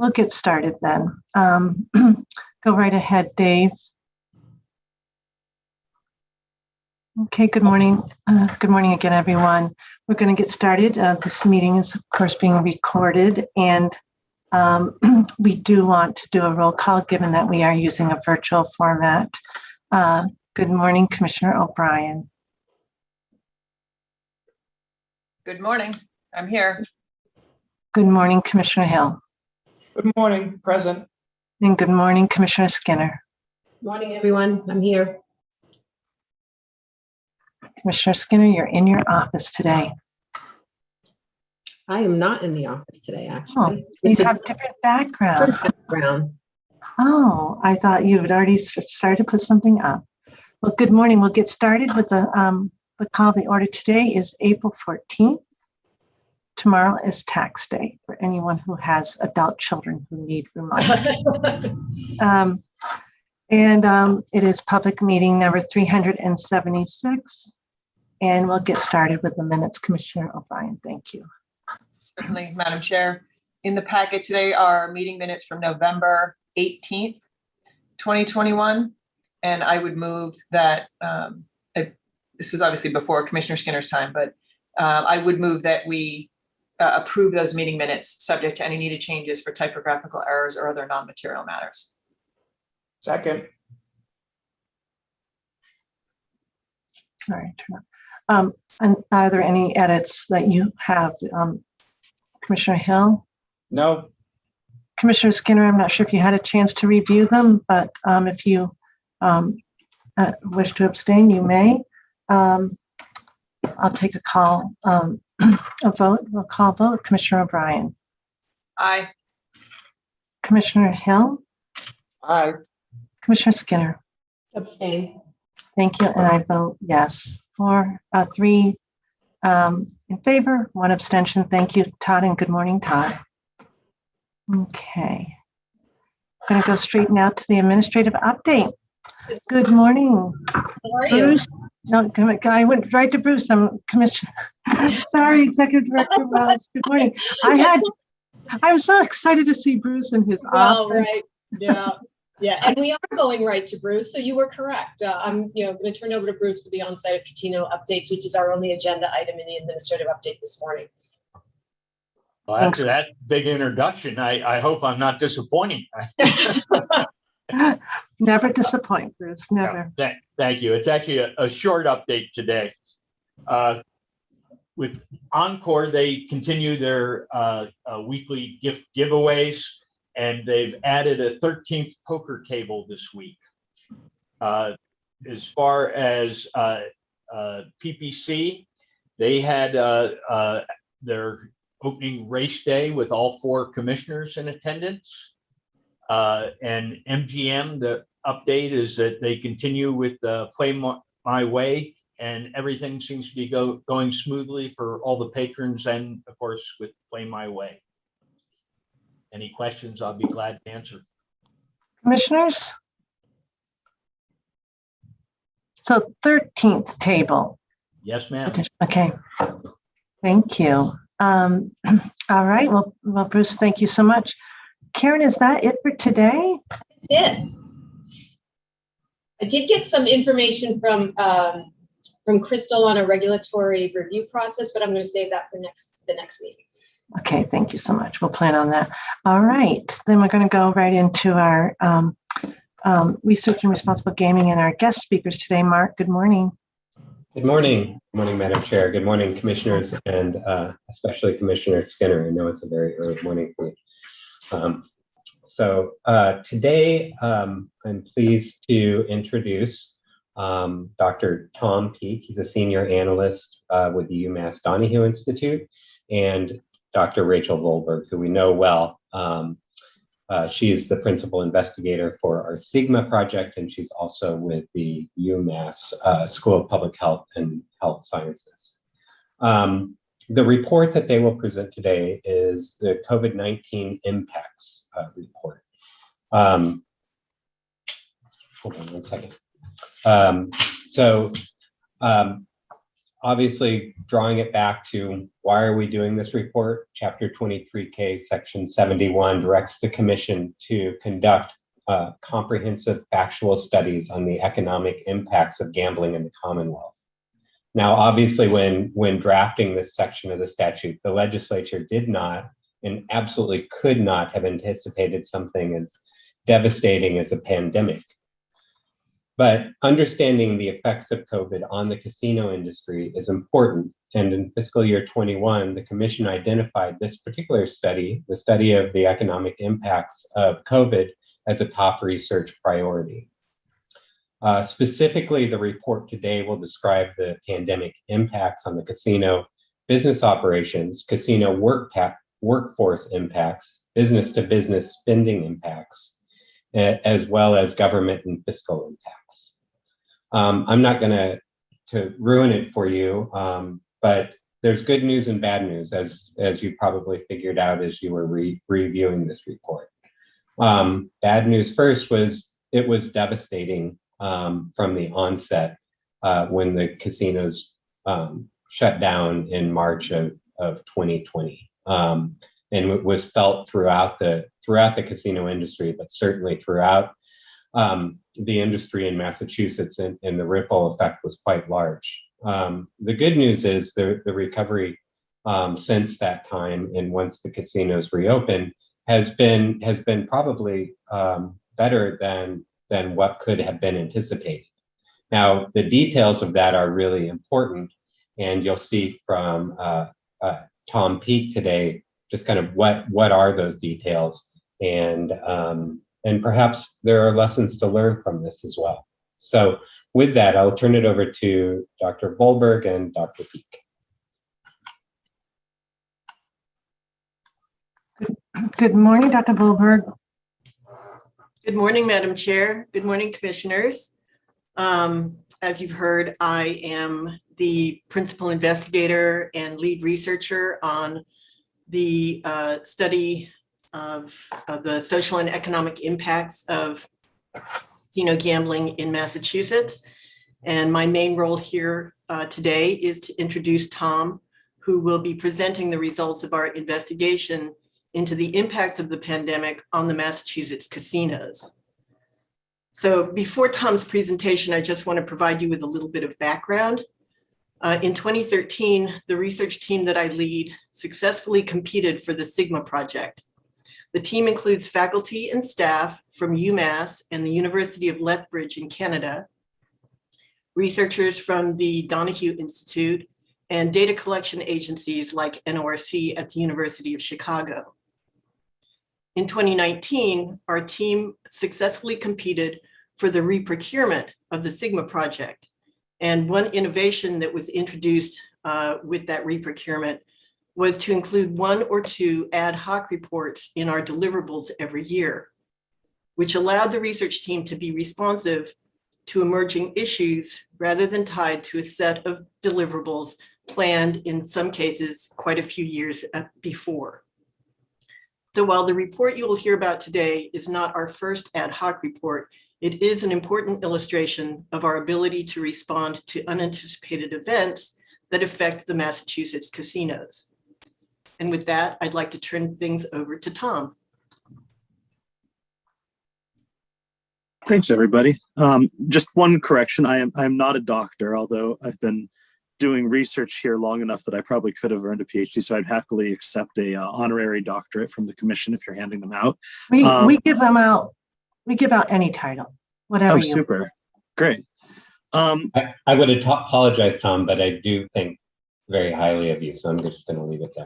we'll get started then. Go right ahead, Dave. Okay, good morning. Good morning again, everyone. We're going to get started. This meeting is, of course, being recorded, and we do want to do a roll call given that we are using a virtual format. Good morning, Commissioner O'Brien. Good morning. I'm here. Good morning, Commissioner Hill. Good morning, present. And good morning, Commissioner Skinner. Good morning, everyone. I'm here. Commissioner Skinner, you're in your office today. I am not in the office today, actually. Oh, you have different background. Oh, I thought you had already started to put something up. Well, good morning. We'll get started with the call. The order today is April 14th. Tomorrow is tax day for anyone who has adult children who need reminders. It is public meeting number 376. And we'll get started with the minutes. Commissioner O'Brien, thank you. Certainly, Madam Chair. In the packet today are meeting minutes from November 18th, 2021. And I would move that, this is obviously before Commissioner Skinner's time, but I would move that we approve those meeting minutes subject to any needed changes for typographical errors or other non-material matters. Second. All right. And are there any edits that you have, Commissioner Hill? No. Commissioner Skinner, I'm not sure if you had a chance to review them, but if you wish to abstain, you may. I'll take a call, a vote. We'll call vote. Commissioner O'Brien. Aye. Commissioner Hill. Aye. Commissioner Skinner. Abstain. Thank you, and I vote yes. 3 in favor, 1 abstention. Thank you, Todd, and good morning, Todd. Okay. I'm going to go straight now to the administrative update. Good morning. How are Bruce. No, I went right to Bruce. I'm Commissioner. Sorry, Executive Director Wells. Good morning. I was so excited to see Bruce in his office. Right. Yeah. Yeah. And we are going right to Bruce. So you were correct. I'm going to turn over to Bruce for the on-site at Catino updates, which is our only agenda item in the administrative update this morning. Well, after that big introduction, I hope I'm not disappointing. Never disappoint, Bruce. Never. Yeah, thank you. It's actually a short update today. With Encore, they continue their weekly gift giveaways, and they've added a 13th poker table this week. As far as PPC, they had their opening race day with all 4 commissioners in attendance. And MGM, the update is that they continue with the Play My Way, and everything seems to be going smoothly for all the patrons and, of course, with Play My Way. Any questions, I'll be glad to answer. Commissioners? So 13th table. Yes, ma'am. Okay. Thank you. All right. Well, Bruce, thank you so much. Karen, is that it for today? That's it. I did get some information from Crystal on a regulatory review process, but I'm going to save that for the next meeting. Okay, thank you so much. We'll plan on that. All right, then we're going to go right into our research and responsible gaming and our guest speakers today. Mark, good morning. Good morning. Good morning, Madam Chair. Good morning, commissioners, and especially Commissioner Skinner. I know it's a very early morning for you. Today, I'm pleased to introduce Dr. Tom Peake. He's a senior analyst with the UMass Donahue Institute, and Dr. Rachel Volberg, who we know well. She's the principal investigator for our SIGMA project, and she's also with the UMass School of Public Health and Health Sciences. The report that they will present today is the COVID-19 impacts report. Hold on one second. obviously, drawing it back to why are we doing this report? Chapter 23K, Section 71 directs the Commission to conduct comprehensive factual studies on the economic impacts of gambling in the Commonwealth. Now, obviously, when drafting this section of the statute, the legislature did not and absolutely could not have anticipated something as devastating as a pandemic. But understanding the effects of COVID on the casino industry is important. And in fiscal year 21, the Commission identified this particular study, the study of the economic impacts of COVID, as a top research priority. Specifically, the report today will describe the pandemic impacts on the casino business operations, casino workforce impacts, business-to-business spending impacts, as well as government and fiscal impacts. I'm not going to ruin it for you, but there's good news and bad news, as you probably figured out as you were reviewing this report. Bad news first was it was devastating from the onset when the casinos shut down in March of 2020. And it was felt throughout the casino industry, but certainly throughout the industry in Massachusetts, and the ripple effect was quite large. The good news is the recovery since that time, and once the casinos reopened, has been probably better than what could have been anticipated. Now, the details of that are really important, and you'll see from Tom Peak today just kind of what are those details, and perhaps there are lessons to learn from this as well. So with that, I'll turn it over to Dr. Volberg and Dr. Peak. Good morning, Dr. Volberg. Good morning, Madam Chair. Good morning, Commissioners. As you've heard, I am the principal investigator and lead researcher on the study of the social and economic impacts of casino gambling in Massachusetts. And my main role here today is to introduce Tom, who will be presenting the results of our investigation into the impacts of the pandemic on the Massachusetts casinos. So before Tom's presentation, I just want to provide you with a little bit of background. In 2013, the research team that I lead successfully competed for the Sigma project. The team includes faculty and staff from UMass and the University of Lethbridge in Canada, researchers from the Donahue Institute, and data collection agencies like NORC at the University of Chicago. In 2019, our team successfully competed for the reprocurement of the Sigma project. And one innovation that was introduced with that reprocurement was to include 1 or 2 ad hoc reports in our deliverables every year, which allowed the research team to be responsive to emerging issues rather than tied to a set of deliverables planned in some cases quite a few years before. So while the report you will hear about today is not our first ad hoc report, it is an important illustration of our ability to respond to unanticipated events that affect the Massachusetts casinos. And with that, I'd like to turn things over to Tom. Thanks, everybody. Just one correction. I am not a doctor, although I've been doing research here long enough that I probably could have earned a PhD. So I'd happily accept a honorary doctorate from the commission if you're handing them out. We give them out. We give out any title, whatever. Oh, you super. want. Great. I would apologize, Tom, but I do think very highly of you, so I'm just going to leave it there.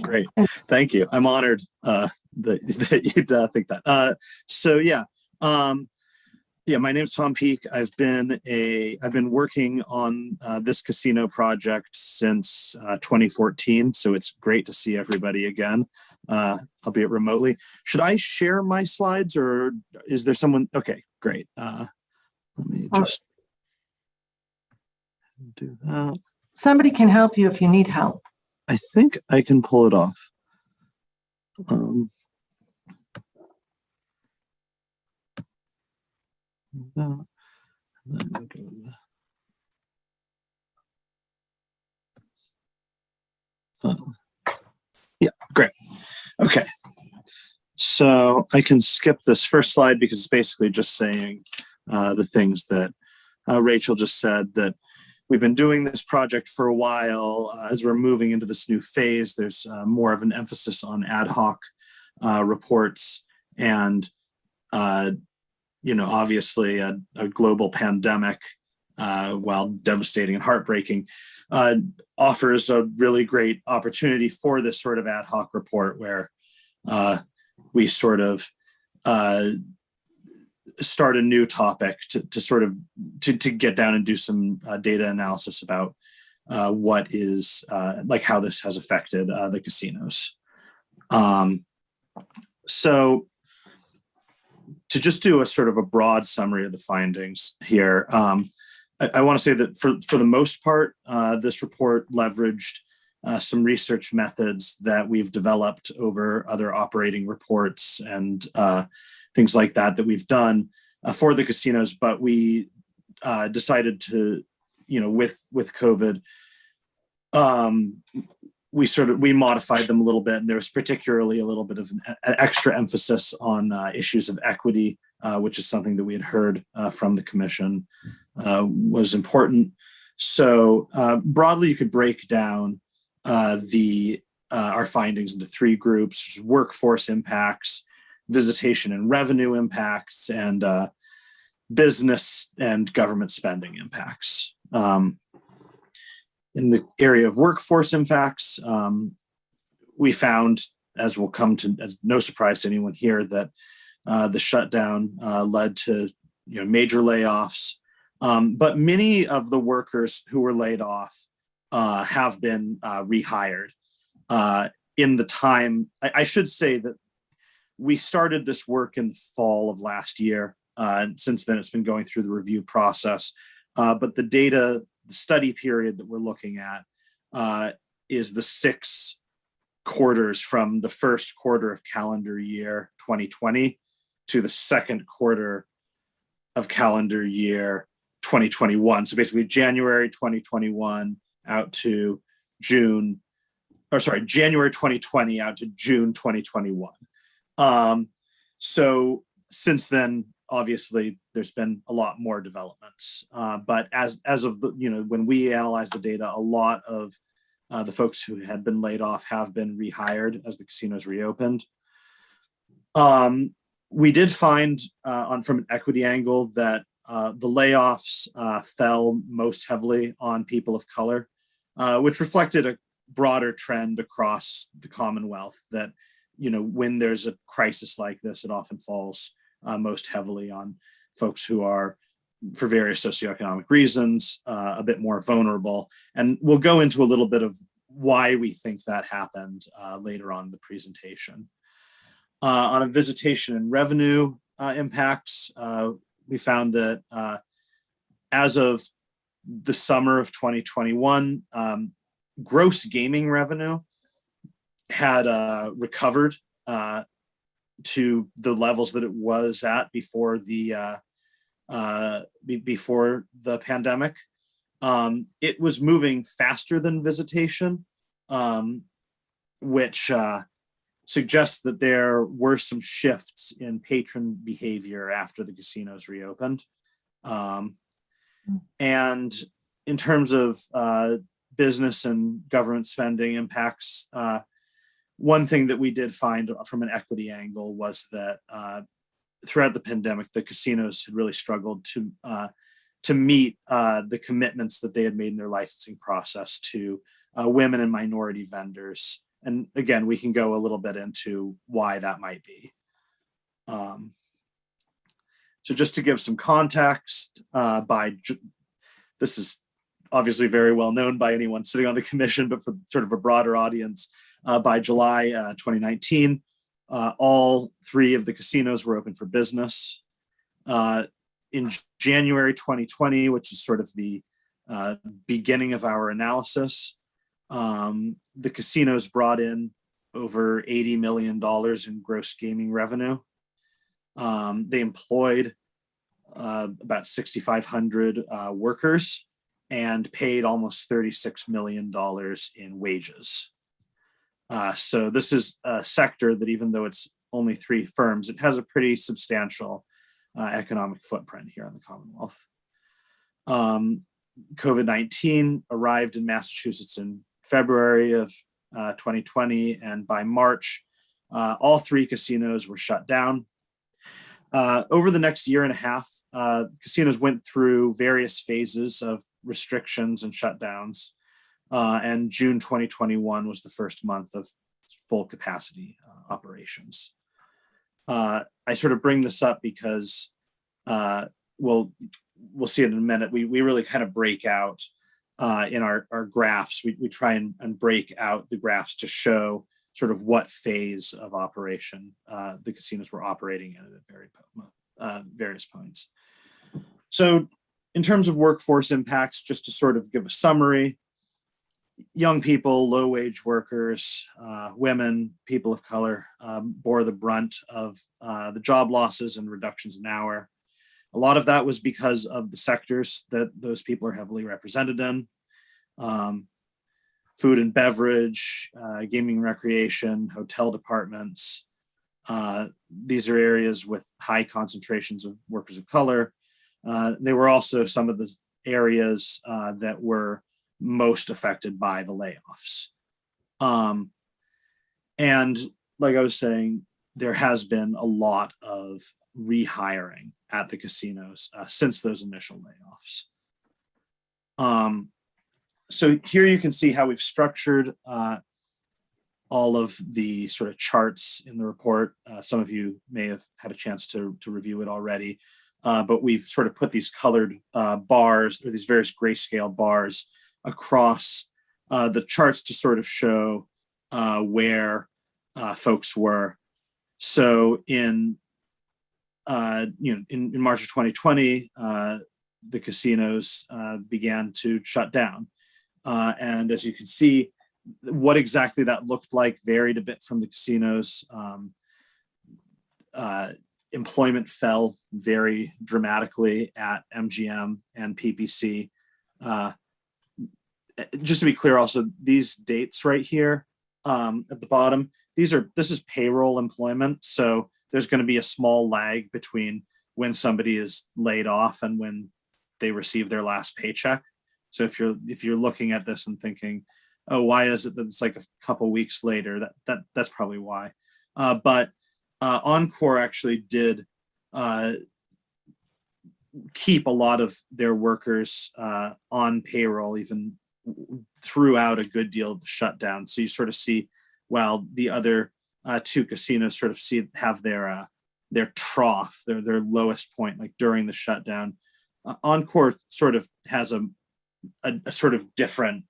Great. Thank you. I'm honored that you'd think that. So yeah. Yeah, my name's Tom Peak. I've been working on this casino project since 2014, so it's great to see everybody again, albeit remotely. Should I share my slides, or is there someone? Okay, great. Let me just do that. Somebody can help you if you need help. I think I can pull it off. That, and then we'll go to Okay. So I can skip this first slide because it's basically just saying the things that Rachel just said, that we've been doing this project for a while. As we're moving into this new phase, there's more of an emphasis on ad hoc reports and, obviously a global pandemic, while devastating and heartbreaking, offers a really great opportunity for this sort of ad hoc report where we sort of start a new topic to get down and do some data analysis about what is how this has affected the casinos. So to just do a sort of a broad summary of the findings here, I want to say that for the most part, this report leveraged some research methods that we've developed over other operating reports and things like that we've done for the casinos, but we decided to, with COVID, we modified them a little bit, and there was particularly a little bit of an extra emphasis on issues of equity, which is something that we had heard from the commission was important. So broadly, you could break down our findings into three groups: workforce impacts, visitation and revenue impacts, and business and government spending impacts. In the area of workforce impacts, we found, as will come to as no surprise to anyone here, that the shutdown led to major layoffs. But many of the workers who were laid off have been rehired. In the time, I should say that we started this work in the fall of last year. And since then, it's been going through the review process. But the study period that we're looking at is the 6 quarters from the first quarter of calendar year 2020 to the second quarter of calendar year 2021. So basically January 2021 out to January 2020 out to June 2021. So since then, obviously, there's been a lot more developments. But as of when we analyzed the data, a lot of the folks who had been laid off have been rehired as the casinos reopened. We did find from an equity angle that the layoffs fell most heavily on people of color, which reflected a broader trend across the Commonwealth that, when there's a crisis like this, it often falls most heavily on folks who are, for various socioeconomic reasons, a bit more vulnerable. And we'll go into a little bit of why we think that happened later on in the presentation. On a visitation and revenue impacts, we found that as of the summer of 2021, gross gaming revenue had recovered to the levels that it was at before the pandemic. It was moving faster than visitation, which suggests that there were some shifts in patron behavior after the casinos reopened. And in terms of business and government spending impacts, one thing that we did find from an equity angle was that throughout the pandemic, the casinos had really struggled to meet the commitments that they had made in their licensing process to women and minority vendors. And again, we can go a little bit into why that might be. So just to give some context, this is obviously very well known by anyone sitting on the commission, but for sort of a broader audience, by July 2019, all 3 of the casinos were open for business. In January 2020, which is sort of the beginning of our analysis, the casinos brought in over $80 million in gross gaming revenue. They employed about 6,500 workers and paid almost $36 million in wages. So this is a sector that, even though it's only 3 firms, it has a pretty substantial economic footprint here in the Commonwealth. COVID-19 arrived in Massachusetts in February of 2020, and by March, all 3 casinos were shut down. Over the next year and a half, casinos went through various phases of restrictions and shutdowns, and June 2021 was the first month of full capacity operations. I sort of bring this up because we'll see it in a minute. We really kind of break out in our graphs. We try and break out the graphs to show sort of what phase of operation the casinos were operating in at various points. So in terms of workforce impacts, just to sort of give a summary, young people, low-wage workers, women, people of color bore the brunt of the job losses and reductions in hour. A lot of that was because of the sectors that those people are heavily represented in. Food and beverage, gaming and recreation, hotel departments. These are areas with high concentrations of workers of color. They were also some of the areas that were most affected by the layoffs. And like I was saying, there has been a lot of rehiring at the casinos since those initial layoffs. So here you can see how we've structured all of the sort of charts in the report. Some of you may have had a chance to review it already, but we've sort of put these colored bars, or these various grayscale bars, across the charts to sort of show where folks were. So in March of 2020, the casinos began to shut down. And as you can see, what exactly that looked like varied a bit from the casinos. Employment fell very dramatically at MGM and PPC. Just to be clear, also, these dates right here at the bottom, this is payroll employment. So there's going to be a small lag between when somebody is laid off and when they receive their last paycheck. So if you're looking at this and thinking, oh, why is it that it's like a couple weeks later? That's probably why. But Encore actually did keep a lot of their workers on payroll even throughout a good deal of the shutdown. So you sort of see, while the other 2 casinos sort of have their trough, their lowest point, like during the shutdown, Encore sort of has a sort of different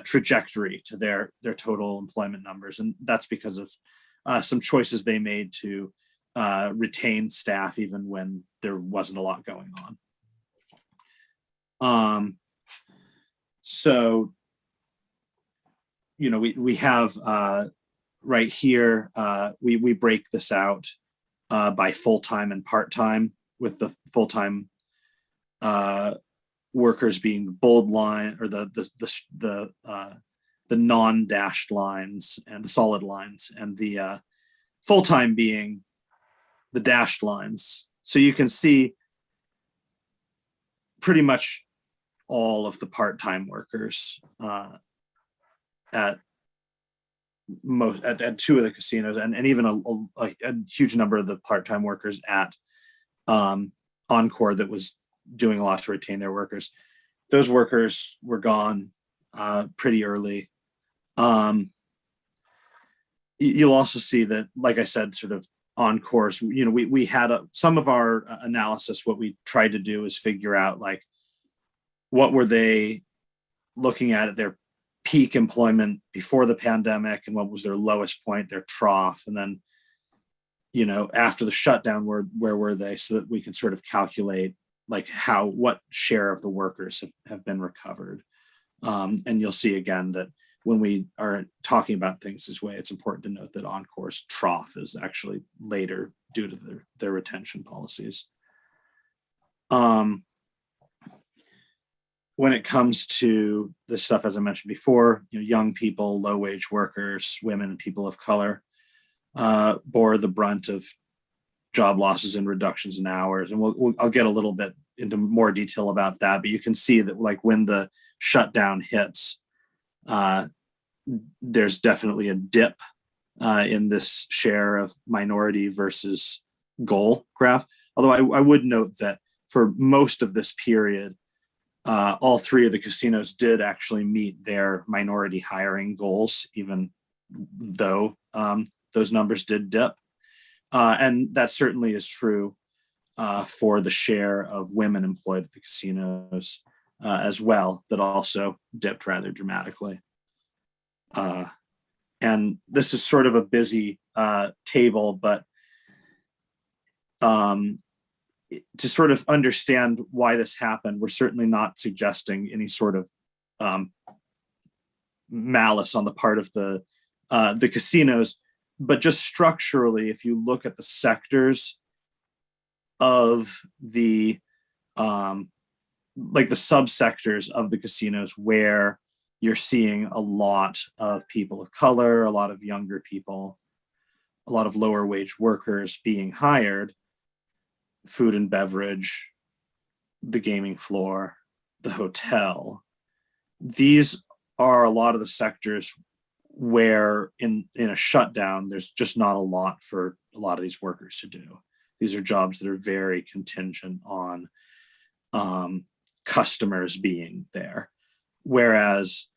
trajectory to their total employment numbers, and that's because of some choices they made to retain staff even when there wasn't a lot going on. So, we have right here, we break this out by full-time and part-time, with the full-time workers being the bold line, or the non-dashed lines and the solid lines, and the full-time being the dashed lines. So you can see pretty much all of the part-time workers at 2 of the casinos, and even a huge number of the part-time workers at Encore that was doing a lot to retain their workers. Those workers were gone pretty early. You'll also see that, like I said, sort of Encore, we had some of our analysis. What we tried to do is figure out, like, what were they looking at their peak employment before the pandemic, and what was their lowest point, their trough, and then after the shutdown, where were they, so that we can sort of calculate like what share of the workers have been recovered. And you'll see again that when we are talking about things this way, it's important to note that Encore's trough is actually later due to their retention policies. when it comes to the stuff, as I mentioned before, young people, low wage workers, women, and people of color bore the brunt of job losses and reductions in hours. And I'll get a little bit into more detail about that, but you can see that like when the shutdown hits, there's definitely a dip in this share of minority versus goal graph. Although I would note that for most of this period, all three of the casinos did actually meet their minority hiring goals, even though those numbers did dip. And that certainly is true for the share of women employed at the casinos as well, that also dipped rather dramatically. And this is sort of a busy table, but to sort of understand why this happened, we're certainly not suggesting any sort of malice on the part of the casinos, but just structurally, if you look at the sectors of the like the subsectors of the casinos where you're seeing a lot of people of color, a lot of younger people, a lot of lower wage workers being hired, food and beverage, the gaming floor, the hotel. These are a lot of the sectors where in a shutdown, there's just not a lot for a lot of these workers to do. These are jobs that are very contingent on customers being there. Whereas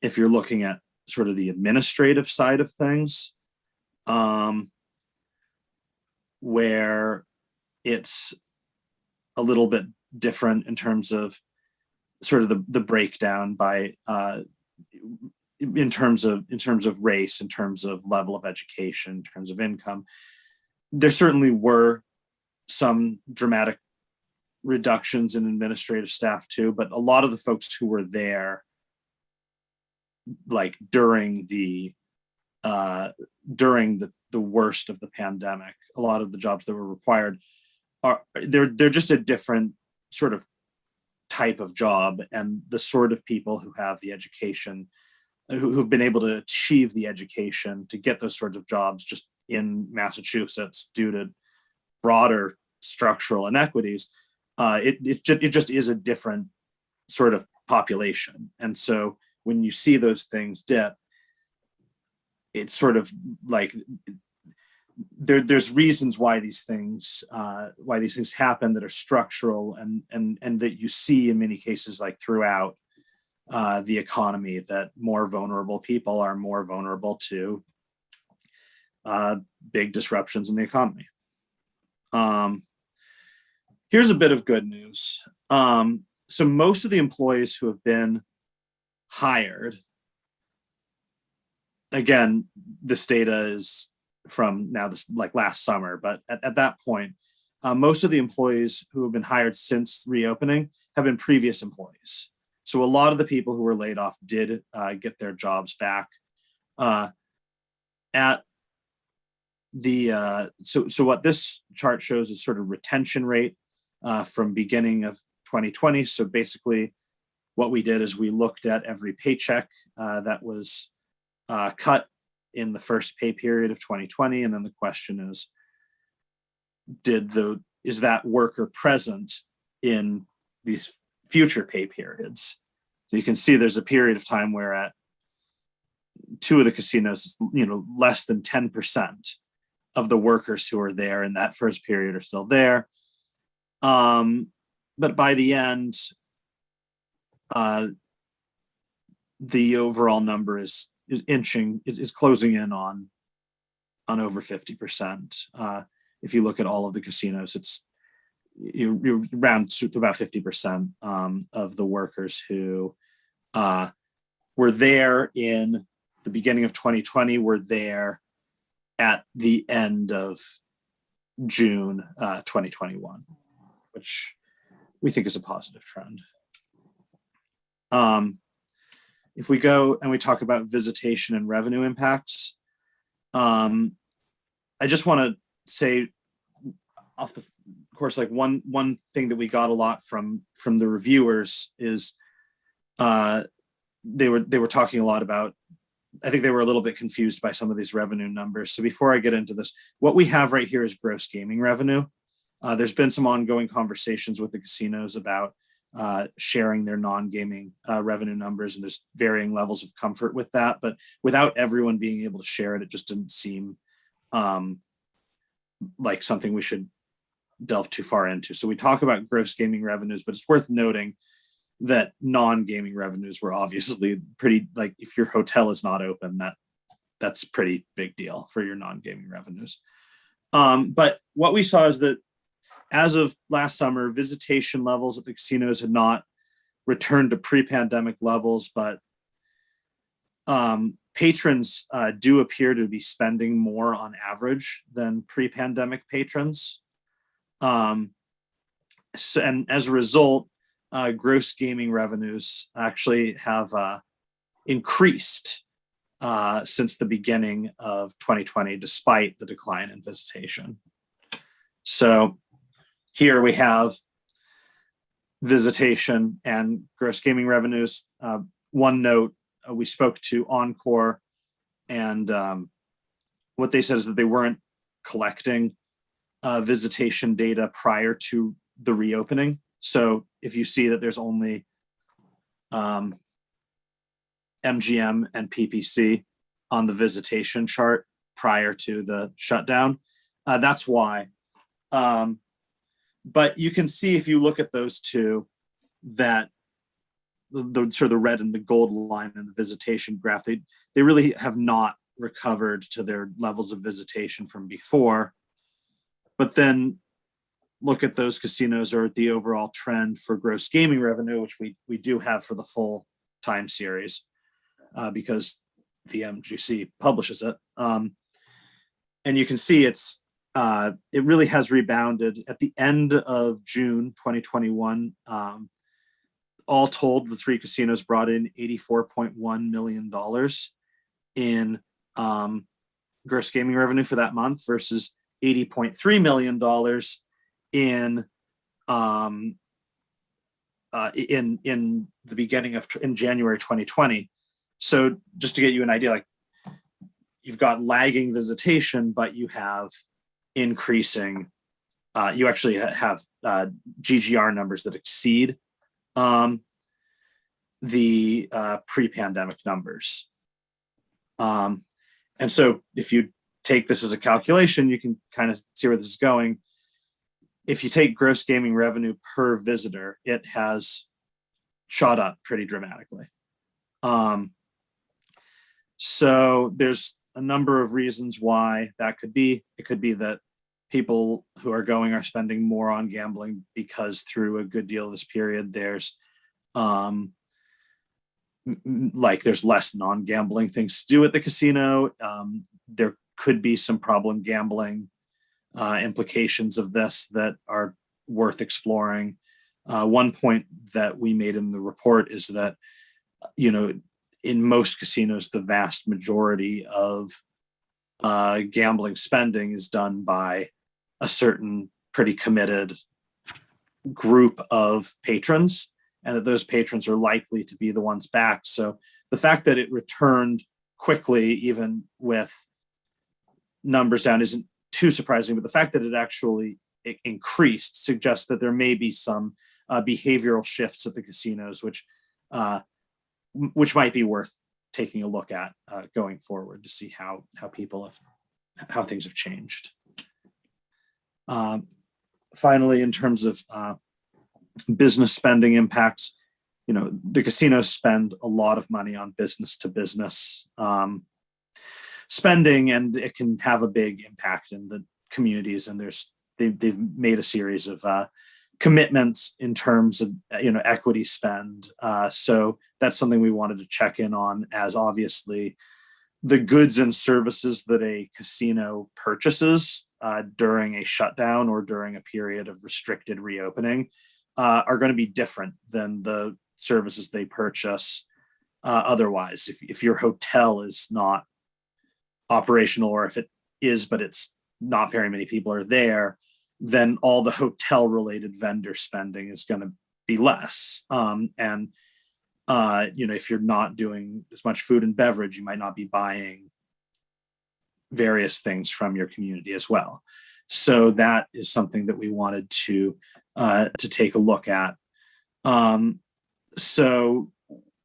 if you're looking at sort of the administrative side of things, where it's a little bit different in terms of sort of the breakdown by in terms of race, in terms of level of education, in terms of income, there certainly were some dramatic reductions in administrative staff too, but a lot of the folks who were there like during the worst of the pandemic, a lot of the jobs that were required they're just a different sort of type of job, and the sort of people who have the education, who've been able to achieve the education to get those sorts of jobs just in Massachusetts due to broader structural inequities, it just is a different sort of population. And so when you see those things dip, it's sort of like there's reasons why these things happen that are structural and that you see in many cases like throughout the economy, that more vulnerable people are more vulnerable to big disruptions in the economy. Here's a bit of good news. So most of the employees who have been hired, again, this data is from now this like last summer, but at that point, most of the employees who have been hired since reopening have been previous employees. So a lot of the people who were laid off did get their jobs back. At the so what this chart shows is sort of retention rate from beginning of 2020. So basically, what we did is we looked at every paycheck that was cut in the first pay period of 2020, and then the question is, is that worker present in these future pay periods? So you can see there's a period of time where at two of the casinos, less than 10% of the workers who are there in that first period are still there. But by the end, the overall number is closing in on over 50%. If you look at all of the casinos, it's you're around to about 50% of the workers who were there in the beginning of 2020 were there at the end of June 2021, which we think is a positive trend. If we go and we talk about visitation and revenue impacts, I just want to say of course, like one thing that we got a lot from the reviewers is they were talking a lot about, I think they were a little bit confused by some of these revenue numbers. So before I get into this, what we have right here is gross gaming revenue. There's been some ongoing conversations with the casinos about sharing their non-gaming revenue numbers, and there's varying levels of comfort with that. But without everyone being able to share it, it just didn't seem like something we should delve too far into. So we talk about gross gaming revenues, but it's worth noting that non-gaming revenues were obviously pretty, like if your hotel is not open, that's a pretty big deal for your non-gaming revenues. But what we saw is that as of last summer, visitation levels at the casinos had not returned to pre-pandemic levels, but patrons do appear to be spending more on average than pre-pandemic patrons. And as a result, gross gaming revenues actually have increased since the beginning of 2020, despite the decline in visitation. So here we have visitation and gross gaming revenues. One note, we spoke to Encore, and what they said is that they weren't collecting visitation data prior to the reopening. So if you see that there's only MGM and PPC on the visitation chart prior to the shutdown, that's why. But you can see if you look at those two that the sort of the red and the gold line in the visitation graph, they really have not recovered to their levels of visitation from before. But then look at those casinos or the overall trend for gross gaming revenue, which we do have for the full time series because the MGC publishes it. And you can see it really has rebounded at the end of June 2021. All told, the three casinos brought in $84.1 million in gross gaming revenue for that month versus $80.3 million in the beginning of in January 2020. So just to get you an idea, like you've got lagging visitation, but you have increasing. You actually have GGR numbers that exceed the pre-pandemic numbers. And so if you take this as a calculation, you can kind of see where this is going. If you take gross gaming revenue per visitor, it has shot up pretty dramatically. So there's a number of reasons why that could be. It could be that people who are going are spending more on gambling because through a good deal of this period, there's there's less non-gambling things to do at the casino. There could be some problem gambling implications of this that are worth exploring. One point that we made in the report is that, in most casinos, the vast majority of gambling spending is done by a certain pretty committed group of patrons, and that those patrons are likely to be the ones back. So the fact that it returned quickly, even with numbers down, isn't too surprising, but the fact that it increased suggests that there may be some behavioral shifts at the casinos, which might be worth taking a look at going forward to see how things have changed. Finally, in terms of business spending impacts, the casinos spend a lot of money on business to business spending, and it can have a big impact in the communities. And they've made a series of commitments in terms of equity spend. So that's something we wanted to check in on, as obviously the goods and services that a casino purchases during a shutdown or during a period of restricted reopening are going to be different than the services they purchase otherwise. If your hotel is not operational, or if it is but it's not very many people are there, then all the hotel related vendor spending is going to be less. If you're not doing as much food and beverage, you might not be buying various things from your community as well. So that is something that we wanted to take a look at. So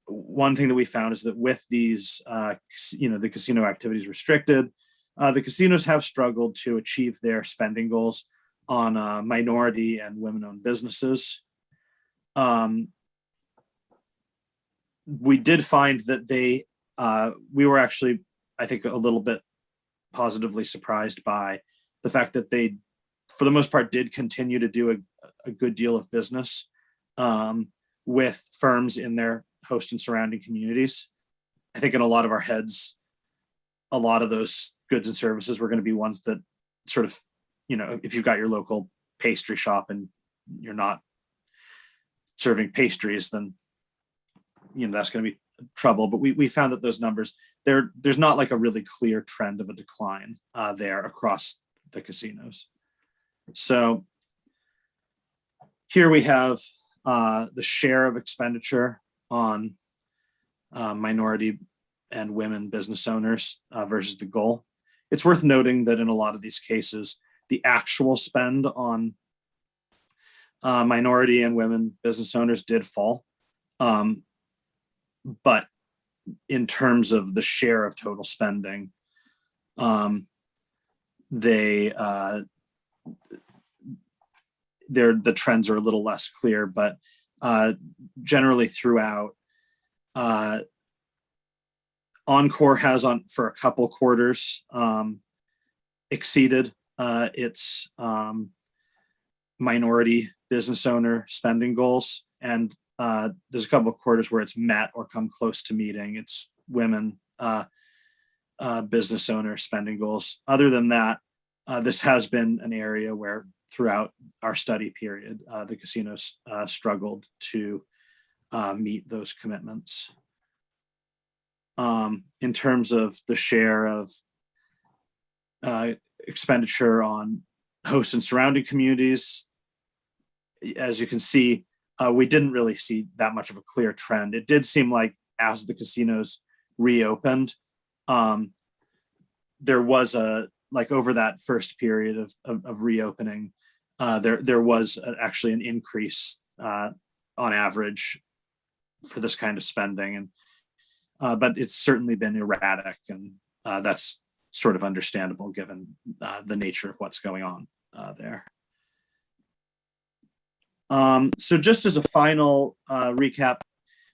one thing that we found is that with these, the casino activities restricted, the casinos have struggled to achieve their spending goals on minority and women-owned businesses. We did find that we were actually, I think, a little bit positively surprised by the fact that they, for the most part, did continue to do a good deal of business with firms in their host and surrounding communities. I think in a lot of our heads, a lot of those goods and services were going to be ones that sort of, if you've got your local pastry shop and you're not serving pastries, then that's going to be trouble. But we found that those numbers, there's not like a really clear trend of a decline there across the casinos. So here we have the share of expenditure on minority and women business owners versus the goal. It's worth noting that in a lot of these cases, the actual spend on minority and women business owners did fall. But in terms of the share of total spending, the trends are a little less clear, but generally throughout, Encore has for a couple quarters exceeded its minority business owner spending goals, and there's a couple of quarters where it's met or come close to meeting its women business owner spending goals. Other than that, this has been an area where throughout our study period, the casinos struggled to meet those commitments. In terms of the share of expenditure on host and surrounding communities, as you can see, we didn't really see that much of a clear trend. It did seem like as the casinos reopened, there was over that first period of reopening, there was actually an increase on average for this kind of spending, and but it's certainly been erratic, and that's sort of understandable given the nature of what's going on there. So just as a final recap,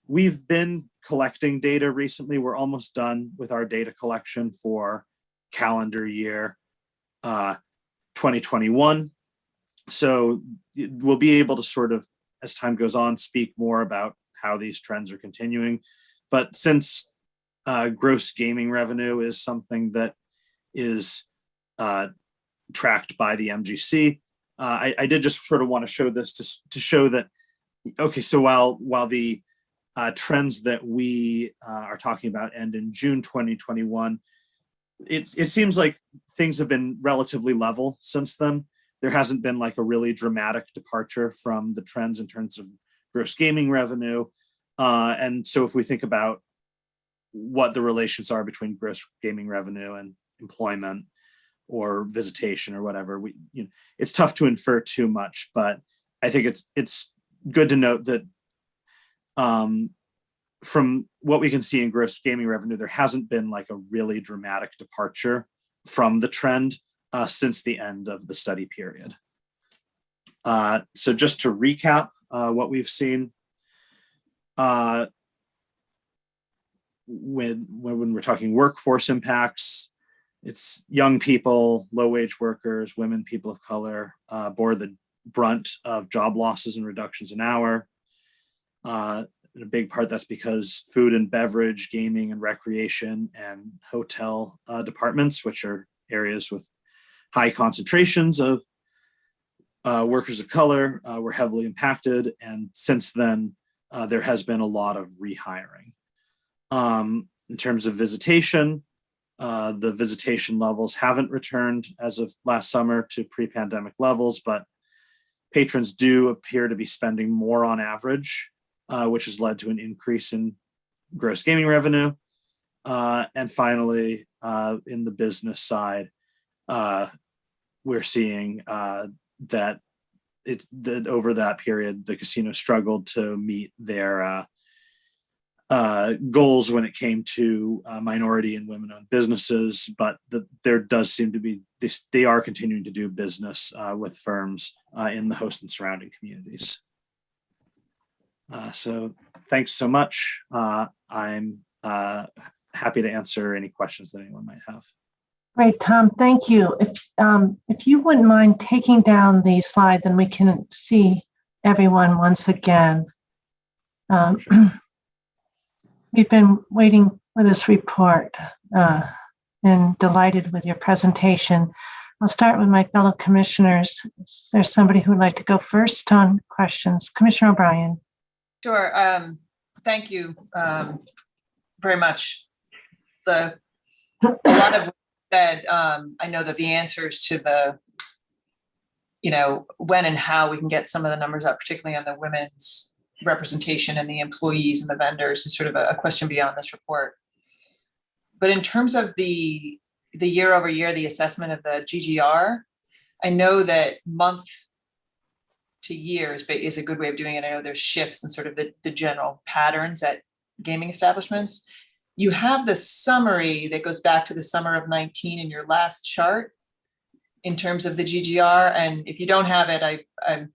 we've been collecting data recently. We're almost done with our data collection for calendar year 2021. So we'll be able to sort of, as time goes on, speak more about how these trends are continuing. But since gross gaming revenue is something that is tracked by the MGC, I did just sort of want to show this to show that, okay, so while the trends that we are talking about end in June 2021, it seems like things have been relatively level since then. There hasn't been like a really dramatic departure from the trends in terms of gross gaming revenue. And so if we think about what the relations are between gross gaming revenue and employment or visitation or whatever, it's tough to infer too much, but I think it's good to note that from what we can see in gross gaming revenue, there hasn't been like a really dramatic departure from the trend since the end of the study period. So just to recap what we've seen, when we're talking workforce impacts, it's young people, low-wage workers, women, people of color bore the brunt of job losses and reductions in hour. In a big part, that's because food and beverage, gaming and recreation, and hotel departments, which are areas with high concentrations of workers of color, were heavily impacted. And since then, there has been a lot of rehiring. In terms of visitation, the visitation levels haven't returned as of last summer to pre-pandemic levels, but patrons do appear to be spending more on average, which has led to an increase in gross gaming revenue. And finally, in the business side, we're seeing that over that period, the casino struggled to meet their goals when it came to minority and women-owned businesses, but there does seem to be, they are continuing to do business with firms in the host and surrounding communities. So thanks so much. I'm happy to answer any questions that anyone might have. Great, Tom, thank you. If you wouldn't mind taking down the slide, then we can see everyone once again. Sure. We've been waiting for this report and delighted with your presentation. I'll start with my fellow commissioners. Is there somebody who would like to go first on questions? Commissioner O'Brien. Sure. Thank you very much. A lot of that, I know that the answers to the, when and how we can get some of the numbers up, particularly on the women's representation and the employees and the vendors, is sort of a question beyond this report. But in terms of the year over year, the assessment of the GGR, I know that month to years is a good way of doing it. I know there's shifts in sort of the general patterns at gaming establishments. You have the summary that goes back to the summer of 19 in your last chart in terms of the GGR. And if you don't have it, I'm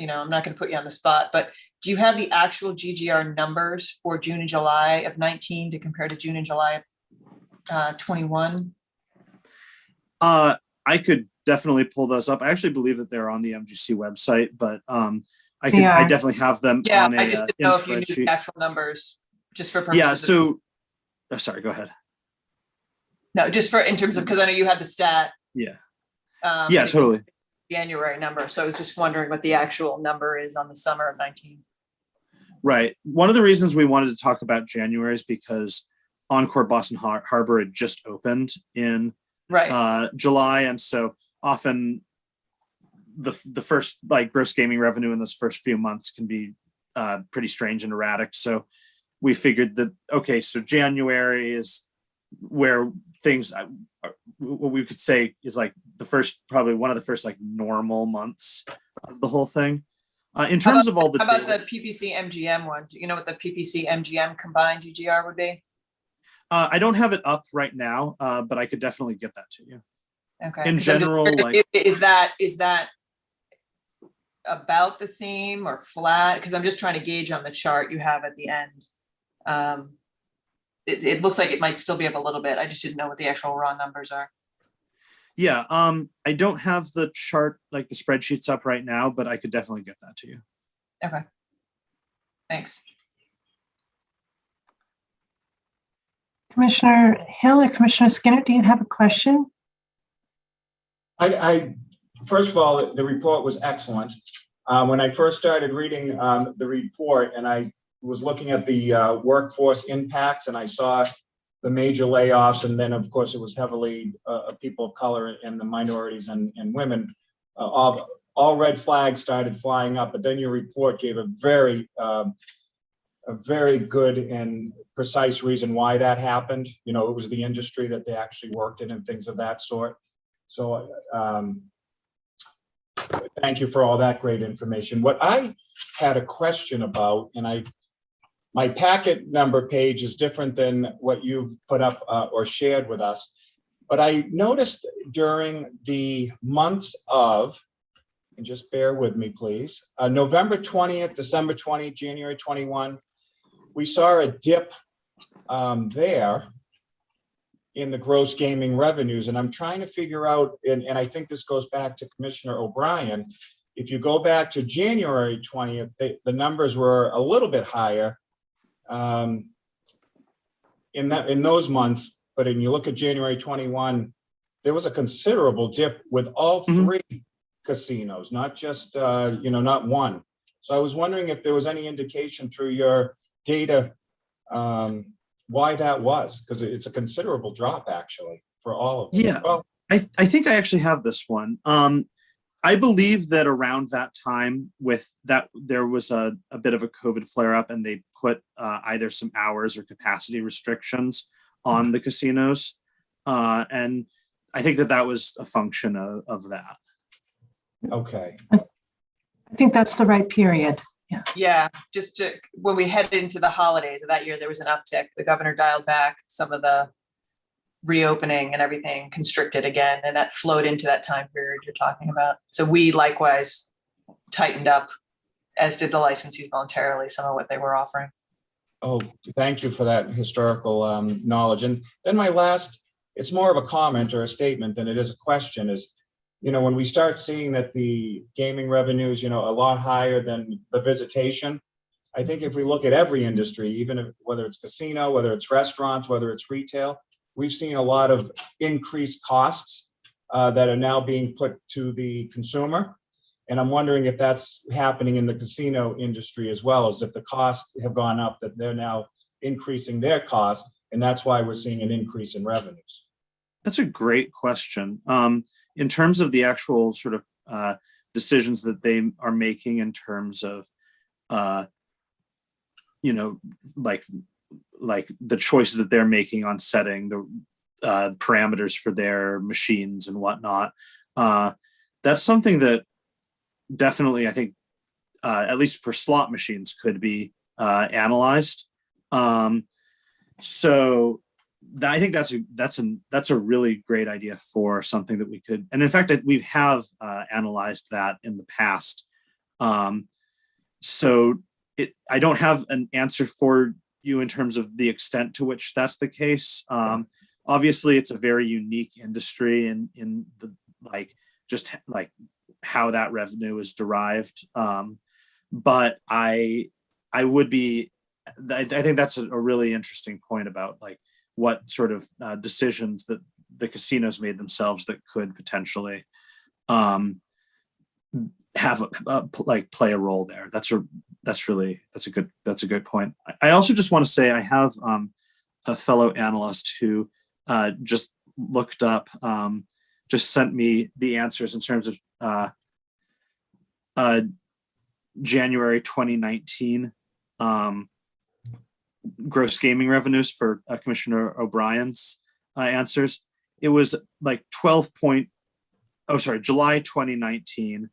not going to put you on the spot, but do you have the actual GGR numbers for June and July of 19 to compare to June and July of 21? I could definitely pull those up. I actually believe that they're on the MGC website, but I definitely have them on a I just didn't know if you knew spreadsheet. the actual numbers, just for purposes. Yeah, so, sorry, go ahead. No, just in terms of, because I know you had the stat. Yeah. Yeah, totally. January number. So I was just wondering what the actual number is on the summer of 19. Right. One of the reasons we wanted to talk about January is because Encore Boston Harbor had just opened in July. And so often the first gross gaming revenue in those first few months can be pretty strange and erratic. So we figured that, okay, so January is where things, what we could say is probably one of the first normal months of the whole thing. In terms of all the— How about the PPC MGM one? Do you know what the PPC MGM combined GGR would be? I don't have it up right now, but I could definitely get that to you. Okay. In general, is that about the same or flat? Because I'm just trying to gauge on the chart you have at the end. It looks like it might still be up a little bit. I just didn't know what the actual raw numbers are. Yeah, I don't have the chart, the spreadsheets up right now, but I could definitely get that to you. Okay. Thanks. Commissioner Hill or Commissioner Skinner, do you have a question? I first of all, the report was excellent. When I first started reading the report and I was looking at the workforce impacts and I saw the major layoffs, and then of course it was heavily people of color and the minorities and women, all red flags started flying up. But then your report gave a very good and precise reason why that happened. It was the industry that they actually worked in and things of that sort. So thank you for all that great information. What I had a question about, and my packet number page is different than what you've put up or shared with us, but I noticed during the months of, and just bear with me, please, November 20th, December 20, January 21, we saw a dip there in the gross gaming revenues. And I'm trying to figure out, and I think this goes back to Commissioner O'Brien, if you go back to January 20th, the numbers were a little bit higher in those months, but when you look at January 21, there was a considerable dip with all three casinos, not just not one. So I was wondering if there was any indication through your data why that was, because it's a considerable drop actually for all of them. Yeah. Well, I think I actually have this one. I believe that around that time with that, there was a bit of a COVID flare up and they put either some hours or capacity restrictions on the casinos. And I think that was a function of that. okay. I think that's the right period. Yeah. Yeah, when we headed into the holidays of that year, there was an uptick. The governor dialed back some of the reopening and everything constricted again, and that flowed into that time period you're talking about. So we likewise tightened up, as did the licensees voluntarily, some of what they were offering. Oh, thank you for that historical knowledge. And then my last, it's more of a comment or a statement than it is a question, is, when we start seeing that the gaming revenue is, a lot higher than the visitation, I think if we look at every industry, even whether it's casino, whether it's restaurants, whether it's retail, we've seen a lot of increased costs that are now being put to the consumer. And I'm wondering if that's happening in the casino industry as well, as if the costs have gone up, that they're now increasing their costs, and that's why we're seeing an increase in revenues. That's a great question. In terms of the actual sort of decisions that they are making in terms of, like the choices that they're making on setting the parameters for their machines and whatnot, that's something that definitely, I think, at least for slot machines, could be analyzed. So I think that's a really great idea for something that we could, and in fact, we have analyzed that in the past. So I don't have an answer for you in terms of the extent to which that's the case. Obviously, it's a very unique industry in the just how that revenue is derived. But I think that's a really interesting point about what sort of decisions that the casinos made themselves that could potentially have play a role there. That's a good point. I also just want to say I have a fellow analyst who just looked up, just sent me the answers in terms of January 2019 gross gaming revenues for Commissioner O'Brien's answers. It was July 2019.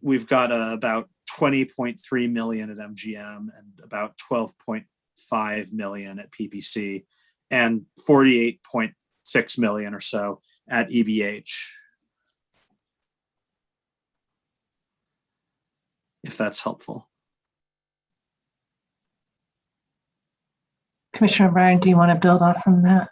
We've got about 20.3 million at MGM and about 12.5 million at PPC and 48.6 million or so at EBH. If that's helpful. Commissioner O'Brien, do you want to build off from that?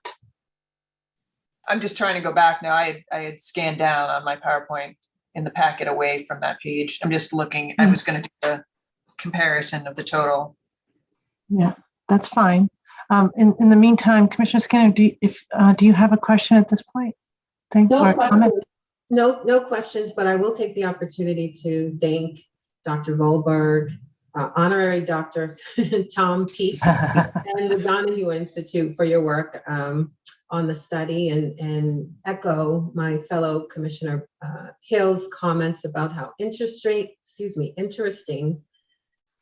I'm just trying to go back now. I had scanned down on my PowerPoint in the packet away from that page. I'm just looking. I was going to do a comparison of the total. Yeah, that's fine. In the meantime, Commissioner Skinner, do you have a question at this point? No questions, but I will take the opportunity to thank Dr. Volberg, honorary Dr. Tom Peake, and the Donahue Institute for your work on the study, and echo my fellow Commissioner Hill's comments about how interesting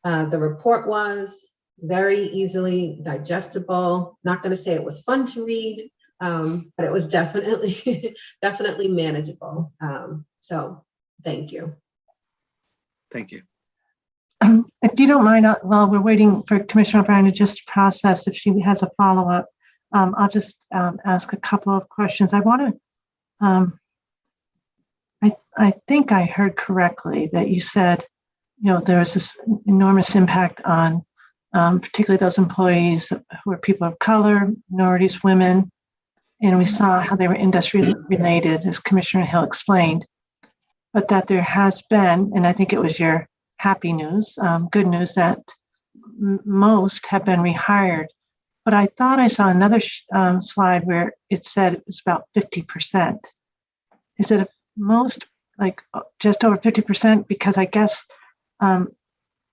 the report was. Very easily digestible. Not going to say it was fun to read, but it was definitely manageable. So thank you. Thank you. If you don't mind, while we're waiting for Commissioner O'Brien to just process if she has a follow-up, I'll just ask a couple of questions. I want to, I think I heard correctly that you said, there was this enormous impact on particularly those employees who are people of color, minorities, women, and we saw how they were industry related, as Commissioner Hill explained, but that there has been, and I think it was your happy news, good news, that most have been rehired. But I thought I saw another slide where it said it was about 50%. Is it most, just over 50%? Because I guess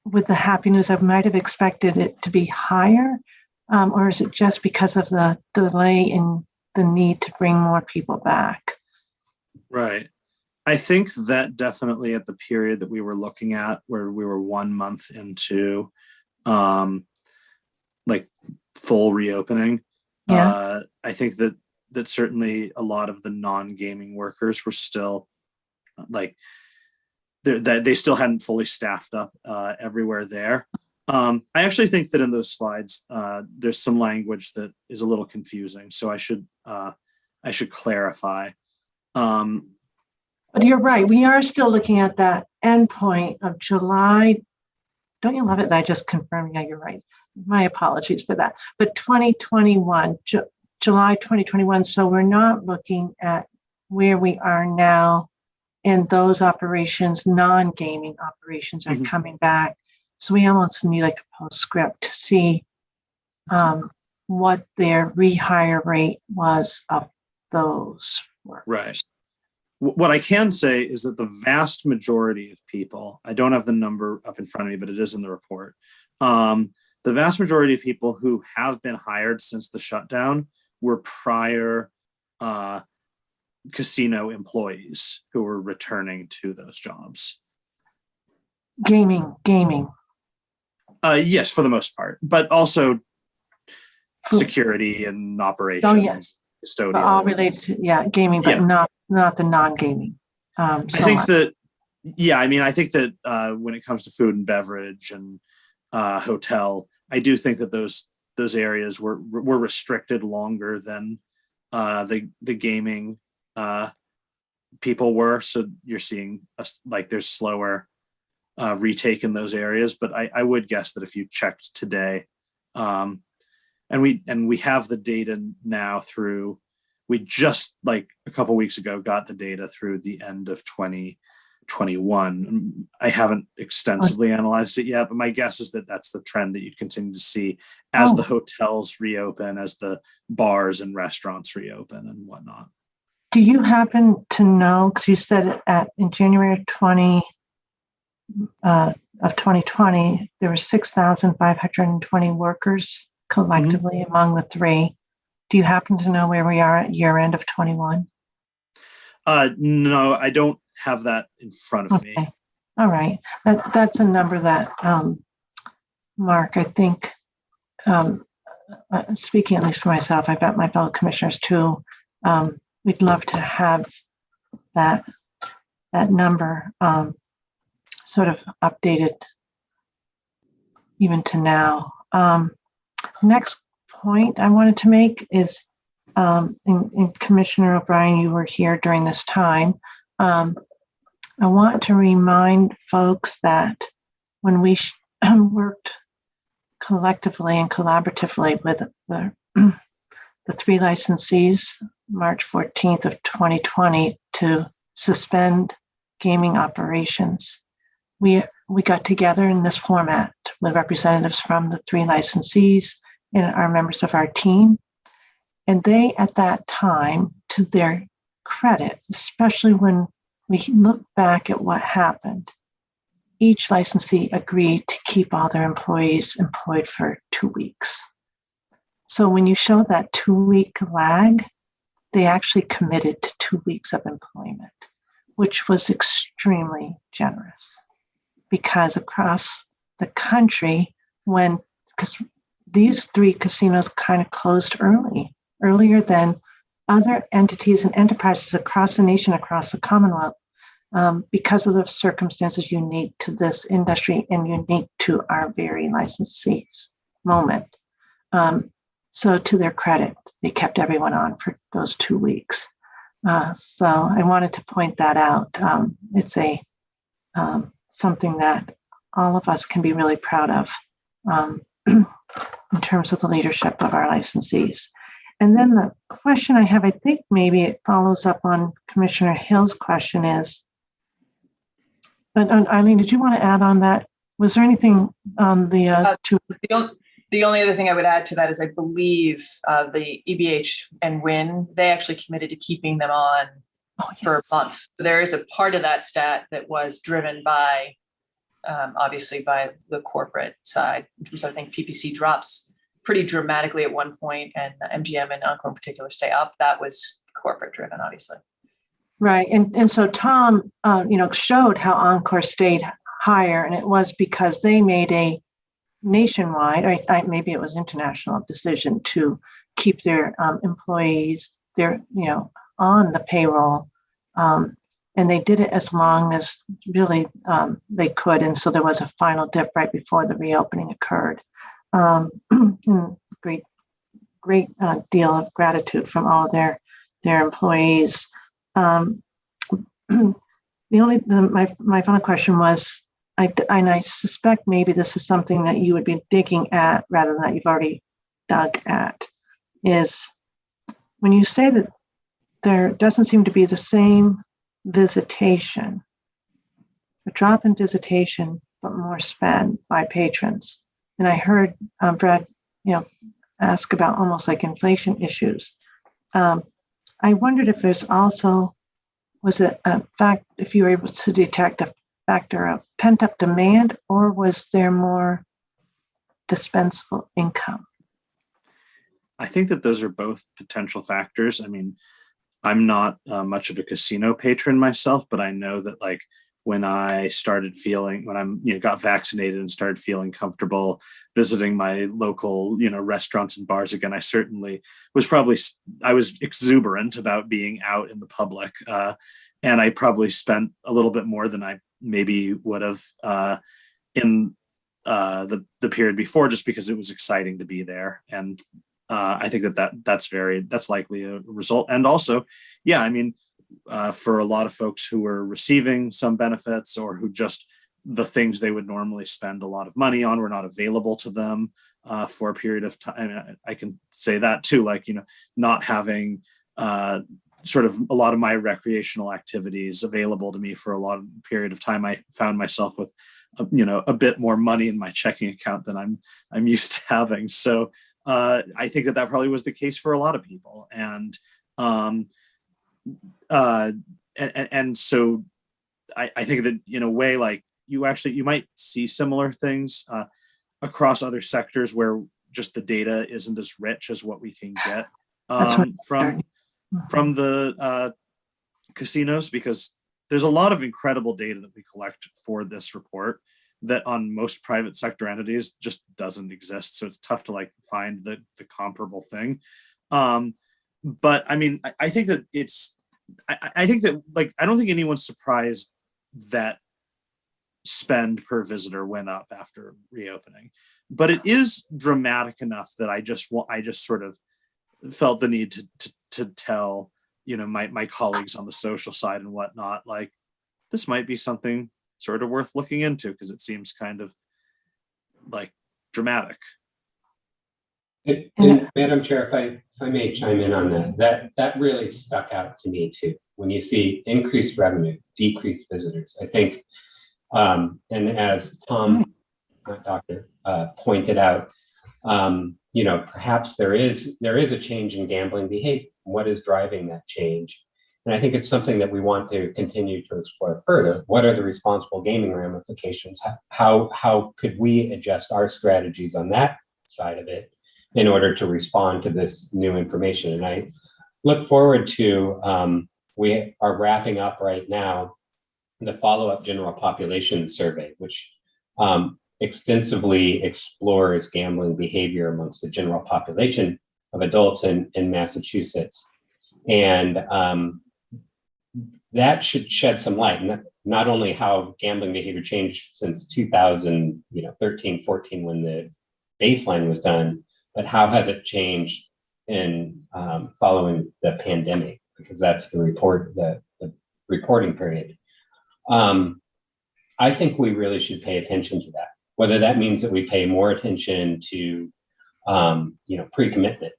with the happy news, I might have expected it to be higher. Or is it just because of the delay in the need to bring more people back? Right. I think that definitely at the period that we were looking at, where we were 1 month into like full reopening, Yeah. I think that certainly a lot of the non-gaming workers were still like that they still hadn't fully staffed up everywhere there. I actually think that in those slides, there's some language that is a little confusing, so I should clarify. But you're right. We are still looking at that endpoint of July. Don't you love it that I just confirmed? Yeah, you're right. My apologies for that. But 2021, July 2021. So we're not looking at where we are now, and those operations, non-gaming operations, are coming back. So we almost need like a postscript to see what their rehire rate was of those workers. Right. What I can say is that the vast majority of people, I don't have the number up in front of me, but it is in the report. The vast majority of people who have been hired since the shutdown were prior casino employees who were returning to those jobs. Gaming. Yes, for the most part, but also security and operations, custodial. All related to gaming, but not the non-gaming. I think that when it comes to food and beverage and hotel, I do think that those areas were restricted longer than the gaming people were. So you're seeing there's slower retake in those areas. But I would guess that if you checked today, and we have the data now through. We just a couple weeks ago got the data through the end of 2021. I haven't extensively analyzed it yet, but my guess is that that's the trend that you'd continue to see as the hotels reopen, as the bars and restaurants reopen and whatnot. Do you happen to know, because you said in January of 2020, there were 6,520 workers collectively among the three. Do you happen to know where we are at year end of 21? No, I don't have that in front of me. All right. That's a number that, Mark, I think, speaking at least for myself, I bet my fellow commissioners too, we'd love to have that number sort of updated even to now. Next point I wanted to make is, in Commissioner O'Brien, you were here during this time. I want to remind folks that when we worked collectively and collaboratively with the three licensees, March 14th of 2020, to suspend gaming operations, we got together in this format with representatives from the three licensees and are members of our team. And they, at that time, to their credit, especially when we look back at what happened, each licensee agreed to keep all their employees employed for 2 weeks. So when you show that 2-week lag, they actually committed to 2 weeks of employment, which was extremely generous, because across the country, because these three casinos kind of closed earlier than other entities and enterprises across the nation, across the Commonwealth, because of the circumstances unique to this industry and unique to our very licensees moment. So to their credit, they kept everyone on for those 2 weeks. So I wanted to point that out. It's something that all of us can be really proud of in terms of the leadership of our licensees. And then the question I have, I think maybe it follows up on Commissioner Hill's question is, but Eileen, did you want to add on that? Was there anything on the The only other thing I would add to that is I believe the EBH and WIN, they actually committed to keeping them on for months. So there is a part of that stat that was driven by, obviously, by the corporate side, in terms of, I think PPC drops pretty dramatically at one point, and MGM and Encore in particular stay up. That was corporate driven, obviously. Right. And so Tom, showed how Encore stayed higher, and it was because they made a nationwide, or maybe it was international decision to keep their employees on the payroll. And they did it as long as really they could. And so there was a final dip right before the reopening occurred. Great deal of gratitude from all their employees. My final question was, and I suspect maybe this is something that you would be digging at rather than that you've already dug at, is when you say that there doesn't seem to be the same visitation, a drop in visitation, but more spend by patrons. And I heard Brad, ask about almost like inflation issues. I wondered if there's also, was it a fact, if you were able to detect a factor of pent-up demand, or was there more dispensable income? I think that those are both potential factors. I mean, I'm not much of a casino patron myself, but I know that like when I started feeling, when I'm, got vaccinated and started feeling comfortable visiting my local, restaurants and bars again, I certainly was I was exuberant about being out in the public. And I probably spent a little bit more than I maybe would have in the period before, just because it was exciting to be there. And I think that's likely a result. And also, yeah, I mean, for a lot of folks who are receiving some benefits, or who just the things they would normally spend a lot of money on were not available to them for a period of time. I can say that too, like, not having sort of a lot of my recreational activities available to me for a lot of period of time. I found myself with, a bit more money in my checking account than I'm used to having. So I think that probably was the case for a lot of people. And so I think that in a way, like you might see similar things across other sectors where just the data isn't as rich as what we can get from the casinos, because there's a lot of incredible data that we collect for this report that on most private sector entities just doesn't exist. So it's tough to like find the comparable thing. But I mean, I think that I think that like, I don't think anyone's surprised that spend per visitor went up after reopening, but it is dramatic enough that I just sort of felt the need to tell, my colleagues on the social side and whatnot, like, this might be something sort of worth looking into, because it seems kind of like dramatic. And Madam Chair, if I may chime in on that really stuck out to me too. When you see increased revenue, decreased visitors, I think, and as Tom, Doctor, pointed out, perhaps there is a change in gambling behavior. What is driving that change? And I think it's something that we want to continue to explore further. What are the responsible gaming ramifications? How could we adjust our strategies on that side of it in order to respond to this new information? And I look forward to, we are wrapping up right now the follow-up general population survey, which extensively explores gambling behavior amongst the general population of adults in Massachusetts. And that should shed some light, not only how gambling behavior changed since 2013, 14, when the baseline was done, but how has it changed in following the pandemic, because that's the reporting period. I think we really should pay attention to that, whether that means that we pay more attention to pre-commitment,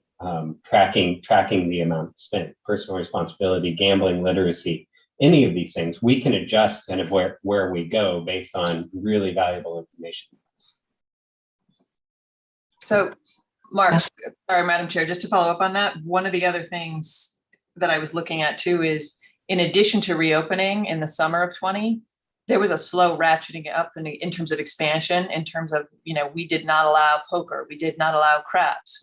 tracking the amount spent, personal responsibility, gambling literacy, any of these things. We can adjust kind of where we go based on really valuable information. So Mark, sorry, Madam Chair, just to follow up on that, one of the other things that I was looking at too is, in addition to reopening in the summer of 20, there was a slow ratcheting up in terms of expansion, in terms of, we did not allow poker, we did not allow craps,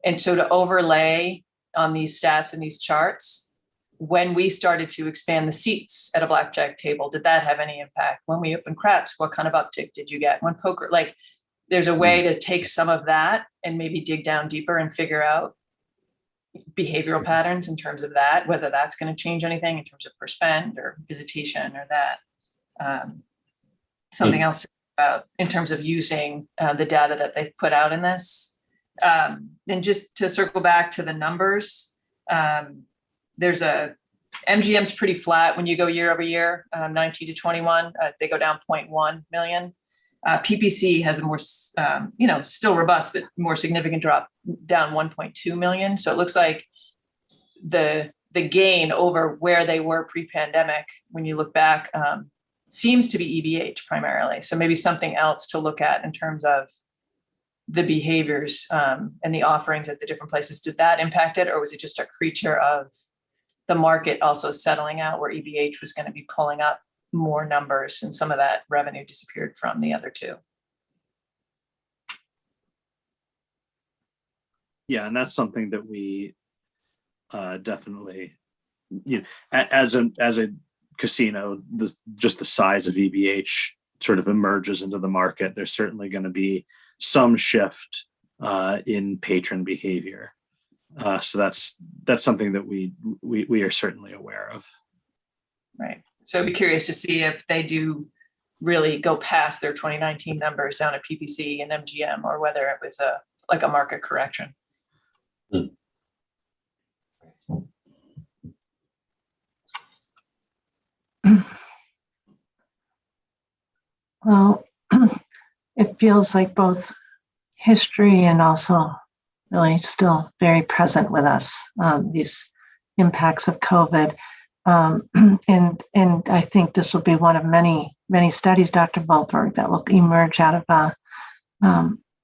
and so to overlay on these stats and these charts, when we started to expand the seats at a blackjack table, did that have any impact? When we opened craps, what kind of uptick did you get? When poker, like, there's a way to take some of that and maybe dig down deeper and figure out behavioral patterns in terms of that, whether that's going to change anything in terms of per spend or visitation or that. Something else about in terms of using the data that they've put out in this. And just to circle back to the numbers, there's MGM's pretty flat when you go year over year, 19 to 21, they go down 0.1 million. PPC has a more, still robust, but more significant drop, down 1.2 million. So it looks like the gain over where they were pre-pandemic, when you look back, seems to be EBH primarily. So maybe something else to look at in terms of the behaviors and the offerings at the different places. Did that impact it, or was it just a creature of the market also settling out where EBH was going to be pulling up more numbers and some of that revenue disappeared from the other two? Yeah, and that's something that we definitely, as a casino, just the size of EBH sort of emerges into the market. There's certainly going to be some shift in patron behavior. So that's something that we are certainly aware of. Right. So I'd be curious to see if they do really go past their 2019 numbers down at PPC and MGM, or whether it was a market correction. Well, it feels like both history and also really still very present with us, these impacts of COVID. And I think this will be one of many, many studies, Dr. Volberg, that will emerge out of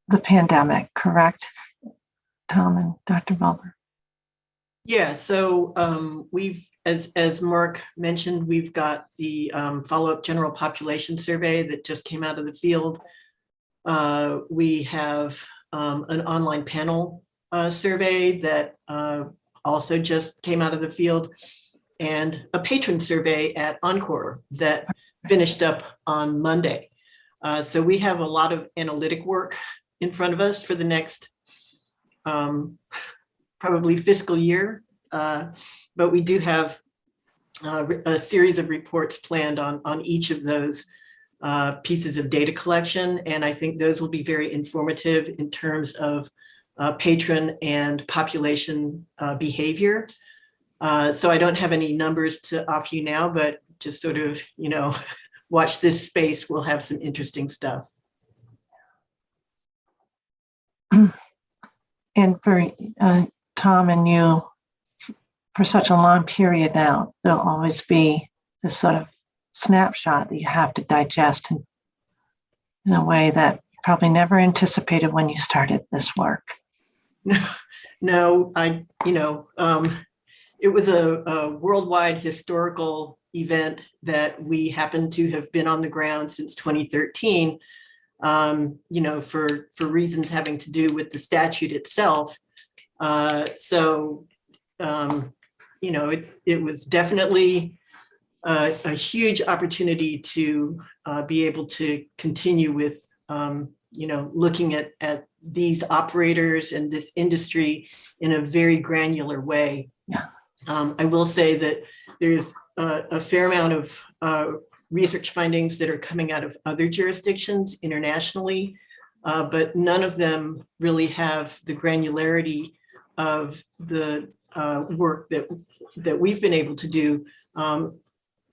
the pandemic, correct? Tom and Dr. Volberg. Yeah, so we've, as Mark mentioned, we've got the follow-up general population survey that just came out of the field. We have an online panel survey that also just came out of the field, and a patron survey at Encore that finished up on Monday. So we have a lot of analytic work in front of us for the next probably fiscal year, but we do have a series of reports planned on each of those pieces of data collection, and I think those will be very informative in terms of patron and population behavior. So I don't have any numbers to offer you now, but just sort of, watch this space. We'll have some interesting stuff. And for Tom and you, for such a long period now, there'll always be this sort of snapshot that you have to digest in a way that you probably never anticipated when you started this work. No, it was a worldwide historical event that we happen to have been on the ground since 2013, for reasons having to do with the statute itself. It was definitely a huge opportunity to be able to continue with, looking at these operators and this industry in a very granular way. Yeah. I will say that there's a fair amount of research findings that are coming out of other jurisdictions internationally, but none of them really have the granularity of the work that we've been able to do,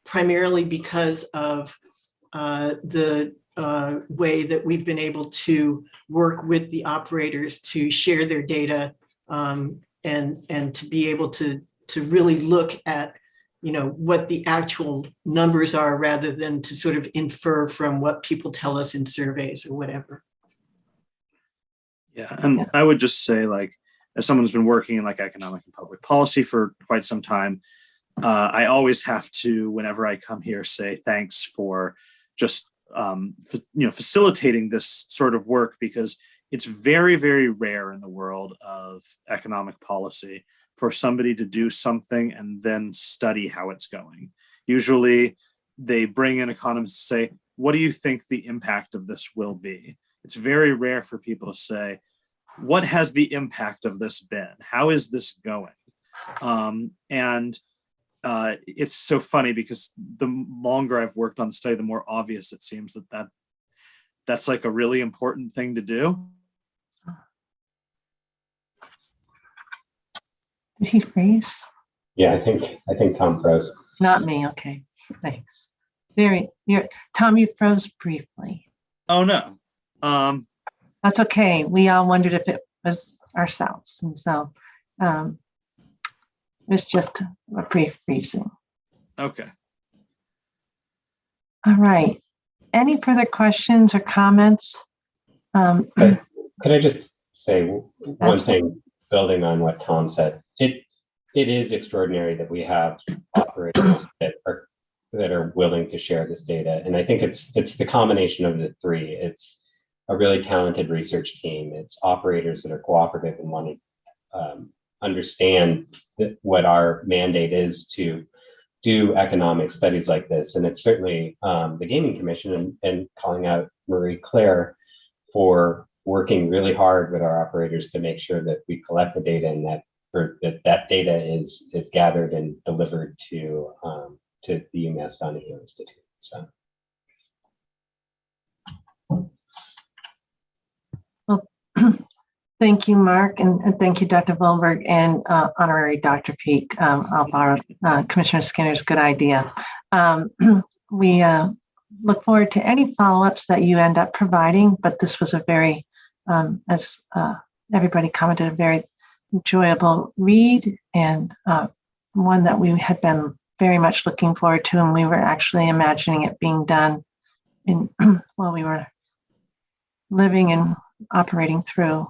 primarily because of the way that we've been able to work with the operators to share their data, and to be able to really look at what the actual numbers are, rather than to sort of infer from what people tell us in surveys or whatever. Yeah, and I would just say, as someone who's been working in economic and public policy for quite some time, I always have to, whenever I come here, say thanks for just facilitating this sort of work, because it's very, very rare in the world of economic policy for somebody to do something and then study how it's going. Usually they bring in economists to say, what do you think the impact of this will be? It's very rare for people to say, what has the impact of this been? How is this going? It's so funny because the longer I've worked on the study, the more obvious it seems that's like a really important thing to do. Did he freeze? Yeah, I think Tom froze. Not me. Okay, thanks. Tom, you froze briefly. Oh no. That's okay. We all wondered if it was ourselves, and so it was just a brief freezing. Okay. All right. Any further questions or comments? Could I just say one Absolutely. thing, building on what Tom said? It is extraordinary that we have operators that are willing to share this data, and I think it's the combination of the three. It's a really talented research team. It's operators that are cooperative and want to understand what our mandate is to do economic studies like this. And it's certainly the Gaming Commission and calling out Marie Claire for working really hard with our operators to make sure that we collect the data and that data is gathered and delivered to the UMass Donahue Institute. So. Well, thank you, Mark, and thank you, Dr. Volberg and Honorary Dr. Peak. I'll borrow Commissioner Skinner's good idea. We look forward to any follow-ups that you end up providing, but this was a very, as everybody commented, a very enjoyable read, and one that we had been very much looking forward to, and we were actually imagining it being done while we were living and operating through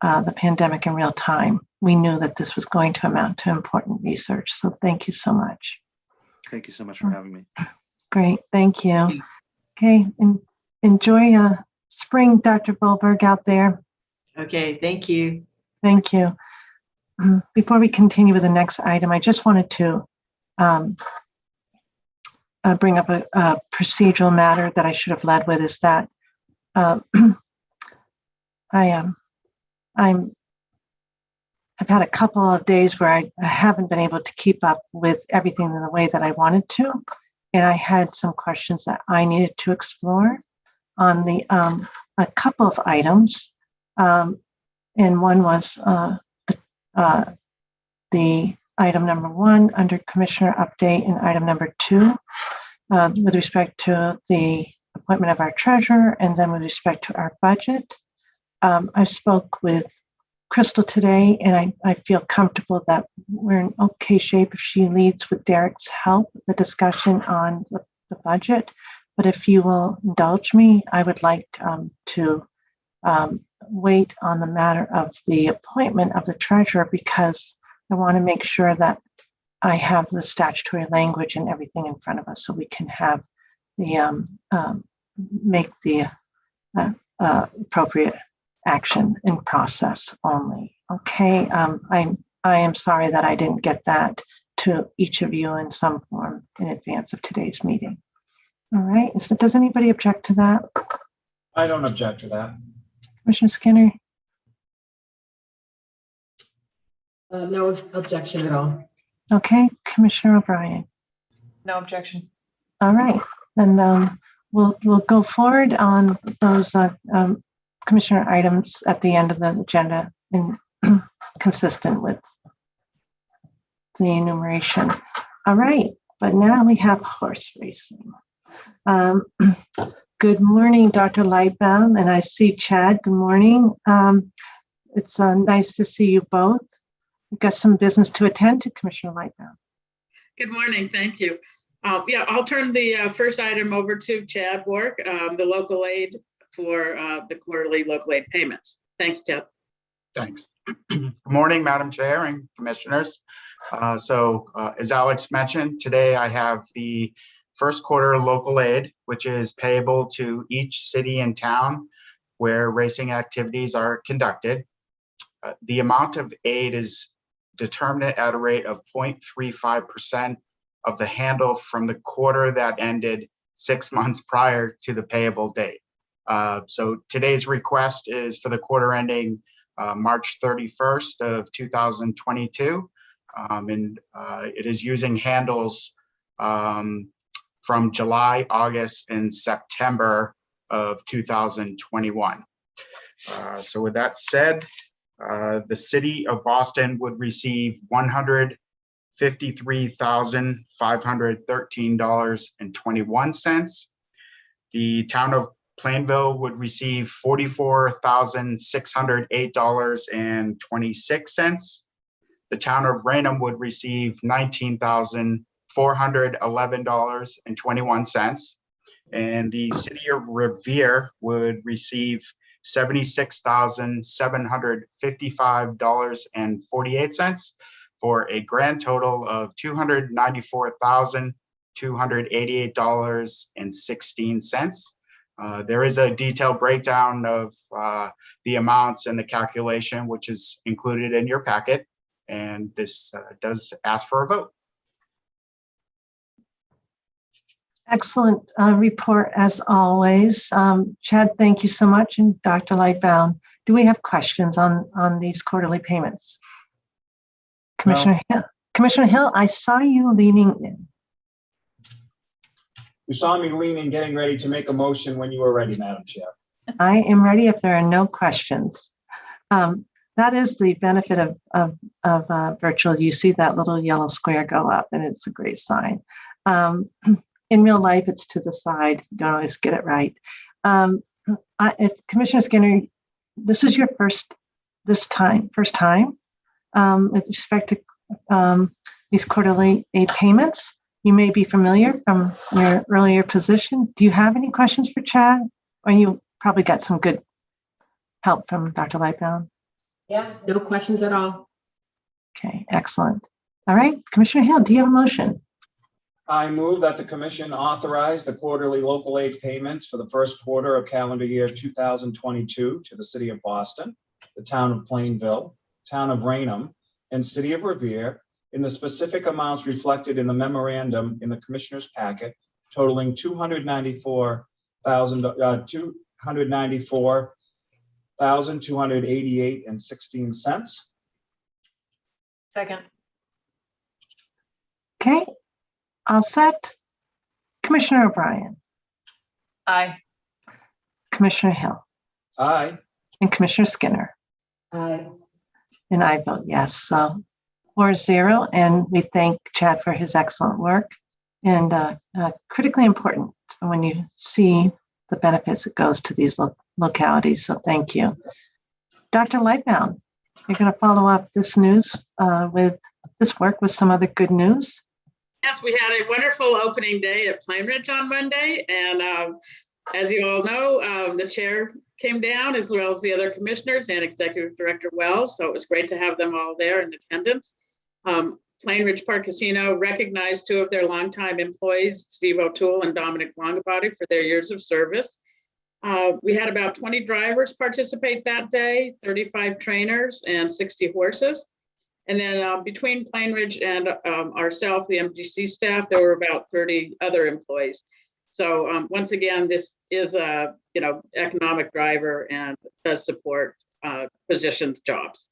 the pandemic in real time. We knew that this was going to amount to important research. So thank you so much. Thank you so much for having me. Great, thank you. Okay, enjoy spring, Dr. Volberg, out there. Okay, thank you. Thank you. Before we continue with the next item, I just wanted to bring up a procedural matter that I should have led with, is that I've had a couple of days where I haven't been able to keep up with everything in the way that I wanted to, and I had some questions that I needed to explore on the a couple of items, and one was the item number 1 under Commissioner Update, and item number 2 with respect to the appointment of our treasurer, and then with respect to our budget. I spoke with Crystal today, and I feel comfortable that we're in okay shape if she leads with Derek's help, the discussion on the budget. But if you will indulge me, I would like to wait on the matter of the appointment of the treasurer, because I want to make sure that I have the statutory language and everything in front of us so we can have the make the appropriate action and process only. Okay, I am sorry that I didn't get that to each of you in some form in advance of today's meeting. All right, so does anybody object to that? I don't object to that. Commissioner Skinner? No objection at all. Okay, Commissioner O'Brien? No objection. All right, then we'll go forward on those commissioner items at the end of the agenda, in consistent with the enumeration. All right, but now we have horse racing. Good morning, Dr. Lightbound, and I see Chad. Good morning. It's nice to see you both. We've got some business to attend to, Commissioner Lightbound. Good morning, thank you. Yeah, I'll turn the first item over to Chad Bork, the local aid for the quarterly local aid payments. Thanks, Chad. Thanks. Good morning, Madam Chair and Commissioners. As Alex mentioned, today I have the first quarter local aid, which is payable to each city and town where racing activities are conducted. The amount of aid is determined at a rate of 0.35% of the handle from the quarter that ended 6 months prior to the payable date. So today's request is for the quarter ending March 31st of 2022. It is using handles from July, August, and September of 2021. So with that said, the city of Boston would receive $153,513.21. The town of Plainville would receive $44,608.26. The town of Raynham would receive $19,411.21. And the city of Revere would receive $76,755.48 for a grand total of $294,288.16. There is a detailed breakdown of the amounts and the calculation, which is included in your packet. And this does ask for a vote. Excellent report as always. Chad, thank you so much. And Dr. Lightbound, do we have questions on these quarterly payments? Commissioner Hill, Commissioner Hill, I saw you leaning in. You saw me leaning, getting ready to make a motion when you were ready, Madam Chair. I am ready if there are no questions. That is the benefit of virtual. You see that little yellow square go up, and it's a great sign. In real life, it's to the side. You don't always get it right. If Commissioner Skinner, this is your first time with respect to these quarterly aid payments. You may be familiar from your earlier position. Do you have any questions for Chad? Or you probably got some good help from Dr. Lightbound? Yeah, no questions at all. Okay, excellent. All right, Commissioner Hill, do you have a motion? I move that the commission authorize the quarterly local aid payments for the first quarter of calendar year 2022 to the city of Boston, the town of Plainville, town of Raynham, and city of Revere in the specific amounts reflected in the memorandum in the commissioner's packet, totaling $294,288.16. Second. Okay, all set. Commissioner O'Brien, Aye. Commissioner Hill, Aye. and Commissioner Skinner. Aye. And I vote yes. So 4-0, and we thank Chad for his excellent work, and critically important when you see the benefits it goes to these localities. So thank you. Dr. Lightbound, you're going to follow up this news with this work with some other good news. Yes, we had a wonderful opening day at Plainridge on Monday. And as you all know, the chair came down as well as the other commissioners and Executive Director Wells. So it was great to have them all there in attendance. Plainridge Park Casino recognized two of their longtime employees, Steve O'Toole and Dominic Longabody, for their years of service. We had about 20 drivers participate that day, 35 trainers, and 60 horses. And then between Plainridge and ourselves, the MGC staff, there were about 30 other employees. So once again, this is a economic driver and does support positions, jobs.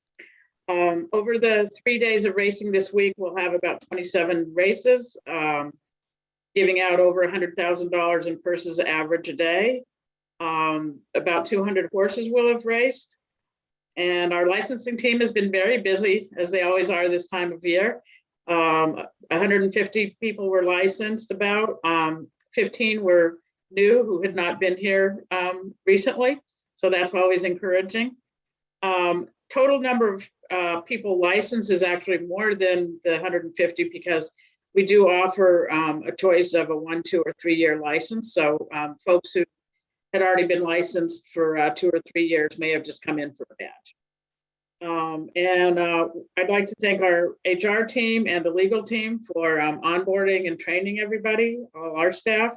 Over the 3 days of racing this week, we'll have about 27 races, giving out over $100,000 in purses average a day. About 200 horses will have raced. And our licensing team has been very busy, as they always are this time of year. 150 people were licensed, about 15 were new who had not been here recently. So that's always encouraging. Total number of people licensed is actually more than the 150 because we do offer a choice of a 1, 2, or 3 year license. So folks who had already been licensed for 2 or 3 years may have just come in for a badge. I'd like to thank our HR team and the legal team for onboarding and training everybody, all our staff.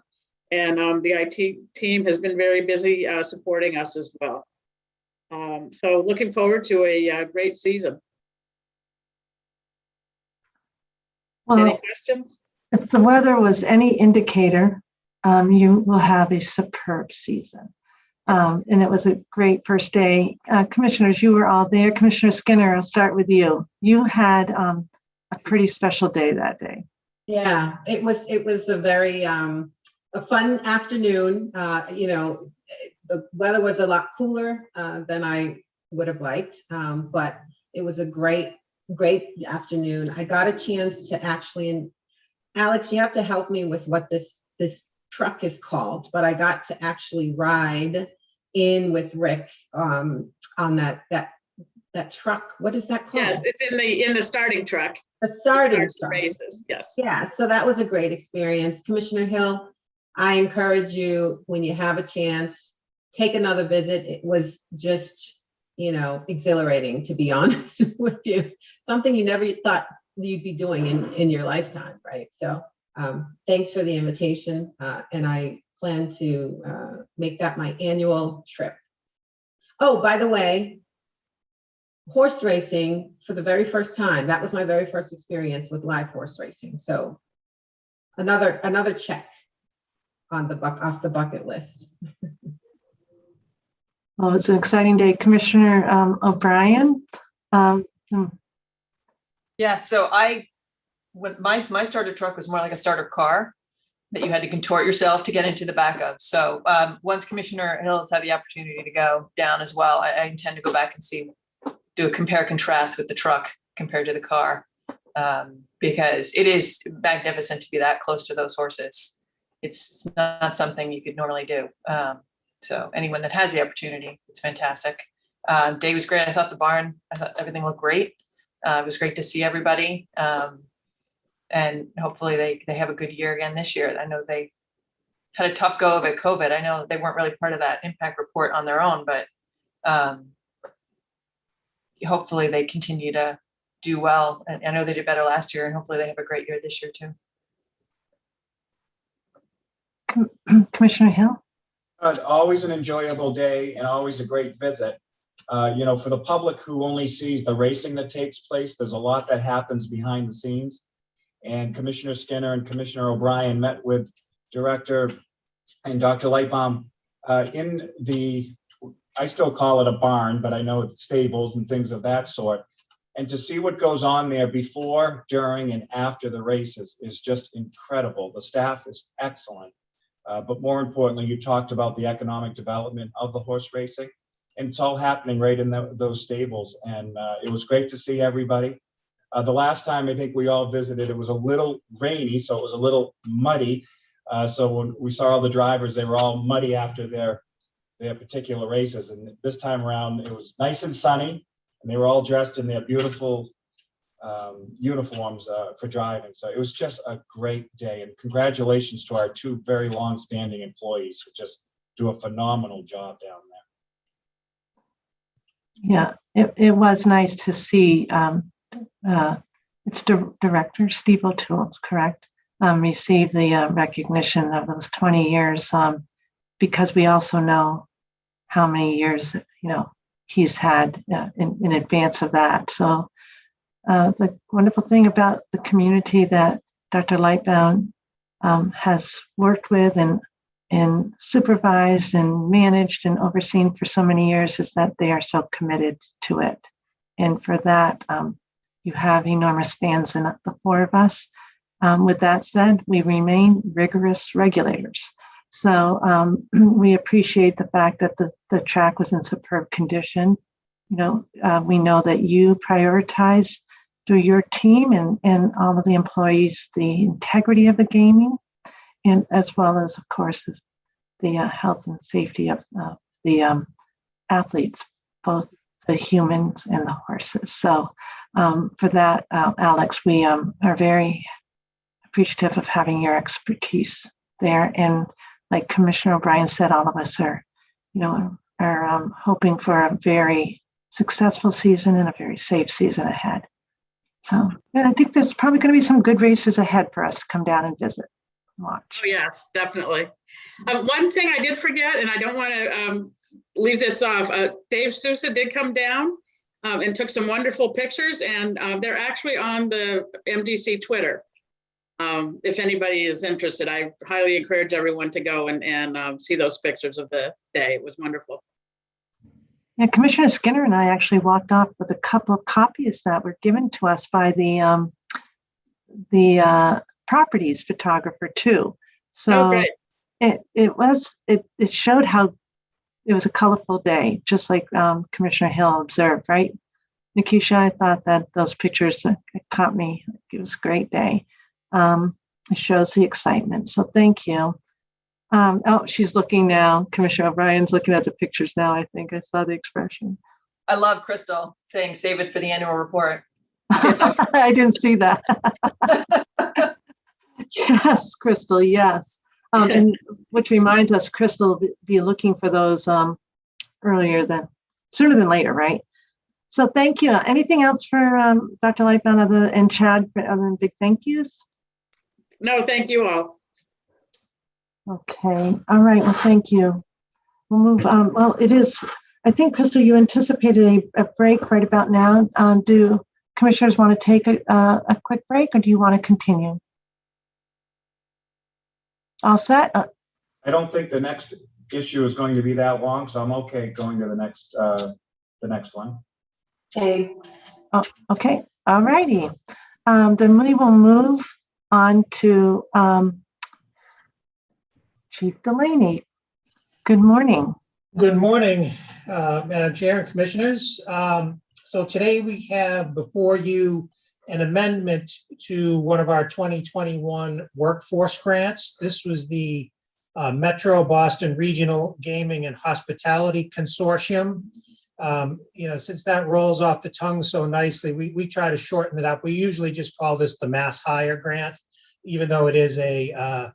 And the IT team has been very busy supporting us as well. So looking forward to a great season. Any Well, questions? if the weather was any indicator, you will have a superb season. And it was a great first day. Commissioners, you were all there. Commissioner Skinner, I'll start with you. You had a pretty special day that day. Yeah, it was a very a fun afternoon. The weather was a lot cooler than I would have liked, but it was a great afternoon. I got a chance to actually, and Alex, you have to help me with what this truck is called, but I got to actually ride in with Rick on that truck. What is that called? Yes, it's in the starting truck. The starting Starts the truck. races, yes. Yeah, so that was a great experience. Commissioner Hill, I encourage you, when you have a chance, take another visit. It was just, exhilarating, to be honest with you. Something you never thought you'd be doing in your lifetime, right? So thanks for the invitation, and I plan to make that my annual trip. Oh, by the way, horse racing for the very first time. That was my very first experience with live horse racing. So another check on off the bucket list. Well, it's an exciting day. Commissioner O'Brien. Yeah, so my starter truck was more like a starter car that you had to contort yourself to get into the back of. So once Commissioner Hill has had the opportunity to go down as well, I intend to go back and do a compare contrast with the truck compared to the car, because it is magnificent to be that close to those horses. It's not something you could normally do. So anyone that has the opportunity, it's fantastic. Day was great. I thought everything looked great. It was great to see everybody. And hopefully they have a good year again this year. I know they had a tough go of it, COVID. I know they weren't really part of that impact report on their own, but hopefully they continue to do well. And I know they did better last year, and hopefully they have a great year this year too. Commissioner Hill. Always an enjoyable day and always a great visit. For the public who only sees the racing that takes place, there's a lot that happens behind the scenes. And Commissioner Skinner and Commissioner O'Brien met with Director and Dr. Lightbaum in I still call it a barn, but I know it's stables and things of that sort. And to see what goes on there before, during, and after the races is just incredible. The staff is excellent. But more importantly, you talked about the economic development of the horse racing, and it's all happening right in those stables. And it was great to see everybody. The last time I think we all visited, it was a little rainy, so it was a little muddy. So when we saw all the drivers, they were all muddy after their particular races. And this time around, it was nice and sunny, and they were all dressed in their beautiful uniforms for driving. So it was just a great day, and congratulations to our two very long-standing employees who just do a phenomenal job down there. Yeah, it was nice to see. It's Director Steve O'Toole, correct? Receive the recognition of those 20 years, because we also know how many years he's had in advance of that. So the wonderful thing about the community that Dr. Lightbaum has worked with and supervised and managed and overseen for so many years is that they are so committed to it. And for that, you have enormous fans in the four of us. With that said, we remain rigorous regulators. So we appreciate the fact that the track was in superb condition. We know that you prioritize through your team and all of the employees the integrity of the gaming, and as well as, of course, the health and safety of the athletes, both the humans and the horses. So for that, Alex, we are very appreciative of having your expertise there. And like Commissioner O'Brien said, all of us are hoping for a very successful season and a very safe season ahead. So yeah, I think there's probably going to be some good races ahead for us to come down and visit, watch. Oh, yes, definitely. One thing I did forget, and I don't want to leave this off, Dave Sousa did come down and took some wonderful pictures, and they're actually on the MGC Twitter. If anybody is interested, I highly encourage everyone to go and see those pictures of the day. It was wonderful. Yeah, Commissioner Skinner and I actually walked off with a couple of copies that were given to us by the properties photographer too. So great. it showed how it was a colorful day, just like Commissioner Hill observed, right? Nikisha, I thought that those pictures caught me. It was a great day. It shows the excitement. So thank you. Oh, she's looking now. Commissioner O'Brien's looking at the pictures now. I think I saw the expression. I love Crystal saying, save it for the annual report. I didn't see that. Yes, Crystal, yes. And which reminds us, Crystal will be looking for those sooner than later, right? So thank you. Anything else for Dr. Lightbound and Chad other than big thank yous? No, thank you all. Okay. All right. Well, thank you. We'll move on. Well, it is, I think, Crystal, you anticipated a break right about now. Do commissioners want to take a quick break, or do you want to continue? All set? I don't think the next issue is going to be that long, so I'm okay going to the next one. Okay. Oh, okay. All righty. Then we will move on to Chief Delaney. Good morning. Good morning, Madam Chair and Commissioners. So today we have before you an amendment to one of our 2021 workforce grants. This was the Metro Boston Regional Gaming and Hospitality Consortium. Since that rolls off the tongue so nicely, we try to shorten it up. We usually just call this the Mass Hire Grant, even though it is a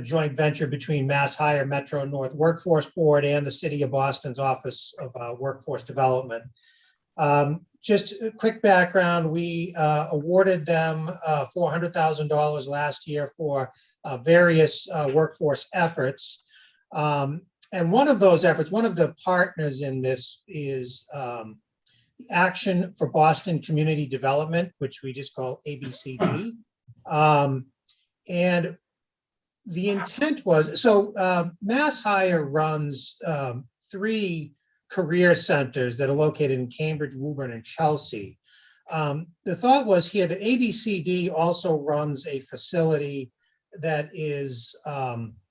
joint venture between Mass Hire, Metro North Workforce Board, and the City of Boston's Office of Workforce Development. Just a quick background, we awarded them $400,000 last year for various workforce efforts. And one of those efforts, one of the partners in this is Action for Boston Community Development, which we just call ABCD. And the intent was, so Mass Hire runs 3 career centers that are located in Cambridge, Woburn, and Chelsea. The thought was here that ABCD also runs a facility that is, that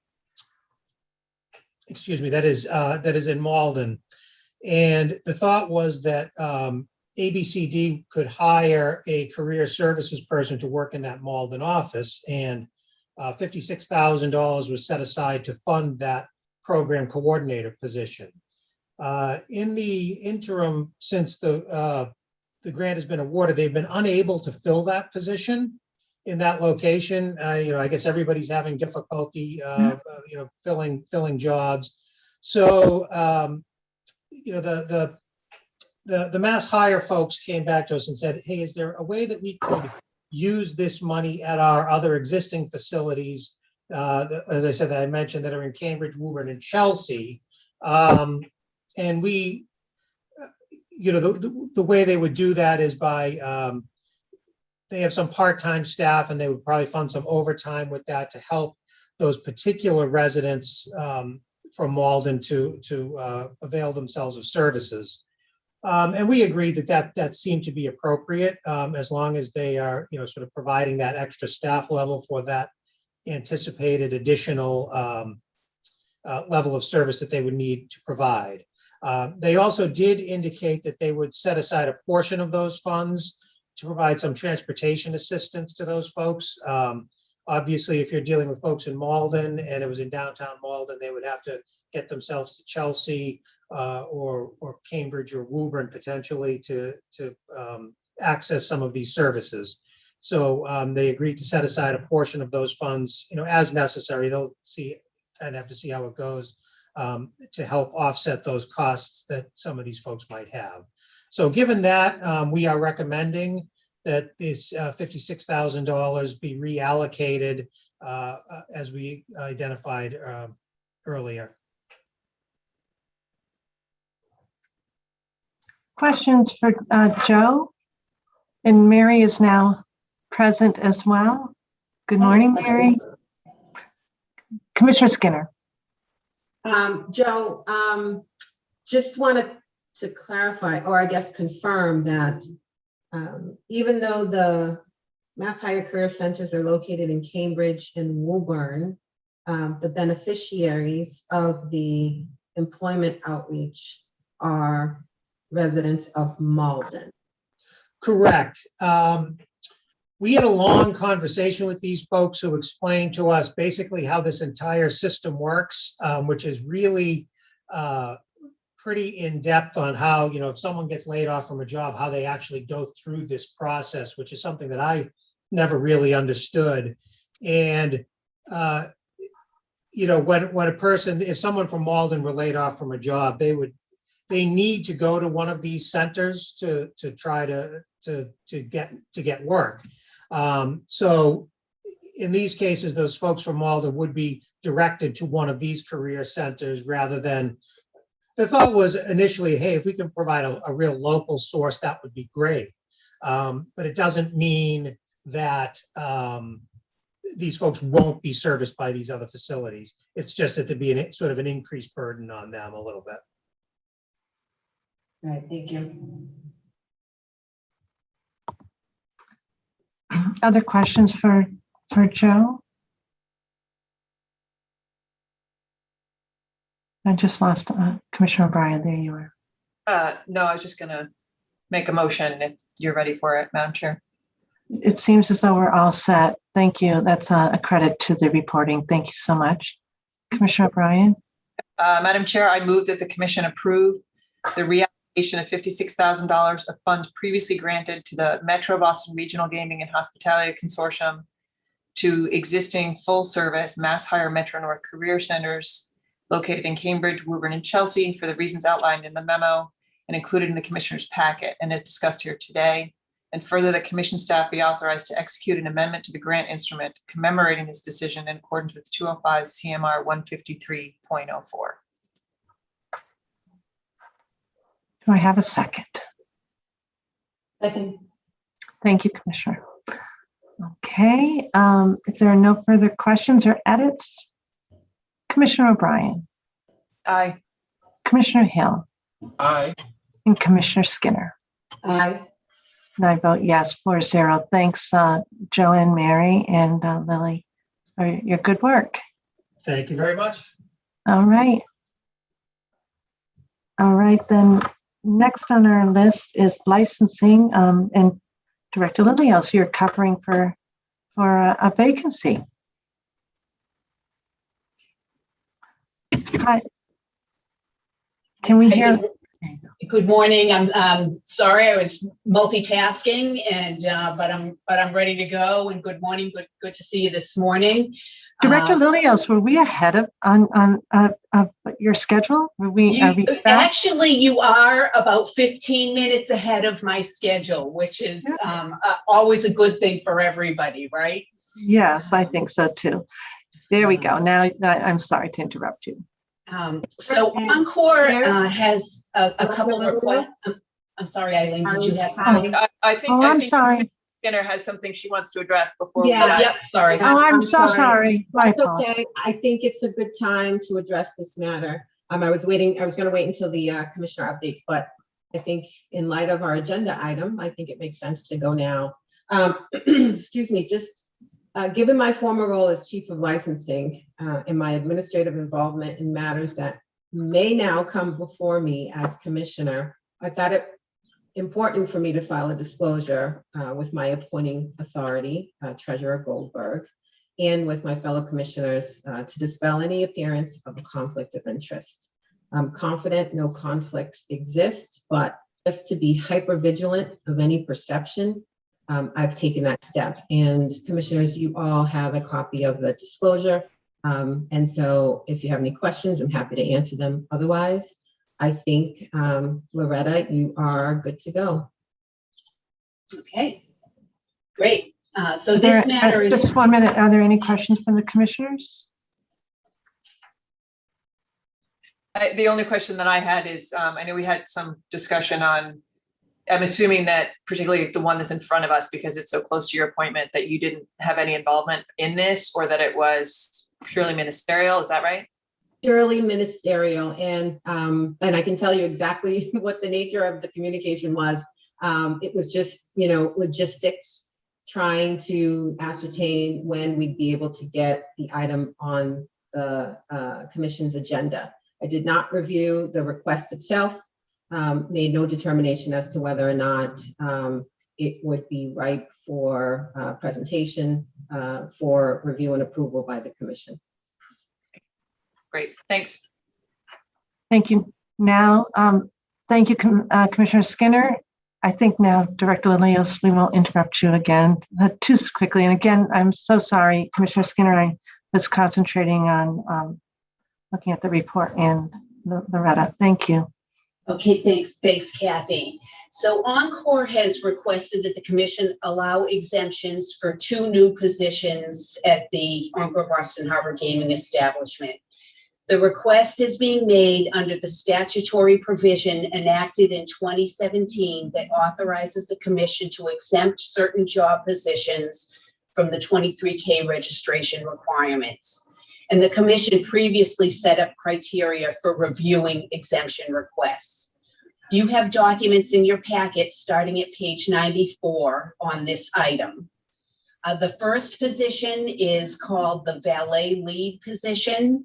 is in Malden. And the thought was that ABCD could hire a career services person to work in that Malden office, and $56,000 was set aside to fund that program coordinator position. In the interim, since the grant has been awarded, they've been unable to fill that position in that location. I guess everybody's having difficulty, filling jobs. So, the Mass Hire folks came back to us and said, hey, is there a way that we could use this money at our other existing facilities, as I said, that I mentioned, that are in Cambridge, Woburn, and Chelsea? And we, the way they would do that is by, they have some part-time staff, and they would probably fund some overtime with that to help those particular residents from Malden to avail themselves of services. And we agreed that seemed to be appropriate, as long as they are, sort of providing that extra staff level for that anticipated additional level of service that they would need to provide. They also did indicate that they would set aside a portion of those funds to provide some transportation assistance to those folks. Obviously, if you're dealing with folks in Malden and it was in downtown Malden, they would have to get themselves to Chelsea or Cambridge or Woburn potentially to access some of these services. So they agreed to set aside a portion of those funds, as necessary. They'll have to see how it goes to help offset those costs that some of these folks might have. So given that, we are recommending that this $56,000 be reallocated as we identified earlier. Questions for Joe? And Mary is now present as well. Good morning, Mary. Commissioner Skinner. Joe, just wanted to clarify, or I guess confirm that even though the Mass Higher Career Centers are located in Cambridge and Woburn, the beneficiaries of the employment outreach are residents of Malden. Correct. We had a long conversation with these folks who explained to us basically how this entire system works, which is really pretty in-depth on how, if someone gets laid off from a job, how they actually go through this process, which is something that I never really understood. And, when a person, if someone from Malden were laid off from a job, they need to go to one of these centers to try to get work. So in these cases, those folks from Malden would be directed to one of these career centers rather than, the thought was initially, hey, if we can provide a real local source, that would be great. But it doesn't mean that these folks won't be serviced by these other facilities. It's just that there'd be sort of an increased burden on them a little bit. All right, thank you. Other questions for Joe? I just lost Commissioner O'Brien. There you are. No, I was just going to make a motion if you're ready for it, Madam Chair. It seems as though we're all set. Thank you. That's a credit to the reporting. Thank you so much. Commissioner O'Brien. Madam Chair, I move that the commission approve the reallocation of $56,000 of funds previously granted to the Metro Boston Regional Gaming and Hospitality Consortium to existing full-service Mass Higher Metro North Career Centers located in Cambridge, Woburn, and Chelsea for the reasons outlined in the memo and included in the commissioner's packet and as discussed here today. And further, the commission staff be authorized to execute an amendment to the grant instrument commemorating this decision in accordance with 205 CMR 153.04. Do I have a second? Second. Thank you, Commissioner. Okay, if there are no further questions or edits, Commissioner O'Brien. Aye. Commissioner Hill. Aye. And Commissioner Skinner. Aye. And I vote yes, 4-0. Thanks, Joe and Mary and Lily, for your good work. Thank you very much. All right. All right, then next on our list is licensing, and Director Lilios, you're covering for a vacancy. Hi. Can we hear? Good morning. I'm sorry I was multitasking, and but I'm ready to go. And good morning. Good to see you this morning. Director Lilios, were we ahead of your schedule? Are we fast? Actually, you are about 15 minutes ahead of my schedule, which is always a good thing for everybody, right? Yes, I think so too. There we go. Now, I'm sorry to interrupt you. So Encore has a couple of requests. I'm sorry, Eileen, did you have something? I think. Oh, I'm sorry. Skinner has something she wants to address before. Yeah. Yep, sorry. Oh, I'm so sorry. My That's apologies. okay. I think it's a good time to address this matter. I was going to wait until the commissioner updates, but I think in light of our agenda item, I think it makes sense to go now. Excuse me, just given my former role as chief of licensing and my administrative involvement in matters that may now come before me as commissioner, I thought it important for me to file a disclosure with my appointing authority, Treasurer Goldberg, and with my fellow commissioners to dispel any appearance of a conflict of interest. I'm confident no conflicts exist, but just to be hyper vigilant of any perception, I've taken that step. And commissioners, you all have a copy of the disclosure. And so if you have any questions, I'm happy to answer them. Otherwise, I think, Loretta, you are good to go. Okay, great. So this matter is. Just 1 minute. Are there any questions from the commissioners? The only question that I had is, I know we had some discussion on, I'm assuming that particularly the one that's in front of us, because it's so close to your appointment, that you didn't have any involvement in this, or that it was purely ministerial. Is that right? Purely ministerial, and I can tell you exactly what the nature of the communication was. It was just, logistics, trying to ascertain when we'd be able to get the item on the commission's agenda. I did not review the request itself, made no determination as to whether or not it would be ripe for presentation for review and approval by the commission. Great, thanks. Thank you. Now, thank you, Commissioner Skinner. I think now, Director Lilios, we will interrupt you again too quickly. And again, I'm so sorry, Commissioner Skinner. I was concentrating on looking at the report and Loretta. Thank you. Okay, thanks, Kathy. So Encore has requested that the commission allow exemptions for 2 new positions at the Encore Boston Harbor Gaming Establishment. The request is being made under the statutory provision enacted in 2017 that authorizes the commission to exempt certain job positions from the 23K registration requirements. And the commission previously set up criteria for reviewing exemption requests. You have documents in your packet starting at page 94 on this item. The first position is called the valet lead position.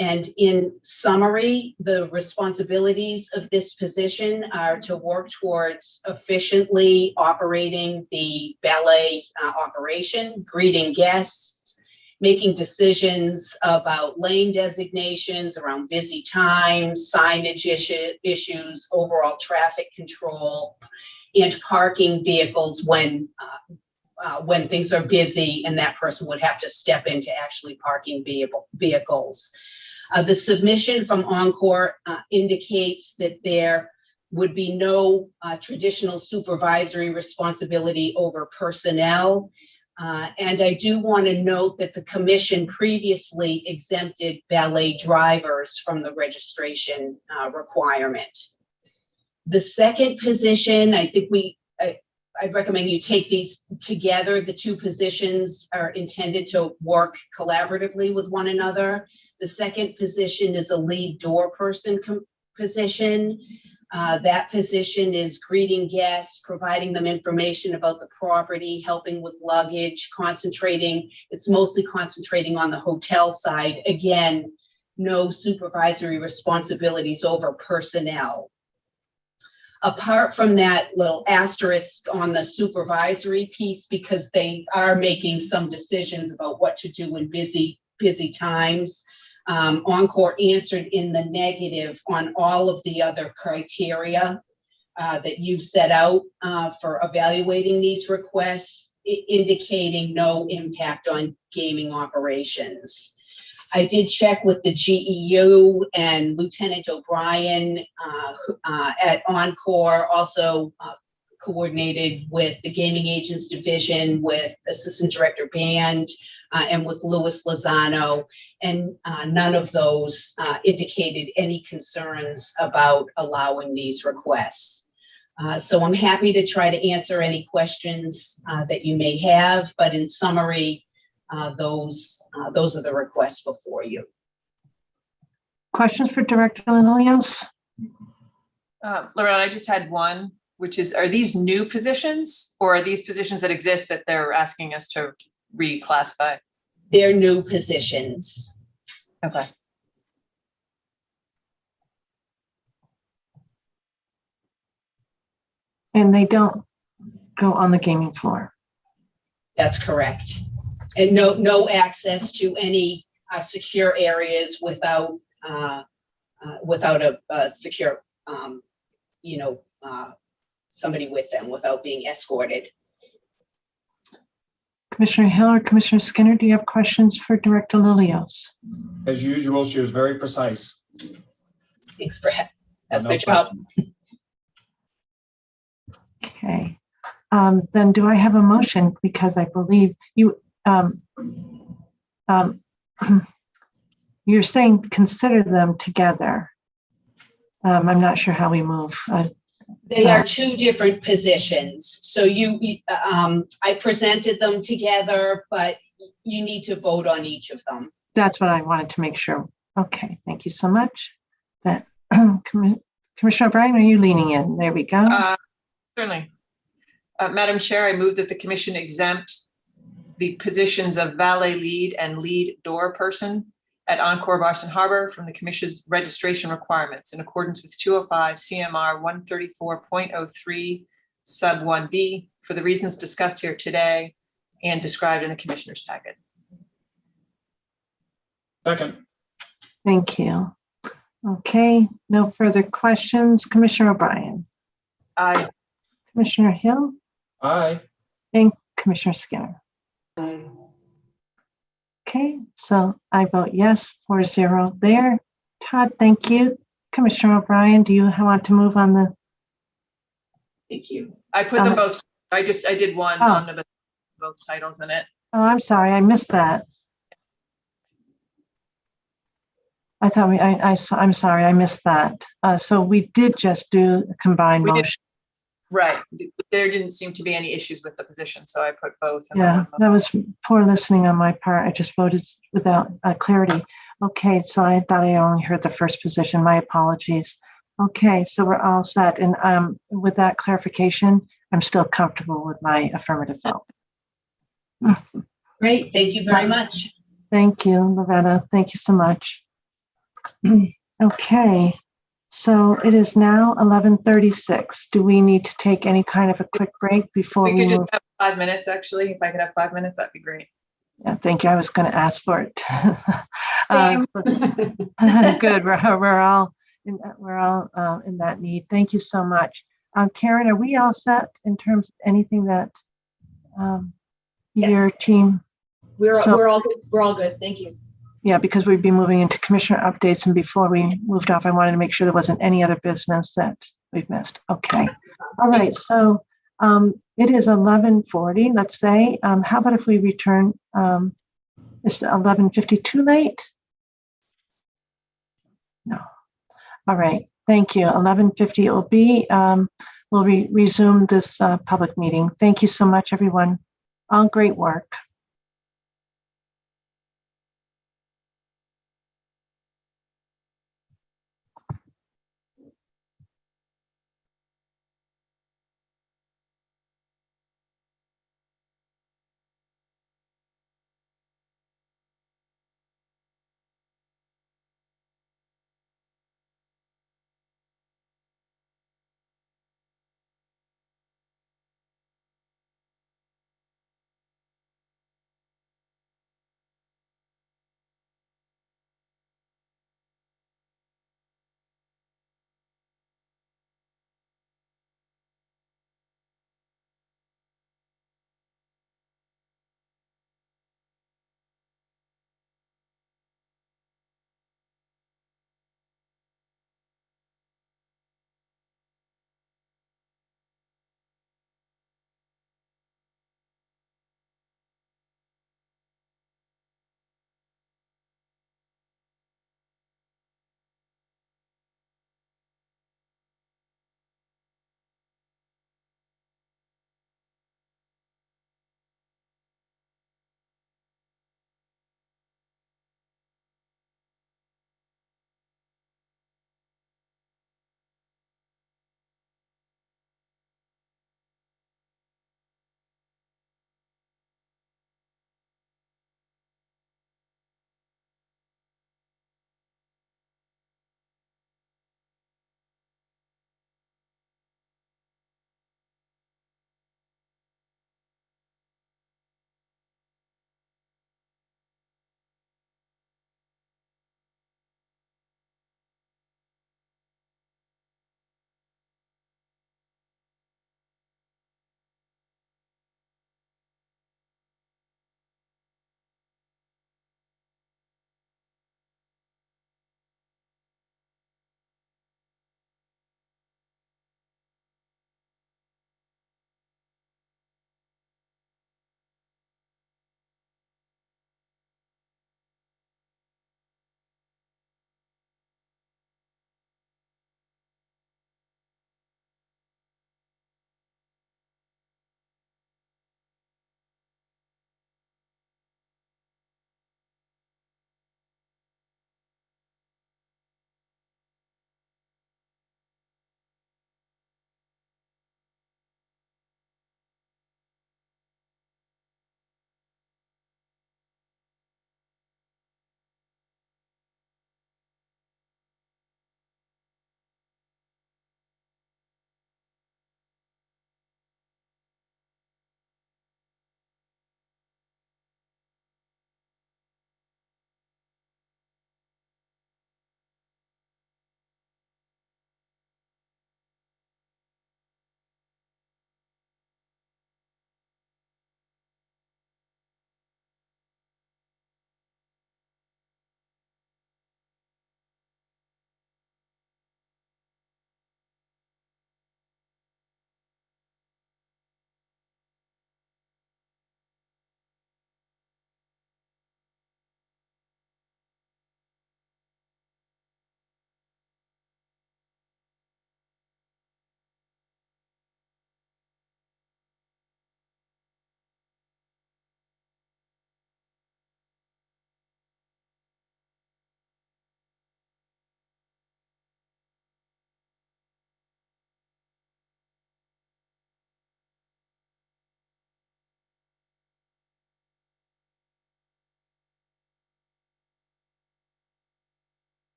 And in summary, the responsibilities of this position are to work towards efficiently operating the valet operation, greeting guests, making decisions about lane designations around busy times, signage issues, overall traffic control, and parking vehicles when things are busy and that person would have to step into actually parking vehicles. The submission from Encore indicates that there would be no traditional supervisory responsibility over personnel. And I do want to note that the commission previously exempted valet drivers from the registration requirement. The second position, I think I'd recommend you take these together. The 2 positions are intended to work collaboratively with one another. The second position is a lead door person position. That position is greeting guests, providing them information about the property, helping with luggage, it's mostly concentrating on the hotel side. Again, no supervisory responsibilities over personnel. Apart from that little asterisk on the supervisory piece, because they are making some decisions about what to do in busy times, Encore answered in the negative on all of the other criteria that you've set out for evaluating these requests, indicating no impact on gaming operations. I did check with the GEU, and Lieutenant O'Brien at Encore also coordinated with the Gaming Agents Division, with Assistant Director Band, and with Louis Lozano, and none of those indicated any concerns about allowing these requests. So I'm happy to try to answer any questions that you may have, but in summary, those are the requests before you. Questions for Director Lilios? Loretta, I just had one, which is, are these new positions, or are these positions that exist that they're asking us to reclassify? They're new positions. Okay. And they don't go on the gaming floor? That's correct. And no access to any secure areas without a secure, somebody with them, without being escorted. Commissioner Hill or Commissioner Skinner, do you have questions for Director Lilios? As usual, she was very precise. Thanks, Brett. That's No my job. question. Okay. Then do I have a motion? Because I believe you, you're saying consider them together. I'm not sure how we move. They are two different positions. So I presented them together, but you need to vote on each of them. That's what I wanted to make sure. Okay, thank you so much. That Commissioner O'Brien, are you leaning in? There we go. Certainly. Madam Chair, I move that the commission exempt the positions of valet lead and lead door person at Encore Boston Harbor from the commission's registration requirements in accordance with 205 CMR 134.03 sub 1B for the reasons discussed here today and described in the commissioner's packet. Second. Thank you. Okay, no further questions. Commissioner O'Brien, Aye. Commissioner Hill, Aye. and Commissioner Skinner. Aye. Okay, so I vote yes, 4-0 there. Todd, thank you. Commissioner O'Brien, do you want to move on the? Thank you. I put them both. I did one on both titles in it. Oh, I'm sorry, I missed that. I thought I'm sorry, I missed that. So we did just do a combined motion. Right. There didn't seem to be any issues with the position, so I put both. In Yeah, one. that was poor listening on my part. I just voted without clarity. Okay, so I thought I only heard the first position. My apologies. Okay, so we're all set. And with that clarification, I'm still comfortable with my affirmative vote. Great. Thank you very much. Thank you, Loretta. Thank you so much. Okay, so it is now 11:36. Do we need to take any kind of a quick break before We we could just move? have 5 minutes, actually. If I could have 5 minutes, that'd be great. Yeah, thank you. I was going to ask for it. Same. Good. We're all in that need. Thank you so much. Karen, are we all set in terms of anything that Yes. your team? We're all good. We're all good. Thank you. Yeah, because we'd be moving into commissioner updates, and before we moved off, I wanted to make sure there wasn't any other business that we've missed. Okay. All right. So it is 11:40. Let's say. How about if we return? It's 11:50 too late? No. All right. Thank you. 11:50 it will be. We'll resume this public meeting. Thank you so much, everyone. All great work.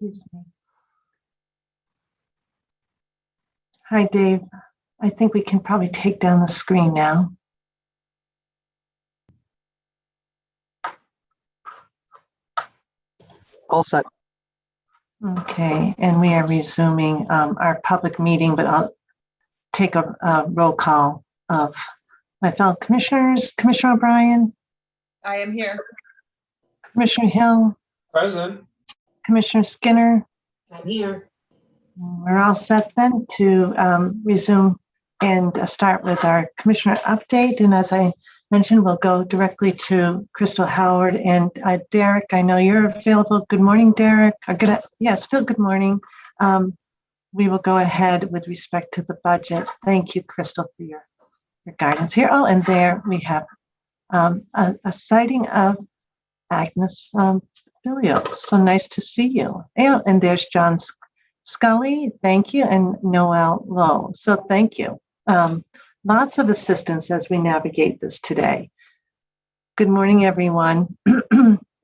Excuse me. Hi, Dave. I think we can probably take down the screen now. All set. Okay, and we are resuming our public meeting, but I'll take a roll call of my fellow commissioners. Commissioner O'Brien, I am here. Commissioner Hill, Present. Commissioner Skinner. I'm here. We're all set then to resume and start with our commissioner update. And as I mentioned, we'll go directly to Crystal Howard and Derek. I know you're available. Good morning, Derek. Still good morning. We will go ahead with respect to the budget. Thank you, Crystal, for your guidance here. Oh, and there we have a sighting of Agnes Filio. So nice to see you. And there's John Scully. Thank you. And Noel Lowe. So thank you. Lots of assistance as we navigate this today. Good morning, everyone.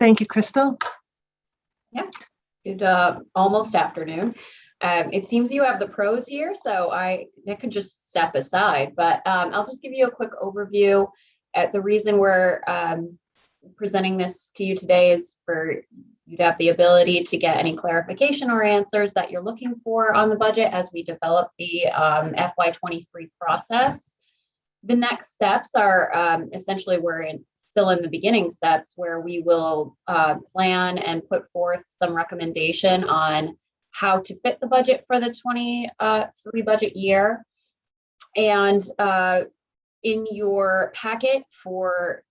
Thank you, Crystal. Yeah, good almost afternoon. It seems you have the pros here, so that could just step aside, but I'll just give you a quick overview. The reason we're presenting this to you today is for you to have the ability to get any clarification or answers that you're looking for on the budget as we develop the FY23 process. The next steps are essentially still in the beginning steps where we will plan and put forth some recommendation on how to fit the budget for the 23 budget year. And in your packet for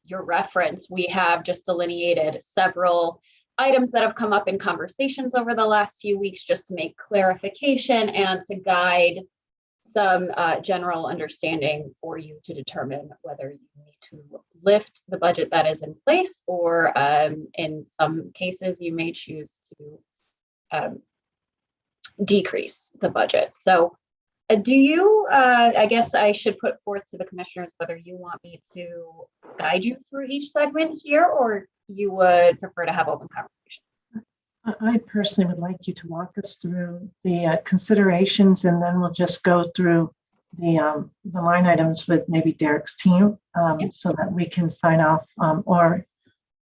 your reference, we have just delineated several items that have come up in conversations over the last few weeks just to make clarification and to guide some general understanding for you to determine whether you need to lift the budget that is in place, or in some cases you may choose to decrease the budget. So do you, I guess I should put forth to the commissioners whether you want me to guide you through each segment here, or you would prefer to have open conversation? I personally would like you to walk us through the considerations, and then we'll just go through the line items with maybe Derek's team, so that we can sign off or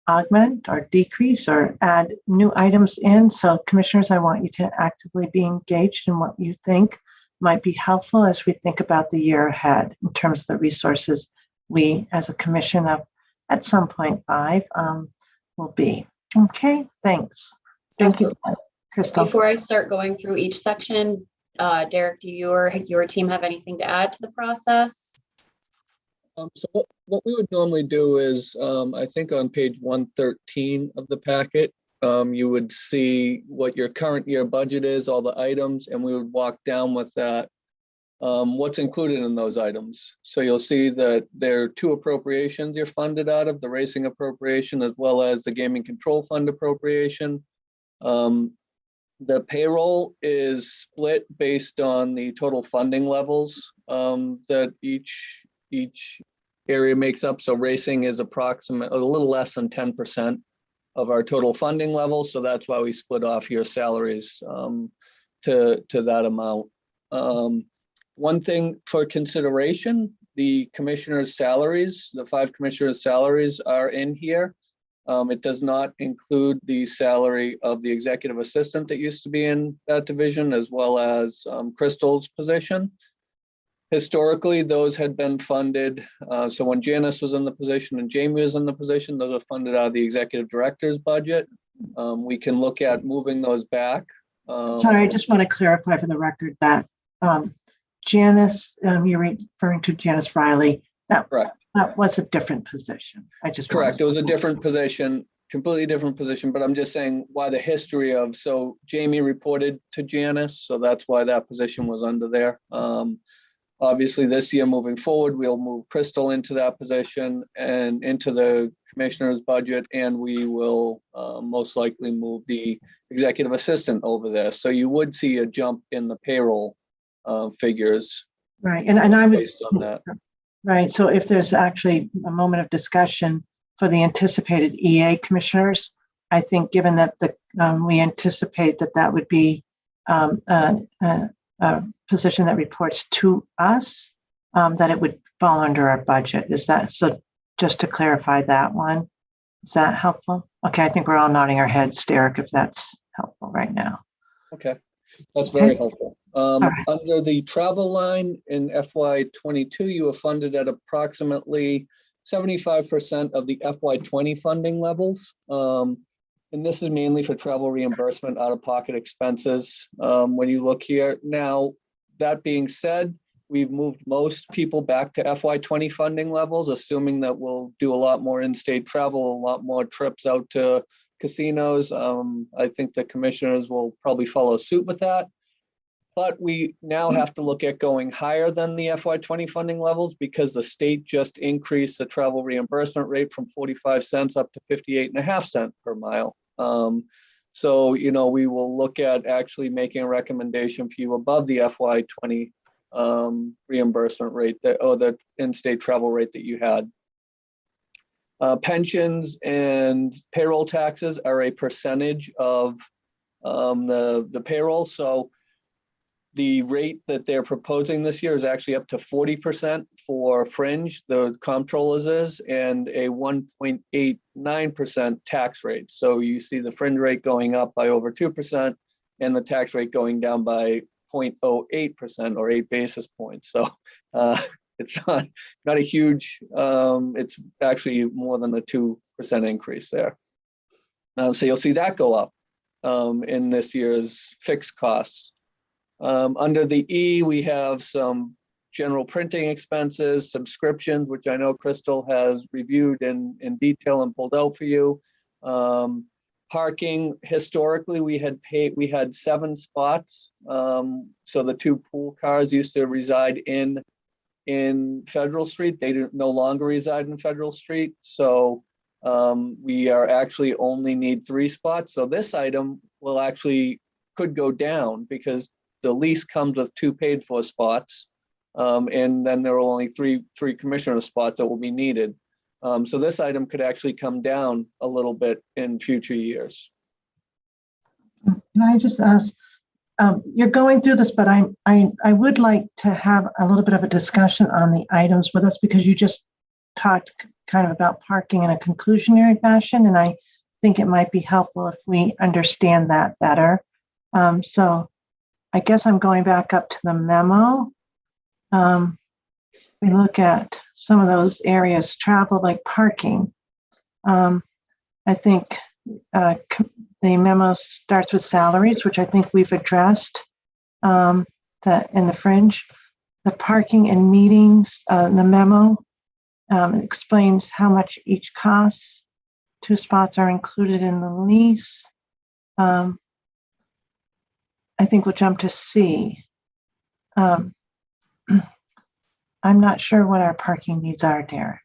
augment or decrease or add new items in. So commissioners, I want you to actively be engaged in what you think might be helpful as we think about the year ahead in terms of the resources we as a commission of at some point 5 will be. Okay, thanks. Thank you, Crystal. Before I start going through each section, Derek, do your team have anything to add to the process? So what we would normally do is, I think on page 113 of the packet, you would see what your current year budget is, all the items, and we would walk down with that, what's included in those items. So you'll see that there are 2 appropriations you're funded out of, the racing appropriation as well as the gaming control fund appropriation. The payroll is split based on the total funding levels that each area makes up. So racing is approximately a little less than 10% of our total funding level. So that's why we split off your salaries to that amount. One thing for consideration, the commissioners' salaries, the 5 commissioners' salaries are in here. It does not include the salary of the executive assistant that used to be in that division, as well as Crystal's position. Historically, those had been funded. So when Janice was in the position and Jamie was in the position, those are funded out of the executive director's budget. We can look at moving those back. Sorry, I just want to clarify for the record that Janice, you're referring to Janice Riley. That was a different position. Correct. It was a different position, completely different position, but I'm just saying why the history of, so Jamie reported to Janice, so that's why that position was under there. Obviously this year moving forward, we'll move Crystal into that position and into the commissioner's budget, and we will most likely move the executive assistant over there. So you would see a jump in the payroll figures. Right, and I would, based on that. Right. So if there's actually a moment of discussion for the anticipated EA commissioners, I think given that we anticipate that would be a position that reports to us, that it would fall under our budget. Is that so? Just to clarify that one, is that helpful? Okay, I think we're all nodding our heads, Derek, if that's helpful right now. Okay, that's Okay. very helpful. right. Under the travel line in FY22, you were funded at approximately 75% of the FY20 funding levels. And this is mainly for travel reimbursement, out-of-pocket expenses. When you look here now, that being said, we've moved most people back to FY20 funding levels, assuming that we'll do a lot more in-state travel, a lot more trips out to casinos. I think the commissioners will probably follow suit with that. But we now have to look at going higher than the FY20 funding levels because the state just increased the travel reimbursement rate from 45 cents up to 58.5 cents per mile. So, you know, we will look at actually making a recommendation for you above the FY20 reimbursement rate or the in-state travel rate that you had. Pensions and payroll taxes are a percentage of the payroll. So the rate that they're proposing this year is actually up to 40% for fringe, the comptrollers is, and a 1.89% tax rate. So you see the fringe rate going up by over 2% and the tax rate going down by 0.08% or 8 basis points. So it's not a huge, it's actually more than a 2% increase there. So you'll see that go up in this year's fixed costs. Under the E, we have some general printing expenses, subscriptions, which I know Crystal has reviewed in detail and pulled out for you. Parking, historically, we had 7 spots. So the 2 pool cars used to reside in Federal Street. They no longer reside in Federal Street. So we are actually only need 3 spots. So this item will actually could go down because the lease comes with 2 paid for spots. And then there are only three commissioner spots that will be needed. So this item could actually come down a little bit in future years. Can I just ask, you're going through this, but I would like to have a little bit of a discussion on the items with us because you just talked kind of about parking in a conclusionary fashion, and I think it might be helpful if we understand that better. So I guess I'm going back up to the memo. We look at some of those areas, travel like parking. I think the memo starts with salaries, which I think we've addressed that in the fringe. The parking and meetings, the memo explains how much each costs. 2 spots are included in the lease. I think we'll jump to C. I'm not sure what our parking needs are, Derek.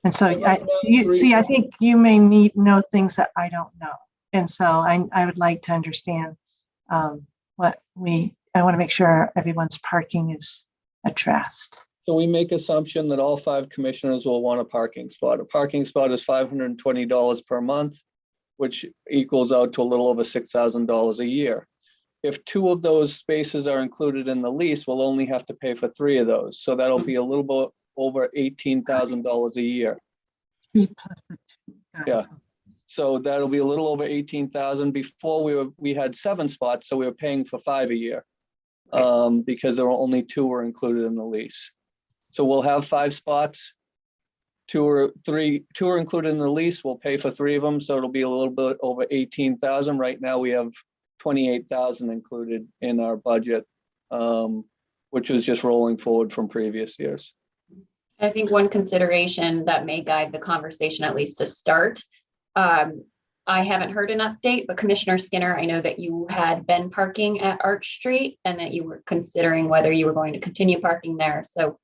And so I think you may know things that I don't know. And so I would like to understand I want to make sure everyone's parking is addressed. So we make assumption that all 5 commissioners will want a parking spot. A parking spot is $520 per month, which equals out to a little over $6,000 a year. If 2 of those spaces are included in the lease, we'll only have to pay for 3 of those. So that'll be a little bit over $18,000 a year. 3 plus the 2. Yeah. So that'll be a little over 18,000. Before we had 7 spots, so we were paying for 5 a year because there were only 2 were included in the lease. So we'll have 5 spots. 2 or 3 are included in the lease. We'll pay for 3 of them, so it'll be a little bit over 18,000. Right now, we have 28,000 included in our budget, which was just rolling forward from previous years. I think one consideration that may guide the conversation, at least to start, I haven't heard an update, but Commissioner Skinner, I know that you had been parking at Arch Street and that you were considering whether you were going to continue parking there. So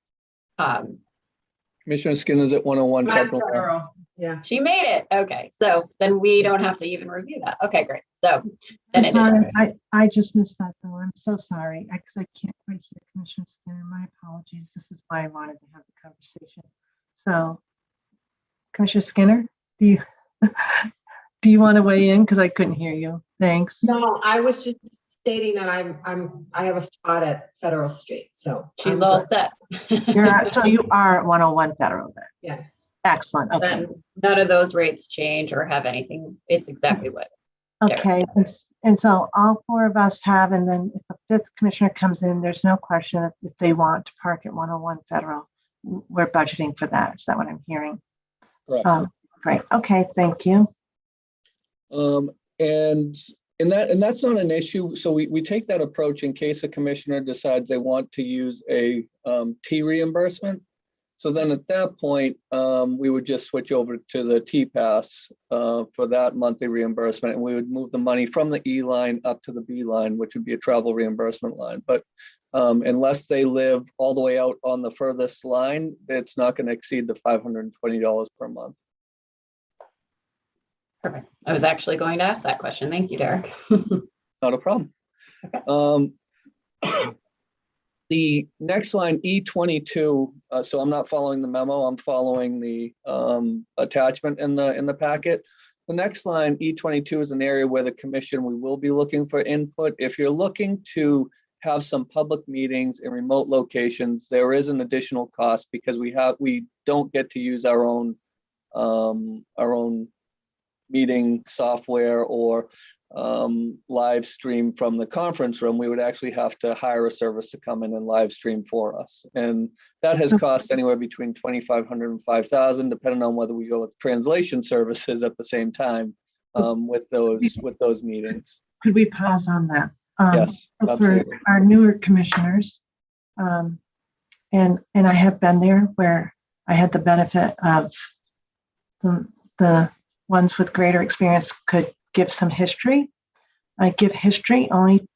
Commissioner Skinner's at 101 Federal. Yeah. She made it. Okay. So then we don't have to even review that. Okay, great. So then I'm sorry, I just missed that though. I'm so sorry. I can't quite hear Commissioner Skinner. My apologies. This is why I wanted to have the conversation. So Commissioner Skinner, do do you want to weigh in? Because I couldn't hear you. Thanks. No, I was just stating that I have a spot at Federal Street, so. She's I'm all good. set. So you are at 101 Federal then? Yes. Excellent. Okay. Then none of those rates change or have anything. It's exactly what. Okay. And so all four of us have, and then if a fifth commissioner comes in, there's no question if they want to park at 101 Federal, we're budgeting for that. Is that what I'm hearing? Correct. Great. Okay. Thank you. And that's not an issue. So we take that approach in case a commissioner decides they want to use a T reimbursement. So then at that point, we would just switch over to the T pass for that monthly reimbursement, and we would move the money from the E line up to the B line, which would be a travel reimbursement line. But unless they live all the way out on the furthest line, it's not going to exceed the $520 per month. Perfect. I was actually going to ask that question. Thank you, Derek. Not a problem. Okay. The next line, E22, so I'm not following the memo, I'm following the attachment in the packet. The next line, E22, is an area where the commission, we will be looking for input. If you're looking to have some public meetings in remote locations, there is an additional cost because we don't get to use our own meeting software or live stream from the conference room. We would actually have to hire a service to come in and live stream for us. And that has cost anywhere between $2,500 and $5,000, depending on whether we go with translation services at the same time with those meetings. Could we pause on that? Yes, absolutely. For our newer commissioners, and I have been there where I had the benefit of the ones with greater experience could give some history. I give history only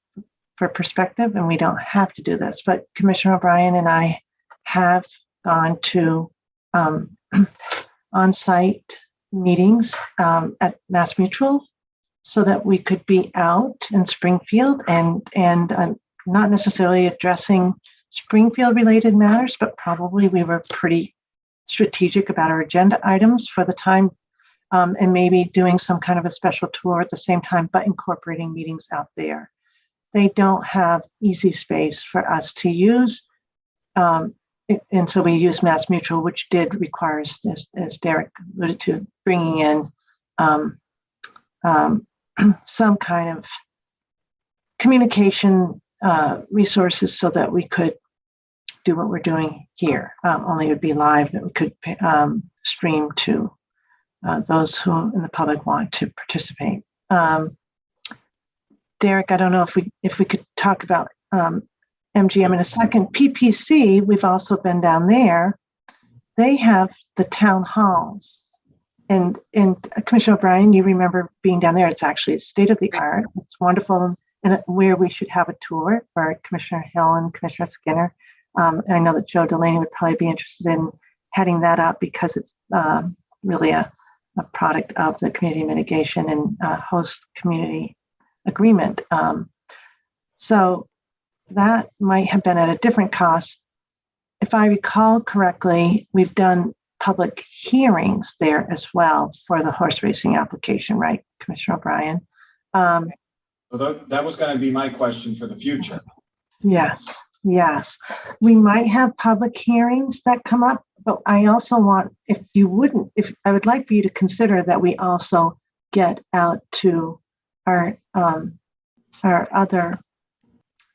for perspective, and we don't have to do this, but Commissioner O'Brien and I have gone to on-site meetings at Mass Mutual so that we could be out in Springfield and not necessarily addressing Springfield related matters, but probably we were pretty strategic about our agenda items for the time, and maybe doing some kind of a special tour at the same time, but incorporating meetings out there. They don't have easy space for us to use. And so we use Mass Mutual, which did require, as Derek alluded to, bringing in some kind of communication resources so that we could do what we're doing here. Only it would be live, that we could stream to those who in the public want to participate. Derek, I don't know if we could talk about MGM in a second. PPC, we've also been down there. They have the town halls. And Commissioner O'Brien, you remember being down there. It's actually state of the art. It's wonderful, and where we should have a tour for Commissioner Hill and Commissioner Skinner. I know that Joe Delaney would probably be interested in heading that up because it's really a product of the community mitigation and host community agreement. So that might have been at a different cost. If I recall correctly, we've done public hearings there as well for the horse racing application, right, Commissioner O'Brien? So that was going to be my question for the future. Yes. We might have public hearings that come up, but I also want, if I would like for you to consider that we also get out to our other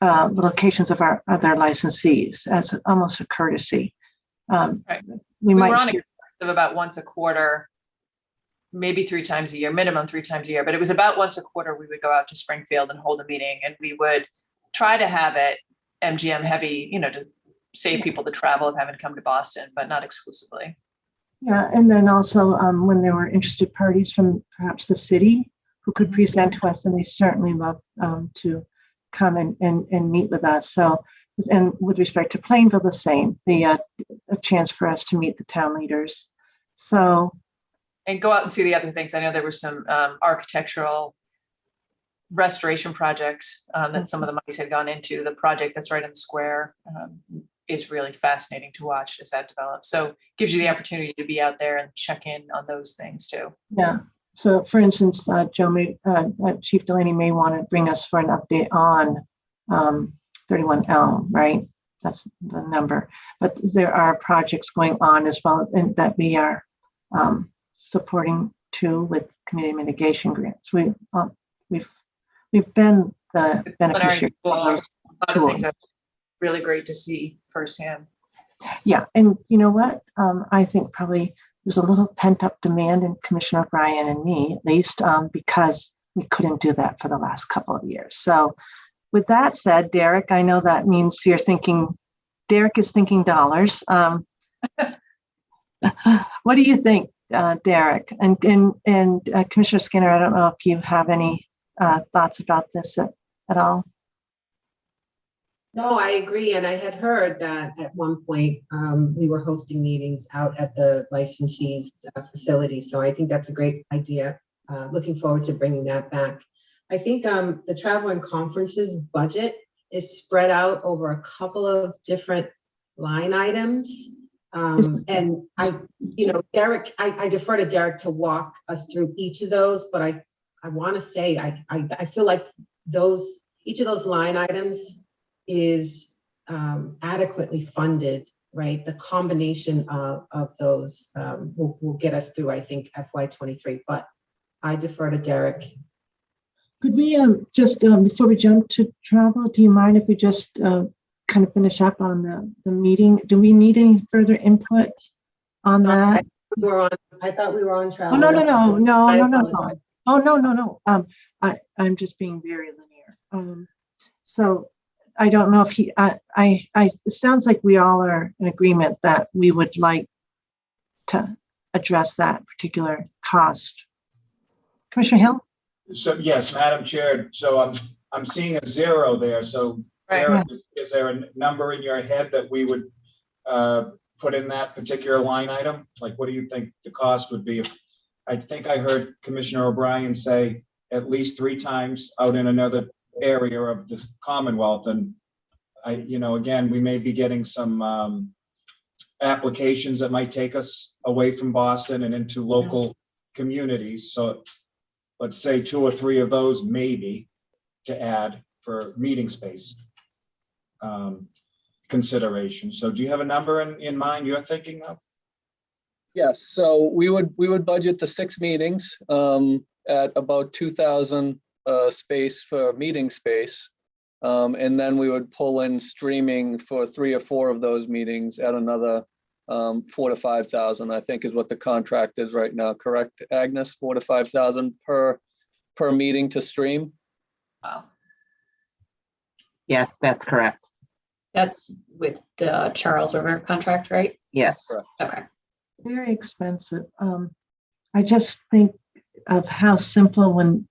locations of our other licensees as almost a courtesy. Right. We might were on of about once a quarter, maybe 3 times a year, minimum 3 times a year, but it was about once a quarter we would go out to Springfield and hold a meeting, and we would try to have it MGM heavy, to save people the travel of having to come to Boston, but not exclusively. Yeah, and then also when there were interested parties from perhaps the city who could present to us, and they certainly love to come and meet with us. So, and with respect to Plainville, the same, a chance for us to meet the town leaders. So, and go out and see the other things. I know there were some architectural restoration projects that some of the monies had gone into. The project that's right in the square is really fascinating to watch as that develops. So gives you the opportunity to be out there and check in on those things too. Yeah. So for instance, Chief Delaney may want to bring us for an update on 31L, right? That's the number. But there are projects going on as well as that we are supporting too with community mitigation grants. We've been the beneficiary of those A lot of tools. things that's really great to see firsthand. Yeah, and you know what? I think probably there's a little pent up demand in Commissioner O'Brien and me, at least, because we couldn't do that for the last couple of years. So with that said, Derek, I know that means you're thinking, Derek is thinking dollars. What do you think, Derek? And Commissioner Skinner, I don't know if you have any thoughts about this at all. No, I agree. And I had heard that at one point we were hosting meetings out at the licensee's facility. So I think that's a great idea. Looking forward to bringing that back. I think the travel and conferences budget is spread out over a couple of different line items. And Derek, I defer to Derek to walk us through each of those, but I want to say, I feel like each of those line items is adequately funded, right? The combination of those will get us through, I think, FY23, but I defer to Derek. Could we just, before we jump to travel, do you mind if we just kind of finish up on the meeting? Do we need any further input on that? I thought we were on travel. Oh, no. Oh, no. I'm just being very linear. So I don't know if it sounds like we all are in agreement that we would like to address that particular cost. Commissioner Hill? So yes, Madam Chair. So I'm seeing a zero there. So Eric, is there a number in your head that we would put in that particular line item? Like, what do you think the cost would be? I think I heard Commissioner O'Brien say at least 3 times out in another area of the Commonwealth. And again, we may be getting some applications that might take us away from Boston and into local communities. So let's say 2 or 3 of those maybe to add for meeting space consideration. So do you have a number in mind you're thinking of? Yes, so we would budget the 6 meetings at about 2,000 space for meeting space. And then we would pull in streaming for 3 or 4 of those meetings at another 4,000 to 5,000, I think is what the contract is right now. Correct, Agnes? 4,000 to 5,000 per meeting to stream? Wow. Yes, that's correct. That's with the Charles River contract, right? Yes. Correct. Okay. Very expensive. I just think of how simple when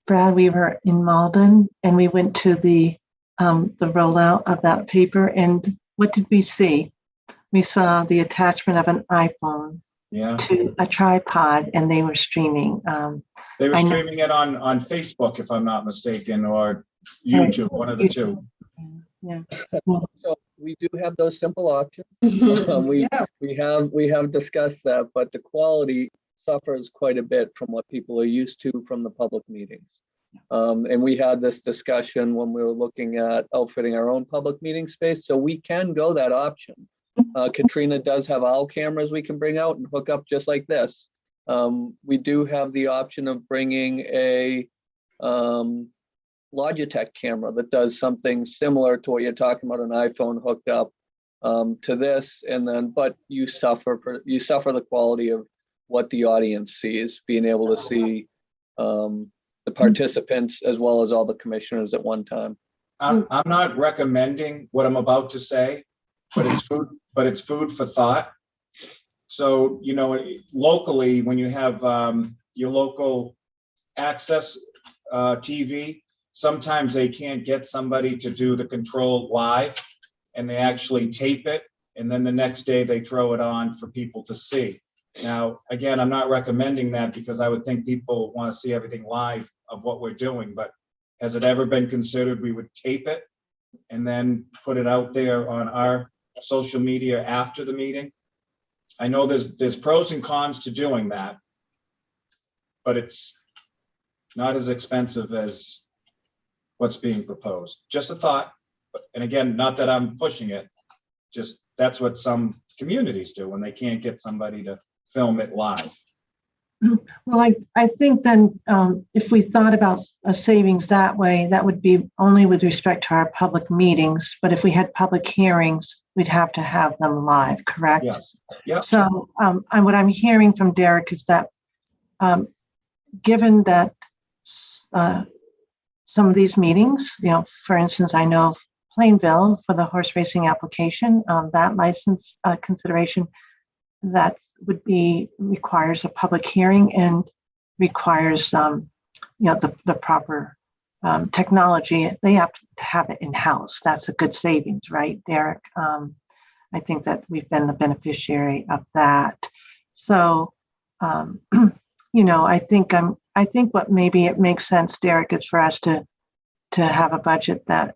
Brad, we were in Malden and we went to the rollout of that paper, and what did we see? We saw the attachment of an iPhone to a tripod, and they were streaming. They were streaming it on Facebook, if I'm not mistaken, or YouTube, one of the two. Yeah. So we do have those simple options. We have discussed that, but the quality suffers quite a bit from what people are used to from the public meetings. And we had this discussion when we were looking at outfitting our own public meeting space. So we can go that option. Katrina does have owl cameras we can bring out and hook up just like this. We do have the option of bringing a Logitech camera that does something similar to what you're talking about, an iPhone hooked up to this, and then but you suffer the quality of what the audience sees, being able to see the participants as well as all the commissioners at one time. I'm not recommending what I'm about to say, but it's food for thought. So, locally, when you have your local access TV, sometimes they can't get somebody to do the control live, and they actually tape it, and then the next day they throw it on for people to see. Now, again, I'm not recommending that because I would think people want to see everything live of what we're doing, but has it ever been considered we would tape it and then put it out there on our social media after the meeting? I know there's pros and cons to doing that. but it's not as expensive as what's being proposed. Just a thought. And again, not that I'm pushing it, just that's what some communities do when they can't get somebody to film it live. Well, I think then if we thought about a savings that way, that would be only with respect to our public meetings. But if we had public hearings, we'd have to have them live, correct? Yes. Yep. So and what I'm hearing from Derek is that given that some of these meetings, for instance, I know Plainville for the horse racing application, that license consideration, that would be requires a public hearing and requires the proper technology. They have to have it in-house. That's a good savings, right, Derek? I think that we've been the beneficiary of that. So I think what maybe it makes sense, Derek, is for us to have a budget that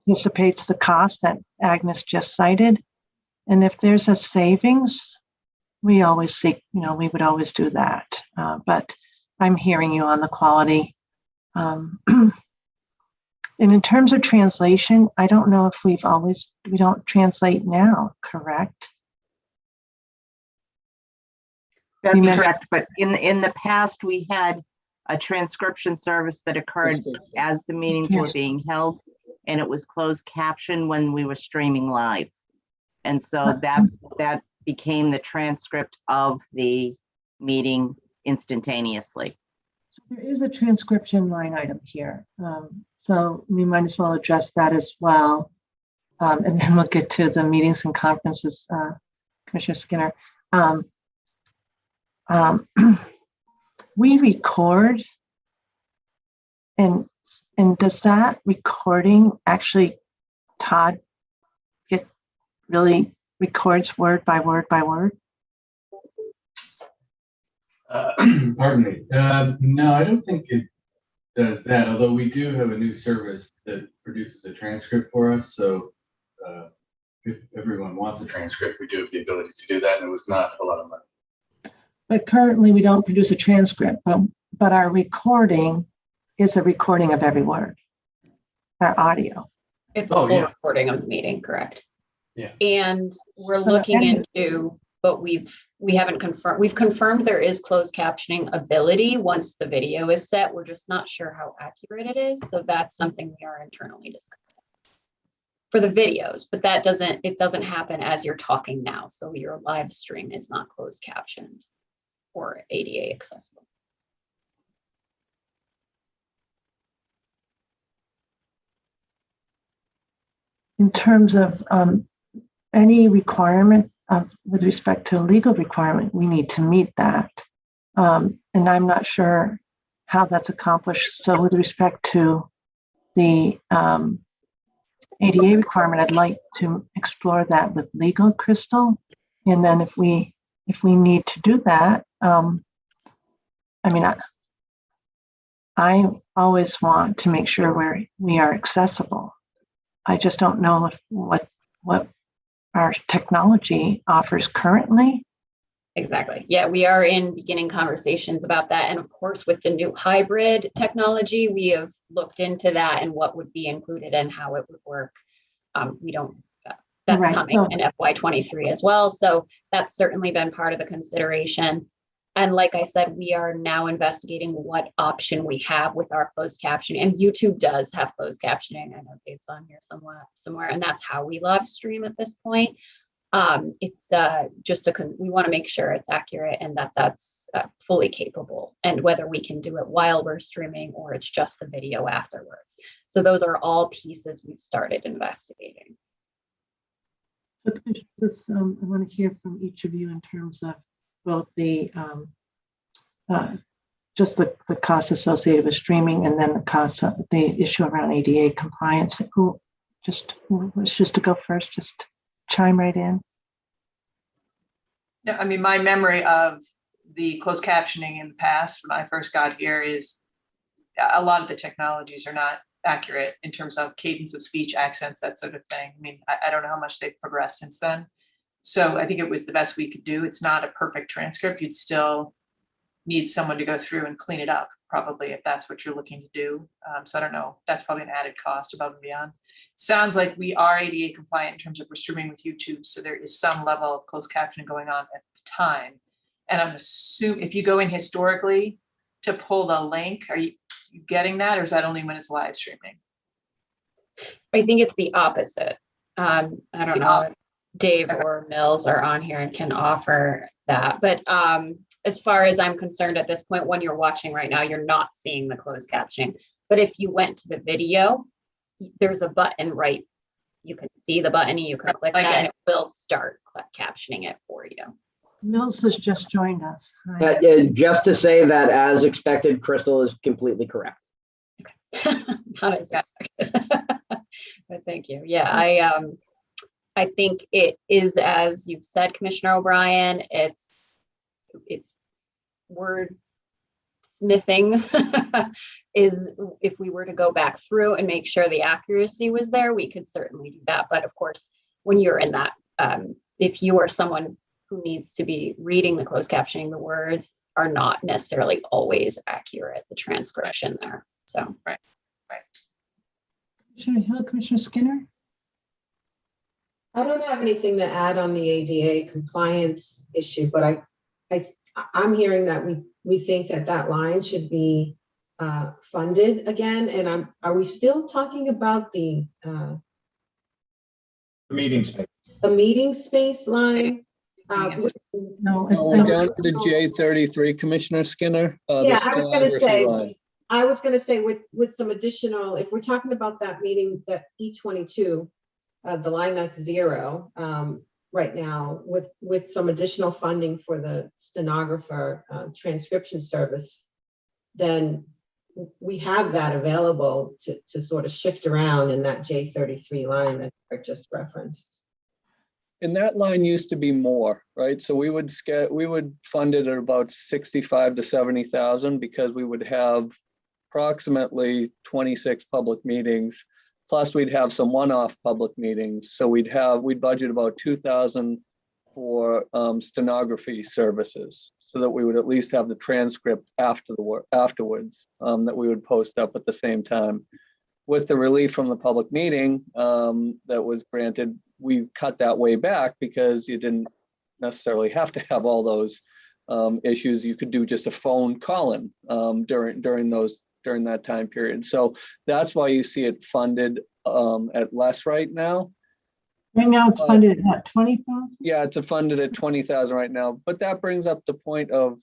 anticipates the cost that Agnes just cited. And if there's a savings, we always seek, we would always do that. But I'm hearing you on the quality. And in terms of translation, I don't know if we don't translate now, correct? That's correct. But in the past, we had a transcription service that occurred as the meetings were being held, and it was closed caption when we were streaming live. And so that became the transcript of the meeting instantaneously. So there is a transcription line item here. So we might as well address that as well. And then we'll get to the meetings and conferences, Commissioner Skinner. We record, and does that recording actually, Todd, really records word by word by word? Pardon me. No, I don't think it does that, although we do have a new service that produces a transcript for us. So if everyone wants a transcript, we do have the ability to do that, and it was not a lot of money. But currently we don't produce a transcript, but our recording is a recording of every word, our audio. It's a full recording of the meeting, correct? Yeah. And we're looking into, but we haven't confirmed. We've confirmed there is closed captioning ability once the video is set. We're just not sure how accurate it is. So that's something we are internally discussing for the videos, but it doesn't happen as you're talking now. So your live stream is not closed captioned or ADA accessible. In terms of any requirement with respect to legal requirement, we need to meet that. And I'm not sure how that's accomplished. So with respect to the ADA requirement, I'd like to explore that with legal, Crystal. And then if we need to do that, I always want to make sure we are accessible. I just don't know what our technology offers currently. Exactly. Yeah, we are in beginning conversations about that. And of course, with the new hybrid technology, we have looked into that and what would be included and how it would work. That's right. Coming in FY23 as well. So that's certainly been part of the consideration. And like I said, we are now investigating what option we have with our closed captioning. And YouTube does have closed captioning. I know Dave's on here somewhere, and that's how we live stream at this point. It's we want to make sure it's accurate and that's fully capable, and whether we can do it while we're streaming or it's just the video afterwards. So those are all pieces we've started investigating. I want to hear from each of you in terms of both the just the cost associated with streaming, and then the cost of the issue around ADA compliance. Who was just to go first? Just chime right in. Yeah, my memory of the closed captioning in the past when I first got here is a lot of the technologies are not accurate in terms of cadence of speech, accents, that sort of thing. I don't know how much they've progressed since then. So I think it was the best we could do. It's not a perfect transcript. You'd still need someone to go through and clean it up, probably, if that's what you're looking to do. So I don't know, that's probably an added cost above and beyond. Sounds like we are ADA compliant in terms of we're streaming with YouTube, so there is some level of closed captioning going on at the time. And I'm assuming if you go in historically to pull the link, are you getting that, or is that only when it's live streaming? I think it's the opposite. I don't know if Dave or Mills are on here and can offer that, but as far as I'm concerned at this point, when you're watching right now, you're not seeing the closed captioning. But if you went to the video, there's a button, right? You can see the button, you can click that and it will start captioning it for you. Mills has just joined us. Hi. Just to say that, as expected, Crystal is completely correct. Not as expected. But thank you. Yeah, I think it is, as you've said, Commissioner O'Brien, it's word smithing is, if we were to go back through and make sure the accuracy was there, we could certainly do that. But of course, when you're in that, if you are someone who needs to be reading the closed captioning, the words are not necessarily always accurate, the transcription there. So, right. Commissioner Hill, Commissioner Skinner? I don't have anything to add on the ADA compliance issue, but I'm hearing that we think that line should be funded again. And are we still talking about the Meeting space. the meeting space line? No, We're down to J33, Commissioner Skinner. Yeah, I was going to say with some additional, if we're talking about that meeting, that E22, the line that's 0 right now, with some additional funding for the stenographer transcription service, then we have that available to sort of shift around in that J33 line that I just referenced. And that line used to be more, right? So we would fund it at about 65 to 70,000 because we would have approximately 26 public meetings, plus we'd have some one-off public meetings. So we'd budget about 2,000 for stenography services, so that we would at least have the transcript afterwards that we would post up at the same time. With the relief from the public meeting that was granted, we cut that way back because you didn't necessarily have to have all those issues. You could do just a phone call-in during that time period. So that's why you see it funded at less right now. Right now it's funded at 20,000? Yeah, it's funded at 20,000 right now. But that brings up the point of,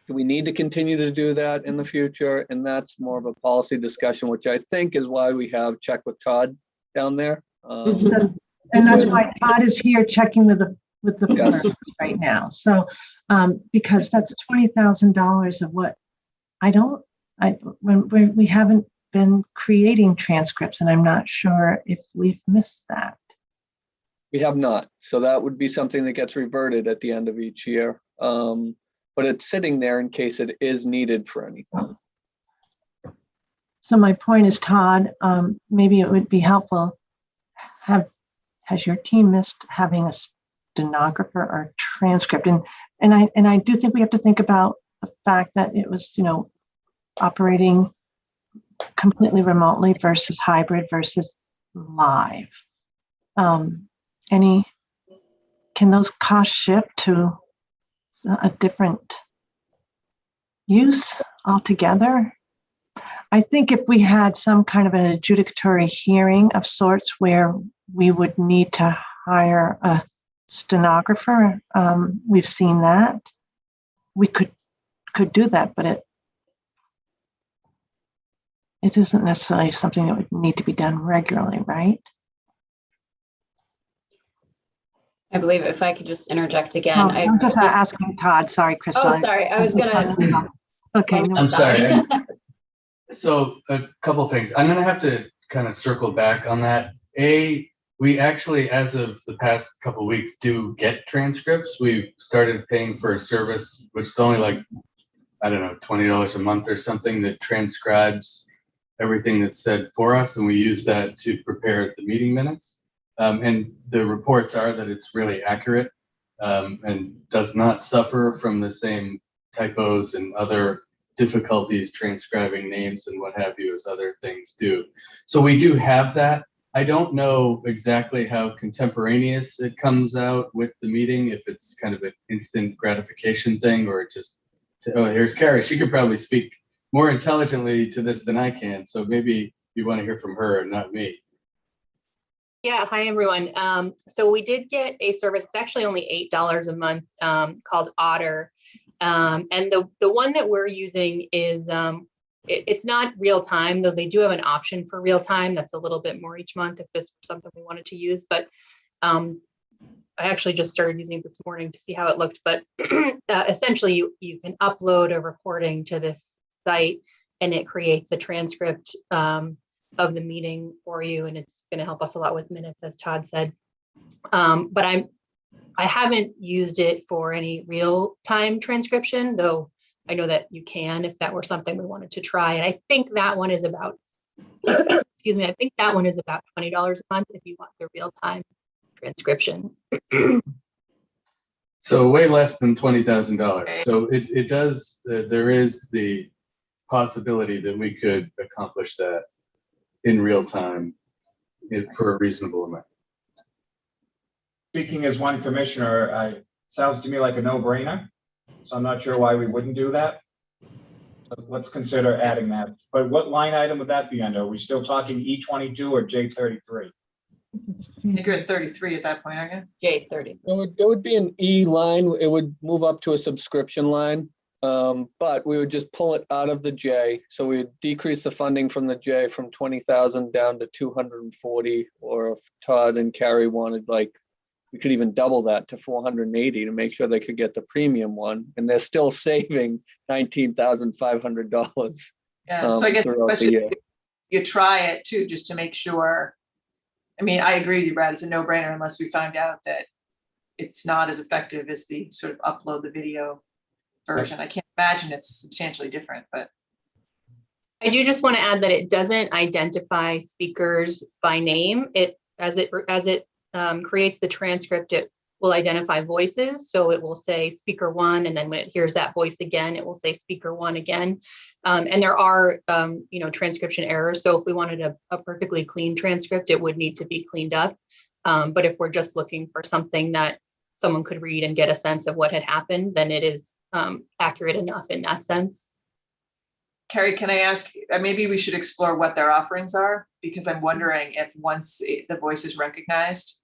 do we need to continue to do that in the future? And that's more of a policy discussion, which I think is why we have Check with Todd down there. And that's why Todd is here checking with the Yes. firm right now. So because that's $20,000 of what when we haven't been creating transcripts, and I'm not sure if we've missed that. We have not. So that would be something that gets reverted at the end of each year. But it's sitting there in case it is needed for anything. So my point is, Todd, maybe it would be helpful. Has your team missed having a stenographer or transcript? And I do think we have to think about the fact that it was, operating completely remotely versus hybrid versus live. Can those costs shift to a different use altogether? I think if we had some kind of an adjudicatory hearing of sorts where we would need to hire a stenographer, we've seen that. We could do that, but it isn't necessarily something that would need to be done regularly, right? I believe if I could just interject again. I'm just asking Todd. Sorry, Crystal. Oh, sorry. I was gonna. Okay. I'm sorry. So a couple things. I'm gonna have to kind of circle back on that. We actually, as of the past couple of weeks, do get transcripts. We've started paying for a service, which is only like, I don't know, $20 a month or something, that transcribes everything that's said for us, and we use that to prepare the meeting minutes. And the reports are that it's really accurate and does not suffer from the same typos and other difficulties transcribing names and what have you, as other things do. So we do have that. I don't know exactly how contemporaneous it comes out with the meeting, if it's kind of an instant gratification thing or just, oh, here's Carrie. She could probably speak more intelligently to this than I can. So maybe you want to hear from her and not me. Yeah, hi everyone. So we did get a service, it's actually only $8 a month, called Otter. And the one that we're using is, it's not real time, though they do have an option for real time. That's a little bit more each month if this was something we wanted to use. But I actually just started using it this morning to see how it looked. But essentially, you can upload a recording to this site and it creates a transcript of the meeting for you. And it's going to help us a lot with minutes, as Todd said. But I haven't used it for any real time transcription, though I know that you can if that were something we wanted to try. And I think that one is about, excuse me, I think that one is about $20 a month if you want the real time transcription. So way less than $20,000. So it does, there is the possibility that we could accomplish that in real time for a reasonable amount. Speaking as one commissioner, sounds to me like a no-brainer. So I'm not sure why we wouldn't do that. So let's consider adding that. But what line item would that be under? Are we still talking E22 or J33? I think you're at 33 at that point, aren't you? J30. It would be an E line. It would move up to a subscription line. But we would just pull it out of the J. So we would decrease the funding from the J from 20,000 down to 240, or if Todd and Carrie wanted, like, we could even double that to 480 to make sure they could get the premium one. And they're still saving $19,500. Yeah, so I guess the question is, you try it too, just to make sure. I mean, I agree with you, Brad, it's a no-brainer unless we find out that it's not as effective as the sort of upload the video version. I can't imagine it's substantially different, but. I do just want to add that it doesn't identify speakers by name. As it creates the transcript, it will identify voices. So it will say speaker one, and then when it hears that voice again, it will say speaker one again. And there are, transcription errors. So if we wanted a perfectly clean transcript, it would need to be cleaned up. But if we're just looking for something that someone could read and get a sense of what had happened, then it is accurate enough in that sense. Carrie, can I ask, maybe we should explore what their offerings are, because I'm wondering if once the voice is recognized,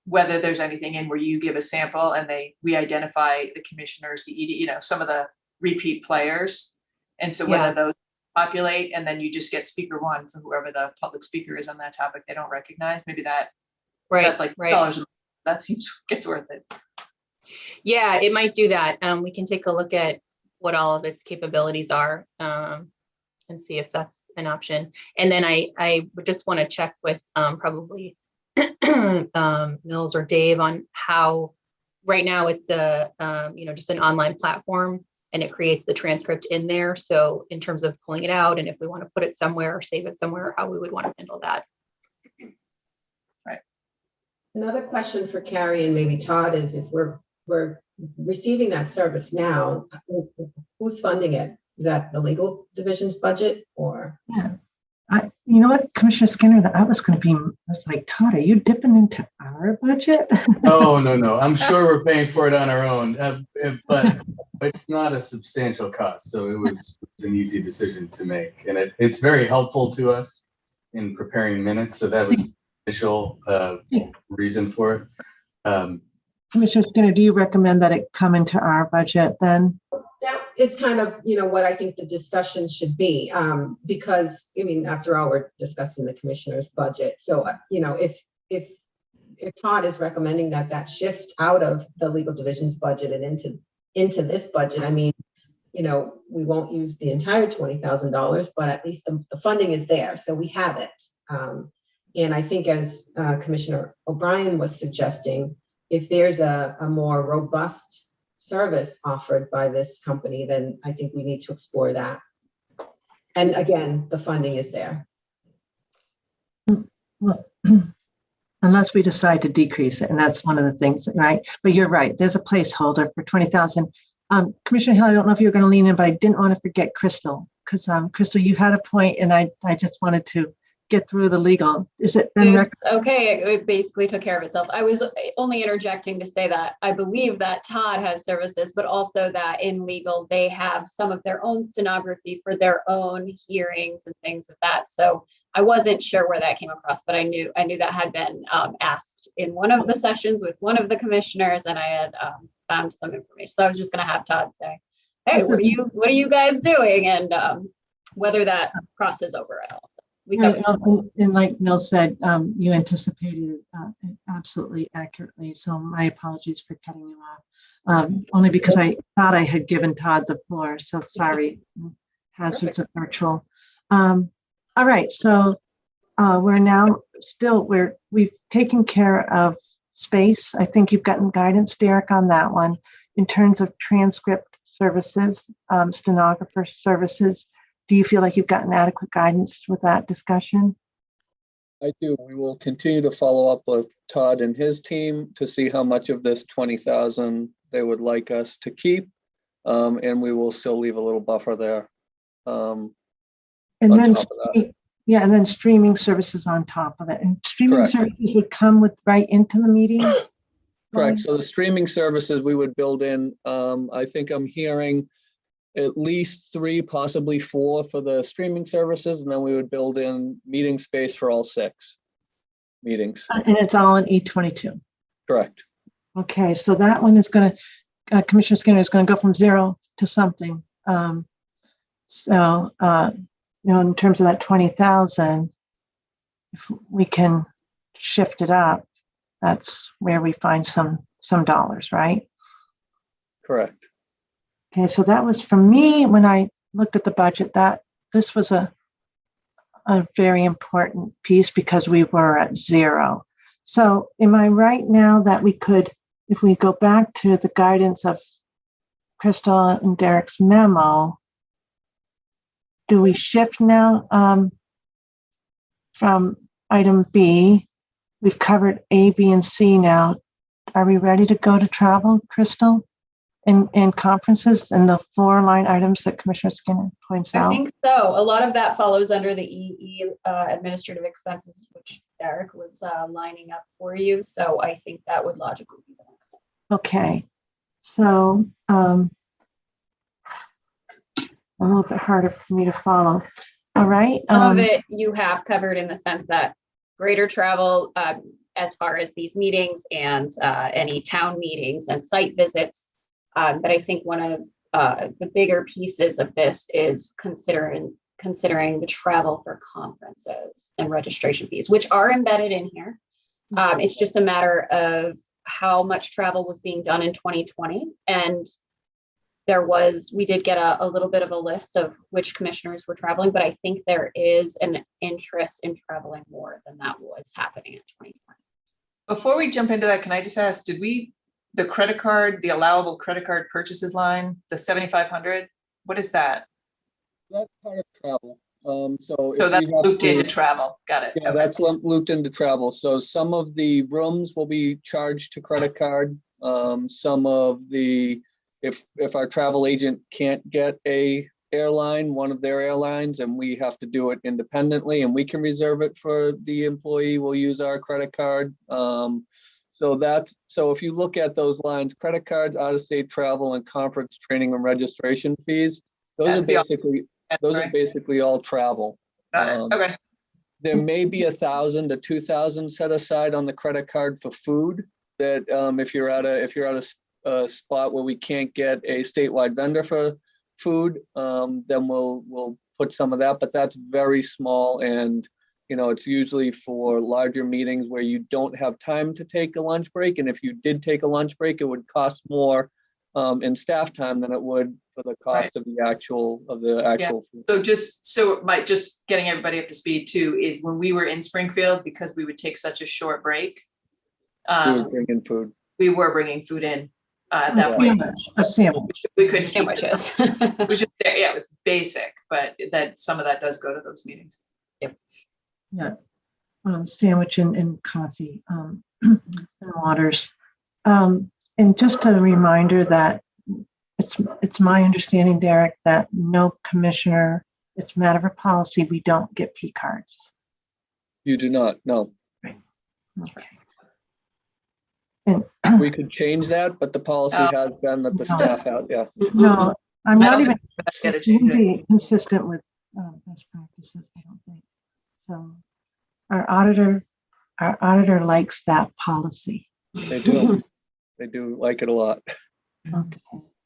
whether there's anything in where you give a sample and we identify the commissioners, the ED, some of the repeat players. And so whether those populate and then you just get speaker one for whoever the public speaker is on that topic they don't recognize, maybe that's like $2. That seems gets worth it. Yeah, it might do that. We can take a look at what all of its capabilities are and see if that's an option. And then I would just want to check with probably Mills or Dave on how right now it's just an online platform and it creates the transcript in there. So in terms of pulling it out and if we want to put it somewhere or save it somewhere, how we would want to handle that. Right. Another question for Carrie and maybe Todd is, if we're receiving that service now, who's funding it? Is that the legal division's budget or? Yeah. You know what, Commissioner Skinner, that was going to be, that's like, Todd, are you dipping into our budget? Oh, no. I'm sure we're paying for it on our own, but it's not a substantial cost. So it was an easy decision to make. And it's very helpful to us in preparing minutes. So that was the initial reason for it. Commissioner Skinner, do you recommend that it come into our budget then? That is kind of, what I think the discussion should be, because, after all, we're discussing the commissioner's budget. So, if Todd is recommending that shift out of the legal division's budget and into this budget, we won't use the entire $20,000, but at least the funding is there. So we have it. And I think as Commissioner O'Brien was suggesting, if there's a more robust service offered by this company, then I think we need to explore that. And again, the funding is there. Well, unless we decide to decrease it, and that's one of the things, right? But you're right, there's a placeholder for 20,000. Commissioner Hill, I don't know if you're going to lean in, but I didn't want to forget Crystal, because Crystal, you had a point, and I just wanted to get through the legal. Is it been It's okay. It basically took care of itself. I was only interjecting to say that I believe that Todd has services, but also that in legal, they have some of their own stenography for their own hearings and things of that. So I wasn't sure where that came across, but I knew that had been asked in one of the sessions with one of the commissioners, and I had found some information. So I was just going to have Todd say, "Hey, what are you guys doing?" and whether that crosses over at all. So we covered it. And like Mel said, you anticipated it absolutely accurately. So my apologies for cutting you off, only because I thought I had given Todd the floor. So sorry, hazards of virtual. All right, so we're now we've taken care of space. I think you've gotten guidance, Derek, on that one. In terms of transcript services, stenographer services, do you feel like you've gotten adequate guidance with that discussion? I do. We will continue to follow up with Todd and his team to see how much of this 20,000 they would like us to keep. And we will still leave a little buffer there. And then, yeah, and then streaming services on top of it. And streaming services would come right into the meeting? Correct. So the streaming services we would build in, I think I'm hearing at least 3, possibly 4 for the streaming services, and then we would build in meeting space for all 6 meetings. And it's all in E22? Correct. Okay, so that one is going to, Commissioner Skinner is going to go from 0 to something. In terms of that 20,000, if we can shift it up, that's where we find some dollars, right? Correct. Okay, so that was for me when I looked at the budget, that this was a very important piece because we were at 0. So am I right now that we could, if we go back to the guidance of Crystal and Derek's memo, do we shift now from item B? We've covered A, B, and C now. Are we ready to go to travel, Crystal? And conferences and the 4-line items that Commissioner Skinner points out? I think so. A lot of that follows under the EE administrative expenses, which Derek was lining up for you. So I think that would logically be the next step. Okay. So a little bit harder for me to follow. All right. Some of it you have covered in the sense that greater travel as far as these meetings and any town meetings and site visits. But I think one of the bigger pieces of this is considering the travel for conferences and registration fees, which are embedded in here. It's just a matter of how much travel was being done in 2020. And we did get a little bit of a list of which commissioners were traveling, but I think there is an interest in traveling more than that was happening in 2020. Before we jump into that, can I just ask, the credit card, the allowable credit card purchases line, the 7,500, what is that? That's part of travel. So that's looped into travel. Got it. Yeah, okay. That's looped into travel. So some of the rooms will be charged to credit card. Some of the, if our travel agent can't get a airline, one of their airlines, and we have to do it independently and we can reserve it for the employee, we'll use our credit card. So if you look at those lines, credit cards, out-of-state travel, and conference training and registration fees, those are basically all travel. Okay. There may be 1,000 to 2,000 set aside on the credit card for food. That if you're at a spot where we can't get a statewide vendor for food, then we'll put some of that. But that's very small, and it's usually for larger meetings where you don't have time to take a lunch break. And if you did take a lunch break, it would cost more in staff time than it would for the cost of the actual food. So just getting everybody up to speed too, is when we were in Springfield, because we would take such a short break. We were bringing food. We were bringing food in at that point. A sandwich. We couldn't keep sandwiches. It was just, it was basic, but that some of that does go to those meetings. Yep. Yeah, sandwich and coffee and waters. And just a reminder that it's my understanding, Derek, that no commissioner, it's a matter of policy, we don't get P cards. You do not, no. Okay. And We could change that, but the policy has been that the staff out, yeah. no, I'm I not don't even, think I get to it change wouldn't it. be consistent with best practices, I don't think. So our auditor likes that policy. They do. They do like it a lot. Okay.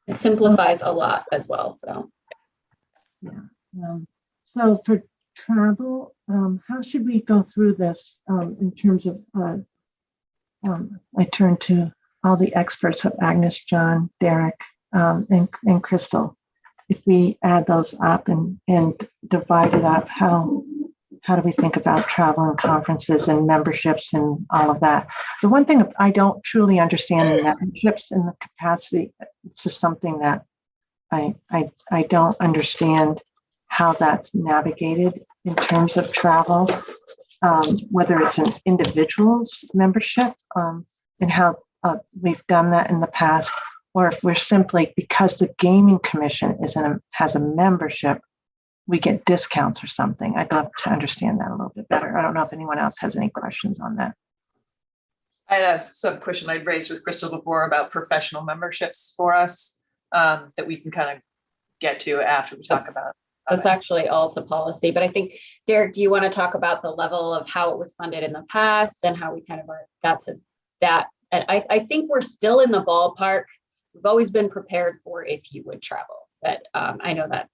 It simplifies a lot as well, so. Yeah. So for travel, how should we go through this in terms of, I turn to all the experts of Agnes, John, Derek, and Crystal. If we add those up and divide it up, how do we think about travel and conferences and memberships and all of that? The one thing I don't truly understand in memberships and the capacity, it's just something that I don't understand how that's navigated in terms of travel, whether it's an individual's membership and how we've done that in the past, or if we're simply, because the Gaming Commission has a membership, we get discounts or something. I'd love to understand that a little bit better. I don't know if anyone else has any questions on that. I had a sub question I'd raised with Crystal before about professional memberships for us that we can kind of get to after we talk about. That's actually all to policy, but I think, Derek, do you want to talk about the level of how it was funded in the past and how we kind of got to that? And I think we're still in the ballpark. We've always been prepared for if you would travel, but I know that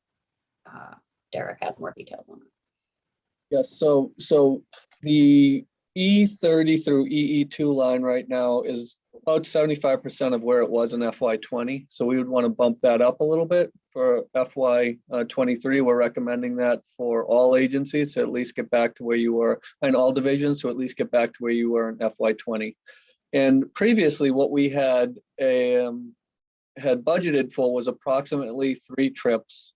Derek has more details on it. Yes, so the E30 through EE2 line right now is about 75% of where it was in FY20. So we would want to bump that up a little bit for FY23. We're recommending that for all agencies to at least get back to where you were, and all divisions to at least get back to where you were in FY20. And previously, what we had budgeted for was approximately 3 trips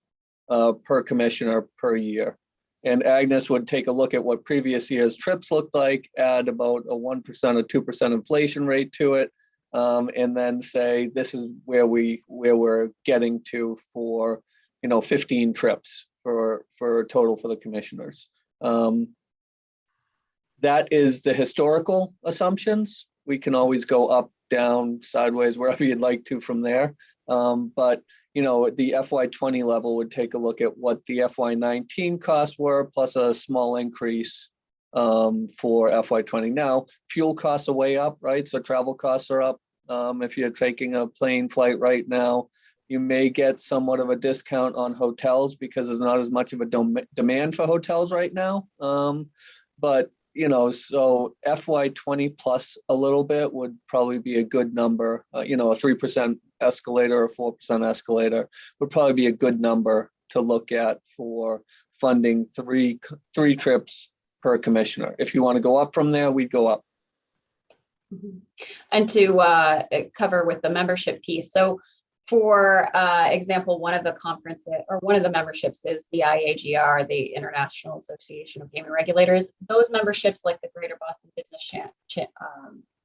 per commissioner per year. And Agnes would take a look at what previous year's trips looked like, add about a 1% or 2% inflation rate to it, and then say this is where we're getting to for 15 trips for a total for the commissioners. That is the historical assumptions. We can always go up, down, sideways, wherever you'd like to from there. But the FY20 level would take a look at what the FY19 costs were, plus a small increase for FY20. Now, fuel costs are way up, right? So travel costs are up. If you're taking a plane flight right now, you may get somewhat of a discount on hotels because there's not as much of a demand for hotels right now. But so FY20 plus a little bit would probably be a good number. A 3% escalator or 4% escalator would probably be a good number to look at for funding three trips per commissioner. If you want to go up from there, we'd go up. And to cover with the membership piece. So for example, one of the conferences or one of the memberships is the IAGR, the International Association of Gaming Regulators. Those memberships, like the Greater Boston Business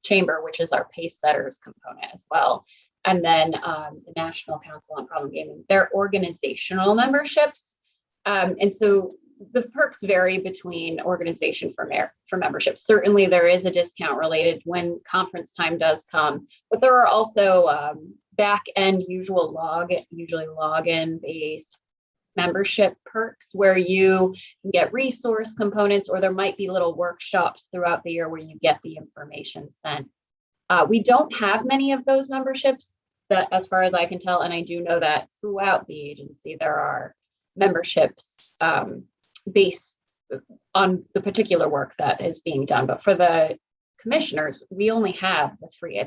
Chamber, which is our pace setters component as well, and then the National Council on Problem Gaming, they're organizational memberships. And so the perks vary between organization for membership. Certainly there is a discount related when conference time does come, but there are also back-end usually login based membership perks where you can get resource components, or there might be little workshops throughout the year where you get the information sent. We don't have many of those memberships, that, as far as I can tell, and I do know that throughout the agency there are memberships based on the particular work that is being done. But for the commissioners, we only have the 3.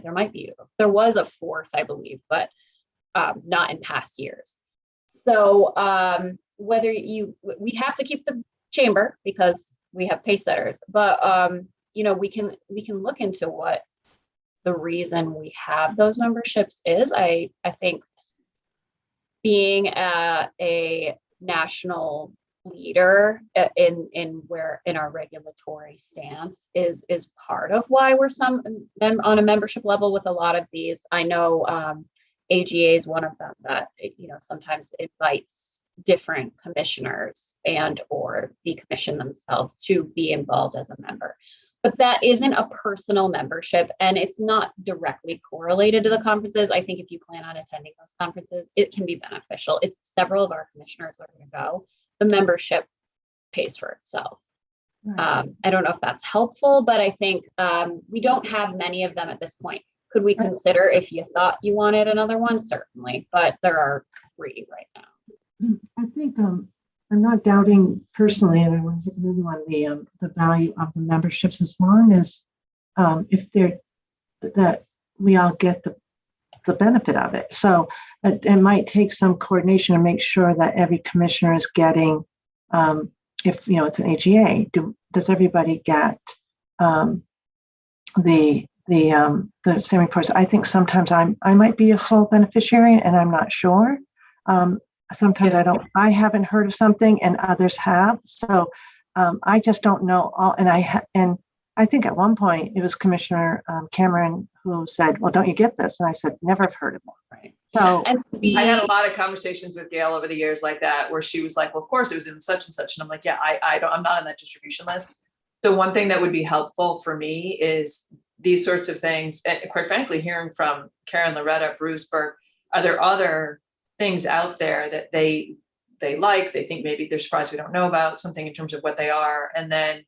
There was a 4th, I believe, but not in past years. So we have to keep the chamber because we have pace setters, but we can look into what the reason we have those memberships is. I think being a national leader in our regulatory stance is part of why we're on a membership level with a lot of these. I know AGA is one of them that, sometimes invites different commissioners and or the commission themselves to be involved as a member. But that isn't a personal membership, and it's not directly correlated to the conferences. I think if you plan on attending those conferences, it can be beneficial. If several of our commissioners are going to go, the membership pays for itself. Right. I don't know if that's helpful, but I think we don't have many of them at this point. Could we consider if you thought you wanted another one? Certainly, but there are 3 right now. I think I'm not doubting personally, and I want to move on the value of the memberships, as long as if they're that we all get the benefit of it. So it might take some coordination to make sure that every commissioner is getting, if it's an AGA, does everybody get the same reports? I think sometimes I might be a sole beneficiary and I'm not sure. Sometimes Yes. I haven't heard of something and others have. So I just don't know all. And I think at one point it was Commissioner Cameron who said, well, don't you get this? And I said, never have heard of one. Right. So I had a lot of conversations with Gail over the years like that, where she was like, well, of course it was in such and such. And I'm like, yeah, I'm not on that distribution list. So one thing that would be helpful for me is these sorts of things. And quite frankly, hearing from Karen, Loretta, Bruce, Burke, are there other things out there that they like, they think maybe they're surprised we don't know about, something in terms of what they are, and then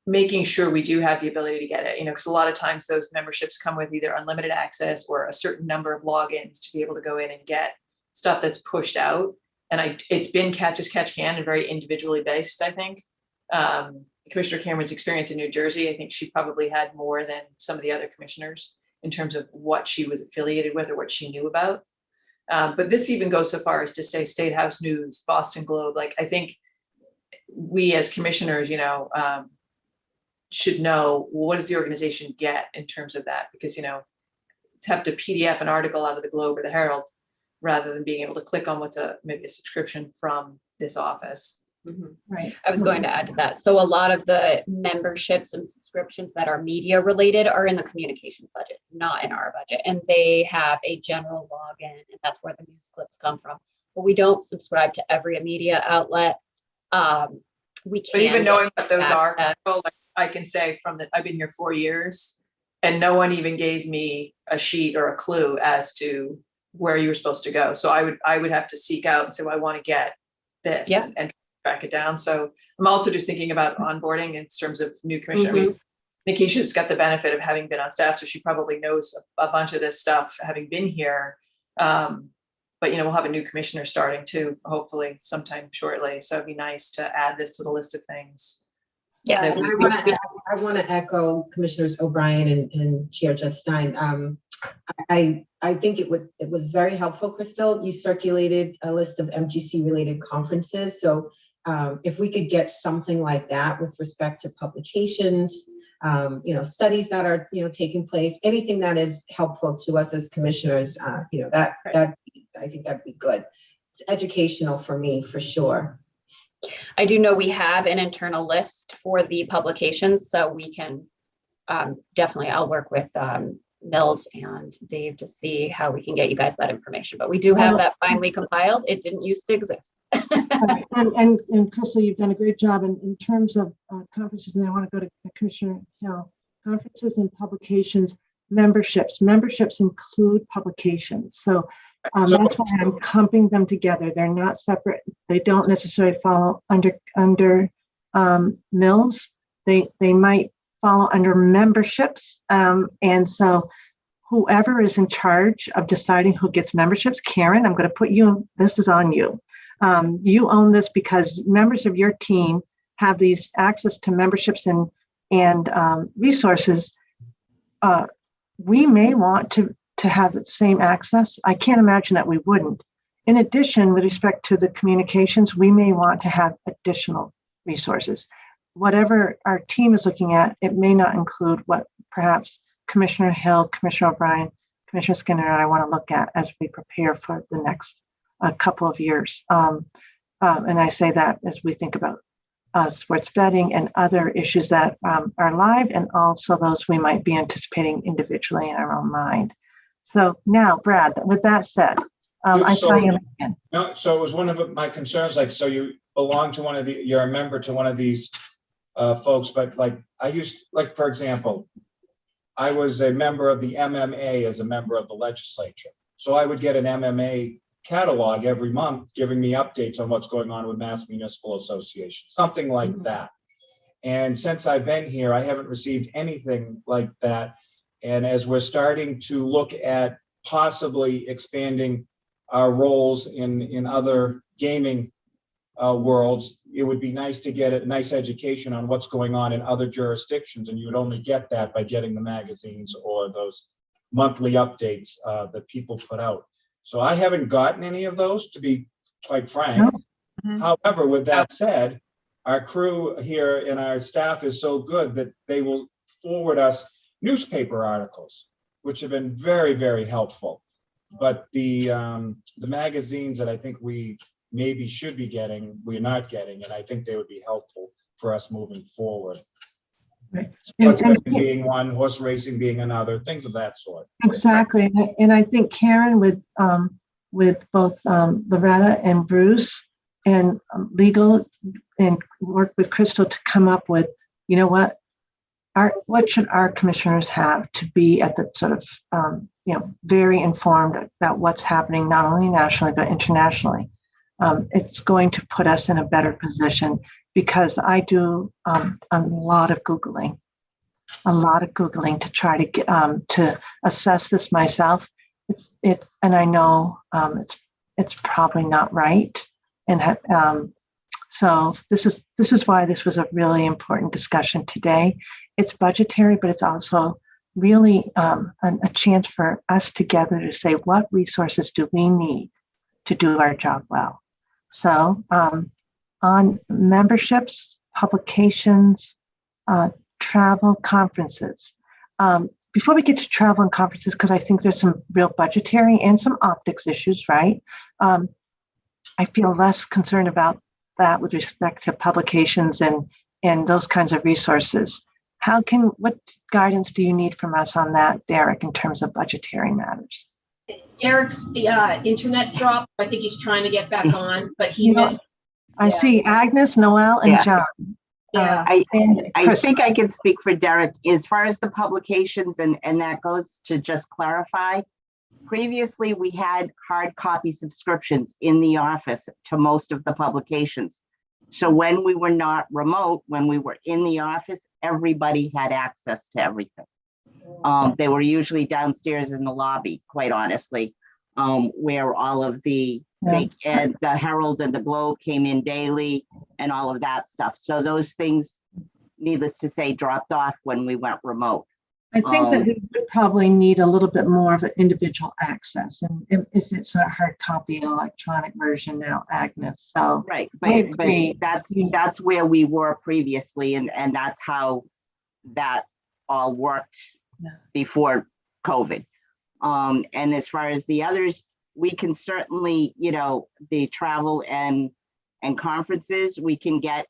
making sure we do have the ability to get it, because a lot of times those memberships come with either unlimited access or a certain number of logins to be able to go in and get stuff that's pushed out. And it's been catch as catch can and very individually based, I think. Commissioner Cameron's experience in New Jersey, I think she probably had more than some of the other commissioners in terms of what she was affiliated with or what she knew about. But this even goes so far as to say State House News, Boston Globe. Like, I think we as commissioners, should know, what does the organization get in terms of that? Because, to have to PDF an article out of the Globe or the Herald, rather than being able to click on what's maybe a subscription from this office. Right. I was going to add to that. So a lot of the memberships and subscriptions that are media related are in the communications budget, not in our budget. And they have a general login, and that's where the news clips come from. But we don't subscribe to every media outlet. We can. But even knowing what those are, like I can say I've been here 4 years, and no one even gave me a sheet or a clue as to where you were supposed to go. So I would have to seek out and say, well, I want to get this and track it down. So I'm also just thinking about onboarding in terms of new commissioner. I mean, Nikisha's got the benefit of having been on staff, so she probably knows a bunch of this stuff, having been here. But we'll have a new commissioner starting too, hopefully sometime shortly. So it'd be nice to add this to the list of things. Yes, I want to echo Commissioners O'Brien and Chair Judge Stein. I think it was very helpful, Crystal. You circulated a list of MGC related conferences. So if we could get something like that with respect to publications, studies that are taking place, anything that is helpful to us as commissioners, that I think that'd be good. It's educational for me, for sure. I do know we have an internal list for the publications, so we can definitely, I'll work with Mills and Dave to see how we can get you guys that information. But we do have that finally compiled. It didn't used to exist. and Crystal, you've done a great job in terms of conferences, and I want to go to Commissioner Hill. Conferences and publications, memberships include publications. So that's why I'm clumping them together. They're not separate. They don't necessarily follow under Mills. They might follow under memberships. And so whoever is in charge of deciding who gets memberships, Karen, I'm going to put you, this is on you. You own this because members of your team have these access to memberships and resources. We may want to have the same access. I can't imagine that we wouldn't. In addition, with respect to the communications, we may want to have additional resources. Whatever our team is looking at, it may not include what perhaps Commissioner Hill, Commissioner O'Brien, Commissioner Skinner, and I want to look at as we prepare for the next couple of years. And I say that as we think about sports betting and other issues that are live, and also those we might be anticipating individually in our own mind. So now, Brad, with that said, I saw you again. No, so it was one of my concerns, like, so you belong to one of the, you're a member to one of these folks, but like, like, for example, I was a member of the MMA as a member of the legislature. So I would get an MMA catalog every month giving me updates on what's going on with Mass Municipal Association, something like that. And since I've been here, I haven't received anything like that. And as we're starting to look at possibly expanding our roles in other gaming worlds, it would be nice to get a nice education on what's going on in other jurisdictions. And you would only get that by getting the magazines or those monthly updates that people put out. So I haven't gotten any of those, to be quite frank. However, with that said, our crew here and our staff is so good that they will forward us newspaper articles, which have been very, very helpful. But the magazines that I think we maybe should be getting, we're not getting, and I think they would be helpful for us moving forward. Right. Sports betting being one, horse racing being another, things of that sort. Exactly, and I think Karen with both Loretta and Bruce and legal, and work with Crystal to come up with, you know what should our commissioners have to be at the sort of very informed about what's happening not only nationally but internationally. It's going to put us in a better position, because I do a lot of Googling to try to get to assess this myself. And I know it's probably not right. And so this is why this was a really important discussion today. It's budgetary, but it's also really a chance for us together to say, what resources do we need to do our job well? So on memberships, publications, travel, conferences. Before we get to travel and conferences, because I think there's some real budgetary and some optics issues, right? I feel less concerned about that with respect to publications and those kinds of resources. What guidance do you need from us on that, Derek, in terms of budgetary matters? Derek's internet dropped. I think he's trying to get back on, but he missed. I see Agnes, Noel, and John. Yeah. I think I can speak for Derek as far as the publications, and that goes to just clarify. Previously, we had hard copy subscriptions in the office to most of the publications. So when we were not remote, when we were in the office, everybody had access to everything. They were usually downstairs in the lobby, quite honestly, where all of the Herald and the Globe came in daily and all of that stuff. So those things, needless to say, dropped off when we went remote. I think that we would probably need a little bit more of an individual access, and if it's a hard copy, an electronic version now, Agnes. So right, but that's where we were previously, and that's how that all worked before COVID. And as far as the others, we can certainly, the travel and conferences, we can get.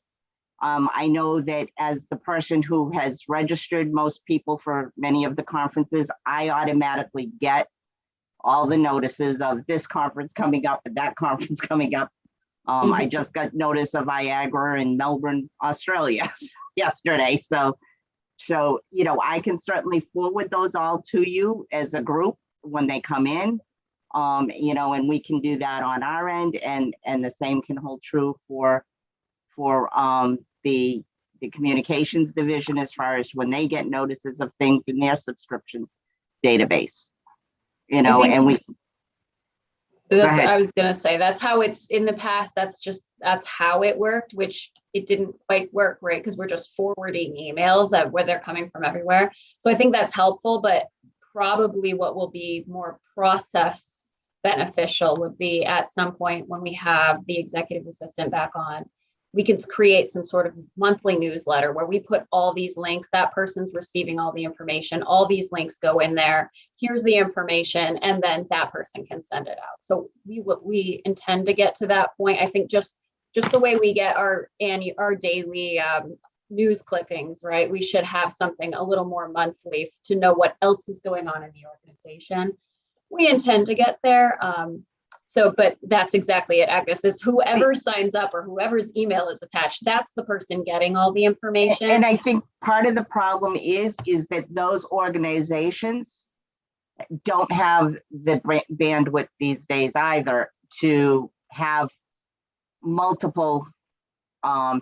I know that as the person who has registered most people for many of the conferences, I automatically get all the notices of this conference coming up and that conference coming up. I just got notice of Viagra in Melbourne, Australia yesterday. So, I can certainly forward those all to you as a group when they come in, and we can do that on our end, and the same can hold true for the communications division as far as when they get notices of things in their subscription database, and we. I was going to say, that's how it's in the past. That's how it worked, which it didn't quite work, right? Because we're just forwarding emails where they're coming from everywhere. So I think that's helpful, but probably what will be more process beneficial would be at some point when we have the executive assistant back on, we can create some sort of monthly newsletter where we put all these links. That person's receiving all the information. All these links go in there. Here's the information, and then that person can send it out. So we intend to get to that point. I think just the way we get our daily news clippings, right? We should have something a little more monthly to know what else is going on in the organization. we intend to get there. So, but that's exactly it, Agnes, is whoever signs up or whoever's email is attached, that's the person getting all the information. And I think part of the problem is that those organizations don't have the bandwidth these days either to have multiple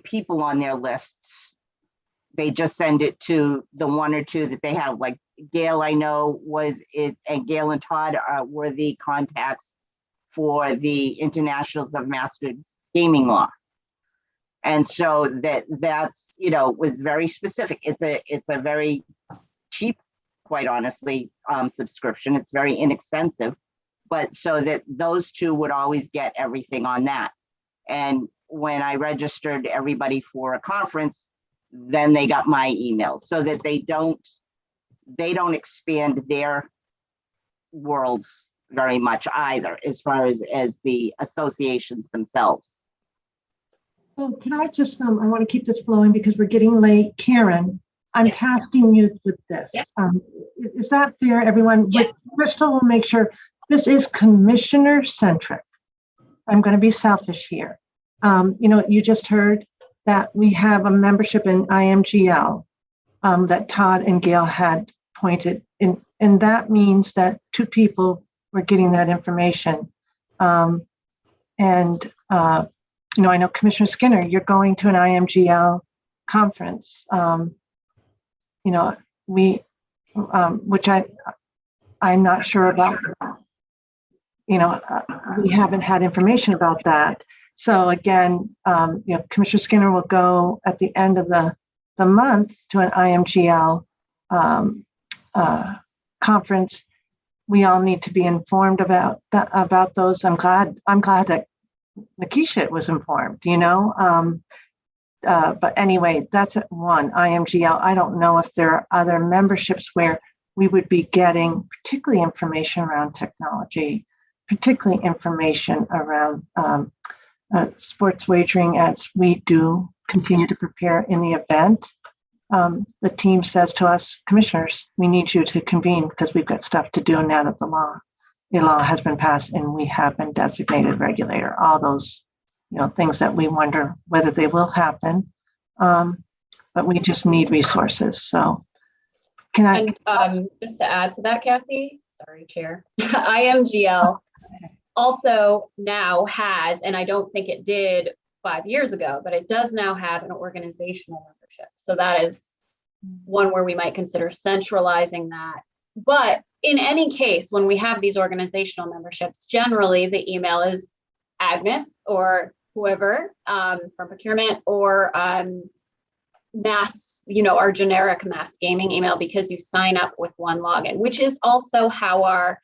people on their lists. They just send it to the one or two that they have. Like Gail, I know was it, and Gail and Todd were the contacts for the Internationals of Mastered Gaming Law. And so that's, you know, was very specific. It's a very cheap, quite honestly, subscription. It's very inexpensive, but so that those two would always get everything on that. And when I registered everybody for a conference, then they got my emails, so that they don't expand their worlds very much either, as far as the associations themselves. Well, can I just, I want to keep this flowing because we're getting late. Karen, I'm tasking you with this. Is that fair, everyone? Yes. Crystal will make sure this is commissioner centric. I'm going to be selfish here. You know, you just heard that we have a membership in IMGL that Todd and Gail had pointed in, and that means that two people were getting that information. You know, I know Commissioner Skinner, you're going to an IMGL conference. You know, which I'm not sure about. You know, we haven't had information about that. So again, you know, Commissioner Skinner will go at the end of the month to an IMGL conference. We all need to be informed about those. I'm glad that Nikisha was informed, you know. But anyway, that's at one, IMGL. I don't know if there are other memberships where we would be getting particularly information around technology, particularly information around sports wagering, as we do continue to prepare in the event. The team says to us, commissioners, we need you to convene because we've got stuff to do now that the law has been passed and we have been designated regulator. All those, you know, things that we wonder whether they will happen, but we just need resources. So can I? And just to add to that, Kathy, sorry, Chair, IMGL also now has, and I don't think it did 5 years ago, but it does now have an organizational membership. So that is one where we might consider centralizing that. But in any case, when we have these organizational memberships, generally the email is Agnes or whoever from procurement, or mass, you know, our generic mass gaming email, because you sign up with one login, which is also how our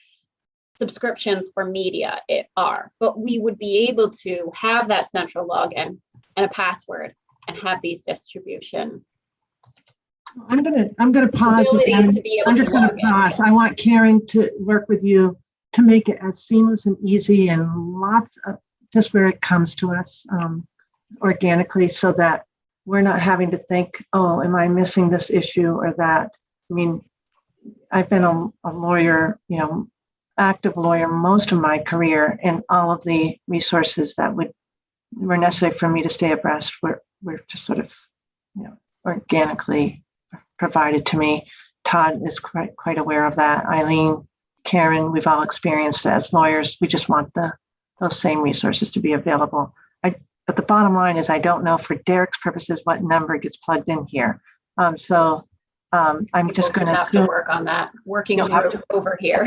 subscriptions for media are. But we would be able to have that central login and a password and have these distribution. I'm gonna pause again. I'm just gonna pause. I want Karen to work with you to make it as seamless and easy and lots of just where it comes to us organically, so that we're not having to think, oh, am I missing this issue or that? I mean, I've been a lawyer, you know, active lawyer most of my career, and all of the resources that were necessary for me to stay abreast were just sort of, you know, organically provided to me. Todd is quite aware of that. Eileen, Karen, we've all experienced as lawyers. We just want those same resources to be available. But the bottom line is, I don't know for Derek's purposes what number gets plugged in here. I'm just going to have to work on that, working over here.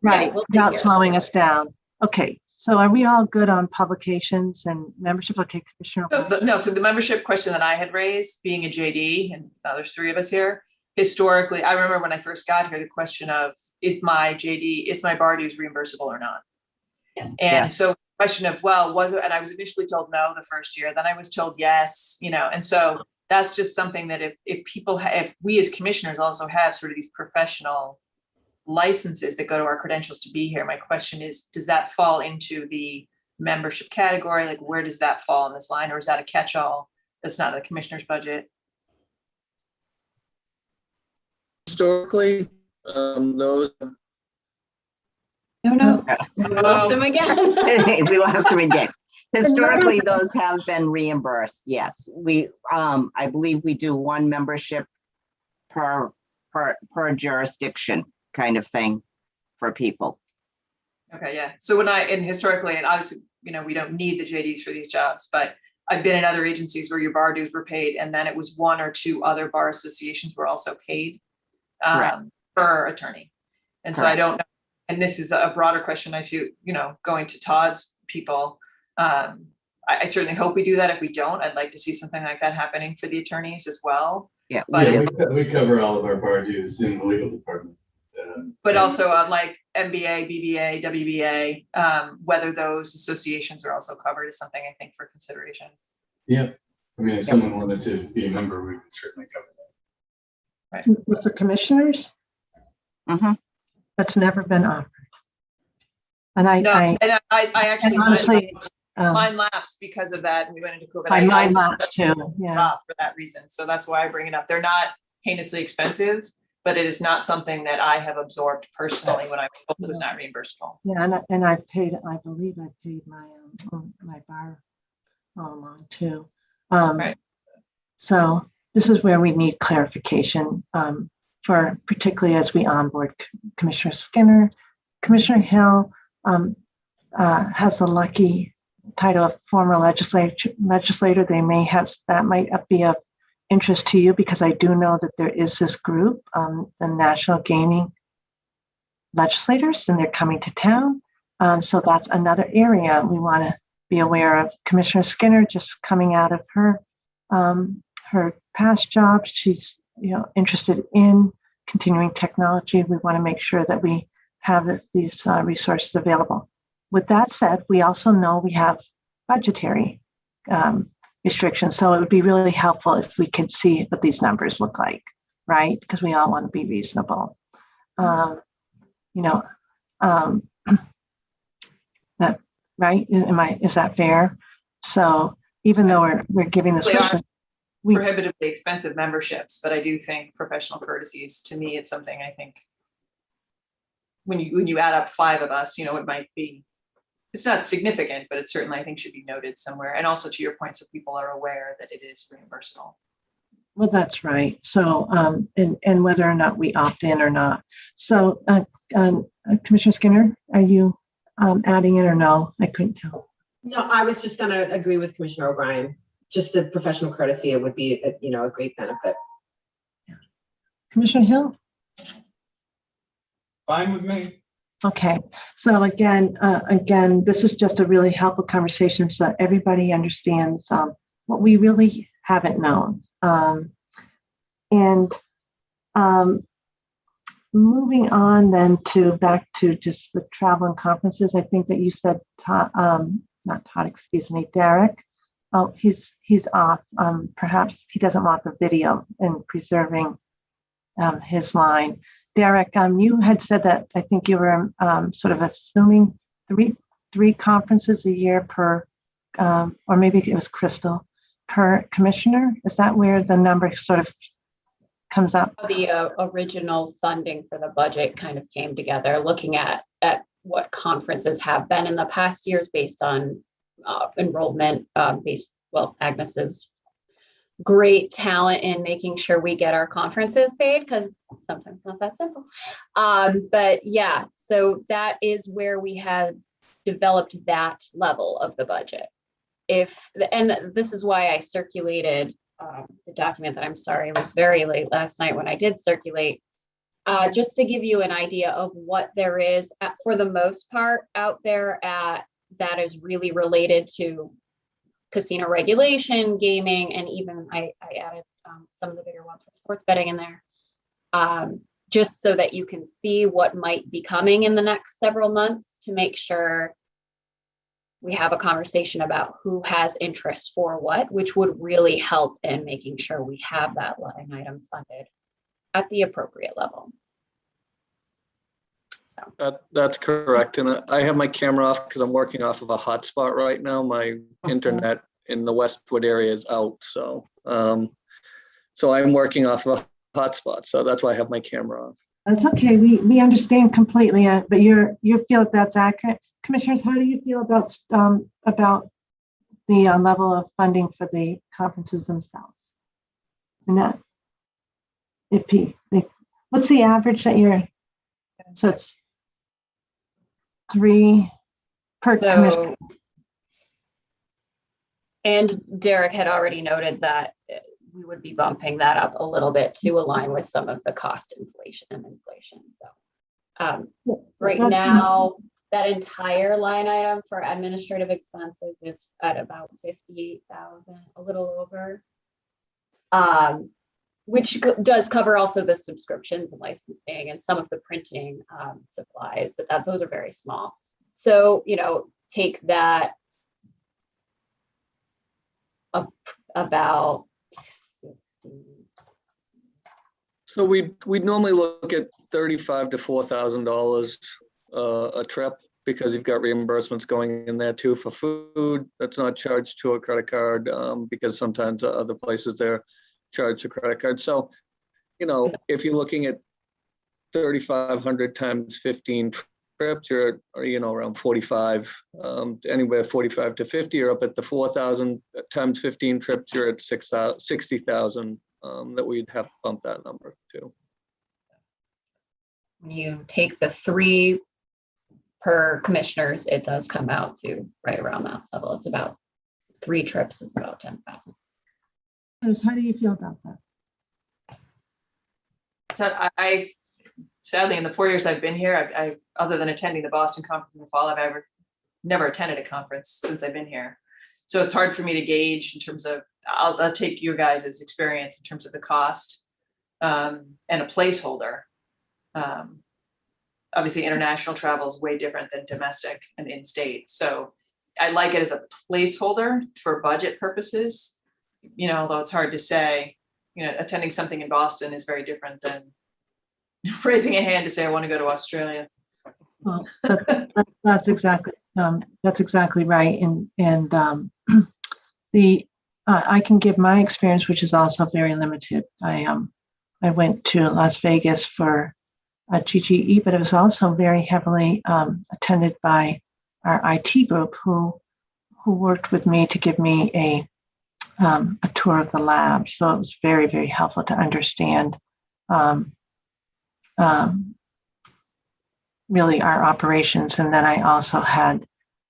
Right, Yeah, we'll not slowing us down. Okay, so are we all good on publications and membership? Okay, Commissioner. No, so the membership question that I had raised, being a JD, and now there's three of us here, historically, I remember when I first got here, the question of, is my bar dues reimbursable or not? Yes. And so question of, well, was it, and I was initially told no the first year, then I was told yes, you know, and so that's just something that if we as commissioners also have sort of these professional licenses that go to our credentials to be here, my question is, does that fall into the membership category? Like, where does that fall in this line, or is that a catch-all that's not a commissioner's budget? Historically, those No. We lost him again. We lost him again. Historically, those have been reimbursed. Yes, I believe we do one membership per jurisdiction kind of thing for people. Okay, yeah. So and historically, and obviously, we don't need the JDs for these jobs, but I've been in other agencies where your bar dues were paid, and then it was one or two other bar associations were also paid per attorney. And so I don't know. And this is a broader question, going to Todd's people. I certainly hope we do that. If we don't, I'd like to see something like that happening for the attorneys as well. Yeah, we cover all of our bar dues in the legal department. But also like MBA, BBA, WBA, whether those associations are also covered is something I think for consideration. Yeah, I mean, if someone wanted to be a member, we would certainly cover that. Right. With the commissioners? That's never been offered. And I actually honestly, mine lapsed because of that, and we went into COVID. Mine lapsed too. Yeah. For that reason, so that's why I bring it up. They're not heinously expensive, but it is not something that I have absorbed personally when I was not reimbursable. Yeah, and I've paid. I believe I paid my bar along too. Right. So this is where we need clarification for particularly as we onboard Commissioner Skinner. Commissioner Hill has the lucky title of former legislator. They may have, that might be of interest to you, because I do know that there is this group, the National Gaming Legislators, and they're coming to town. So that's another area we want to be aware of. Commissioner Skinner, just coming out of her past job, she's interested in continuing technology. We want to make sure that we have these resources available. With that said, we also know we have budgetary restrictions. So it would be really helpful if we could see what these numbers look like, right? Because we all want to be reasonable. That right? Is that fair? So even though we're giving this prohibitively expensive memberships, but I do think professional courtesies, to me, it's something I think when you add up 5 of us, it might be, it's not significant, but it certainly I think should be noted somewhere. And also to your point, so people are aware that it is reimbursable. Well, that's right. So, and whether or not we opt in or not. So, Commissioner Skinner, are you adding it or no? I couldn't tell. No, I was just going to agree with Commissioner O'Brien. Just a professional courtesy, it would be a great benefit. Yeah. Commissioner Hill? Fine with me. Okay, so again, this is just a really helpful conversation so everybody understands what we really haven't known. Moving on then back to just the travel and conferences, I think that you said, Derek. Oh, he's off. Perhaps he doesn't want the video and preserving his line. Derek, you had said that I think you were sort of assuming three conferences a year per, or maybe it was Crystal, per commissioner. Is that where the number sort of comes up? The original funding for the budget kind of came together, looking at what conferences have been in the past years based on enrollment, Agnes's great talent in making sure we get our conferences paid, because sometimes it's not that simple. But yeah, so that is where we had developed that level of the budget. And this is why I circulated the document that, I'm sorry, it was very late last night when I did circulate, just to give you an idea of what there is for the most part out there that is really related to casino regulation, gaming, and even I added some of the bigger ones for sports betting in there, just so that you can see what might be coming in the next several months, to make sure we have a conversation about who has interest for what, which would really help in making sure we have that line item funded at the appropriate level. So that's correct. And I have my camera off because I'm working off of a hotspot right now. My internet in the Westwood area is out. So I'm working off of a hotspot. So that's why I have my camera off. That's okay. We understand completely, but you feel that's accurate. Commissioners, how do you feel about the level of funding for the conferences themselves? And that, what's the average that you're? So it's 3 per commissioner. And Derek had already noted that we would be bumping that up a little bit to align with some of the cost inflation. So right now, that entire line item for administrative expenses is at about 58,000, a little over, which does cover also the subscriptions and licensing and some of the printing supplies, but those are very small. So, take that about. So we'd normally look at $35,000 to $4,000 a trip, because you've got reimbursements going in there too for food that's not charged to a credit card, because sometimes other places they're charged a credit card. So, if you're looking at 3,500 times 15 trips, you're around 45, anywhere 45 to 50. You're up at the 4,000 times 15 trips. You're at 60,000 that we'd have to bump that number to. When you take the 3 per commissioners, it does come out to right around that level. It's about 3 trips is about 10,000. How do you feel about that? So I sadly, in the 4 years I've been here, I've other than attending the Boston conference in the fall, I've never attended a conference since I've been here. So it's hard for me to gauge in terms of, I'll take your guys' experience in terms of the cost and a placeholder. Obviously, international travel is way different than domestic and in-state. So I like it as a placeholder for budget purposes, although it's hard to say, attending something in Boston is very different than raising a hand to say, I want to go to Australia. Well, that's exactly right. And I can give my experience, which is also very limited. I went to Las Vegas for a GGE, but it was also very heavily attended by our IT group who worked with me to give me a tour of the lab. So it was very, very helpful to understand really our operations. And then I also had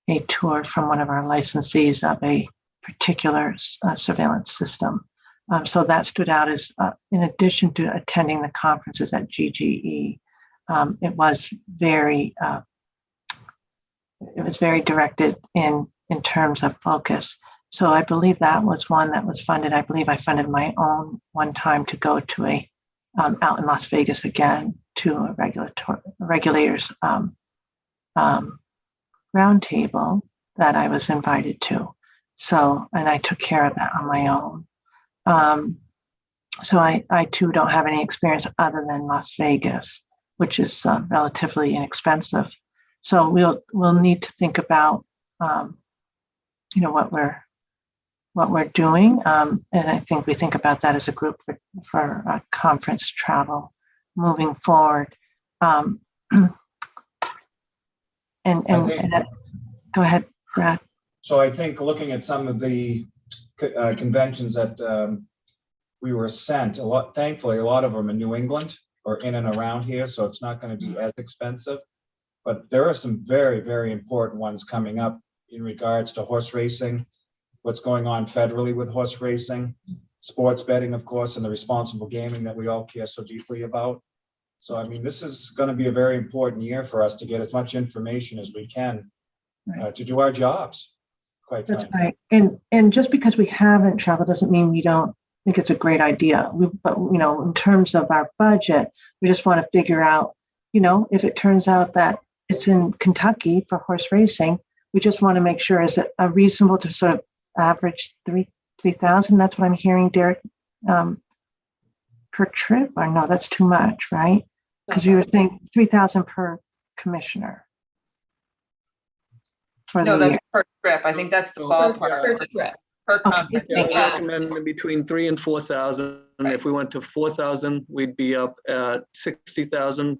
a tour from one of our licensees of a particular surveillance system. So that stood out as, in addition to attending the conferences at GGE, it was very directed in terms of focus. So I believe that was one that was funded. I believe I funded my own one time to go to out in Las Vegas again to a regulators roundtable that I was invited to. So, and I took care of that on my own. So I too don't have any experience other than Las Vegas, which is relatively inexpensive. So we'll need to think about what we're doing, and I think we think about that as a group for conference travel moving forward. And go ahead, Brad. So I think looking at some of the conventions that we were sent, thankfully, a lot of them in New England or in and around here, so it's not going to be as expensive. But there are some very, very important ones coming up in regards to horse racing, what's going on federally with horse racing, sports betting, of course, and the responsible gaming that we all care so deeply about. So, I mean, this is going to be a very important year for us to get as much information as we can to do our jobs, quite frankly. That's right. And just because we haven't traveled doesn't mean we don't think it's a great idea. But, in terms of our budget, we just want to figure out, if it turns out that it's in Kentucky for horse racing, we just want to make sure, is it reasonable to sort of average 3,000? That's what I'm hearing, Derek, per trip, or no, that's too much, right? Because you were saying 3,000 per commissioner. No, that's per trip. I think that's the ballpark. Per trip. per conference. Yeah, I was recommending between 3,000 and 4,000. If we went to 4,000, we'd be up at 60,000,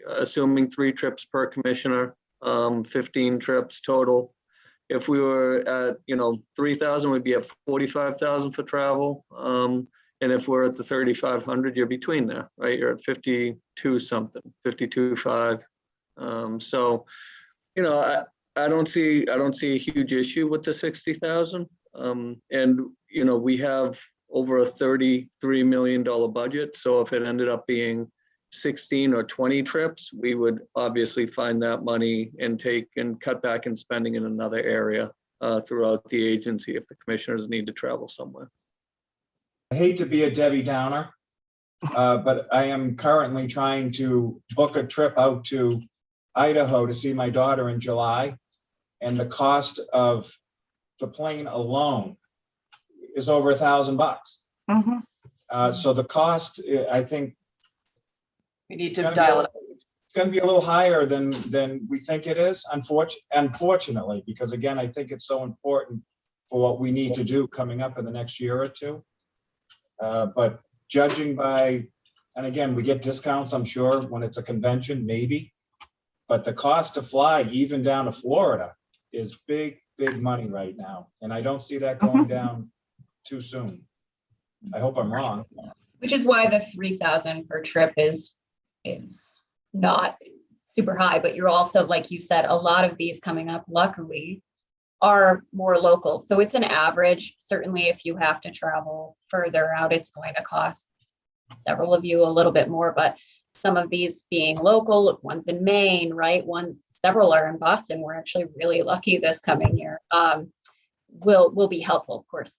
assuming 3 trips per commissioner, 15 trips total. If we were at, 3,000, we'd be at 45,000 for travel. And if we're at the 3,500, you're between there, right? You're at 52 something, 52.5. So, I don't see a huge issue with the 60,000. And, we have over a $33 million budget. So if it ended up being 16 or 20 trips, we would obviously find that money and cut back in spending in another area throughout the agency if the commissioners need to travel somewhere. I hate to be a Debbie Downer, but I am currently trying to book a trip out to Idaho to see my daughter in July. And the cost of the plane alone is over $1,000. So the cost, I think, we need to dial it up. It's going to be a little higher than we think it is, unfortunately, because again, I think it's so important for what we need to do coming up in the next year or two. But judging by, and again, we get discounts, I'm sure, when it's a convention, maybe. But the cost to fly even down to Florida is big money right now. And I don't see that going down too soon. I hope I'm wrong. Which is why the 3,000 per trip is not super high, but you're also, like you said, a lot of these coming up, luckily, are more local. So it's an average. Certainly if you have to travel further out, it's going to cost several of you a little bit more, but some of these being local, one's in Maine, right? Several are in Boston. We're actually really lucky this coming year. Will be helpful, of course,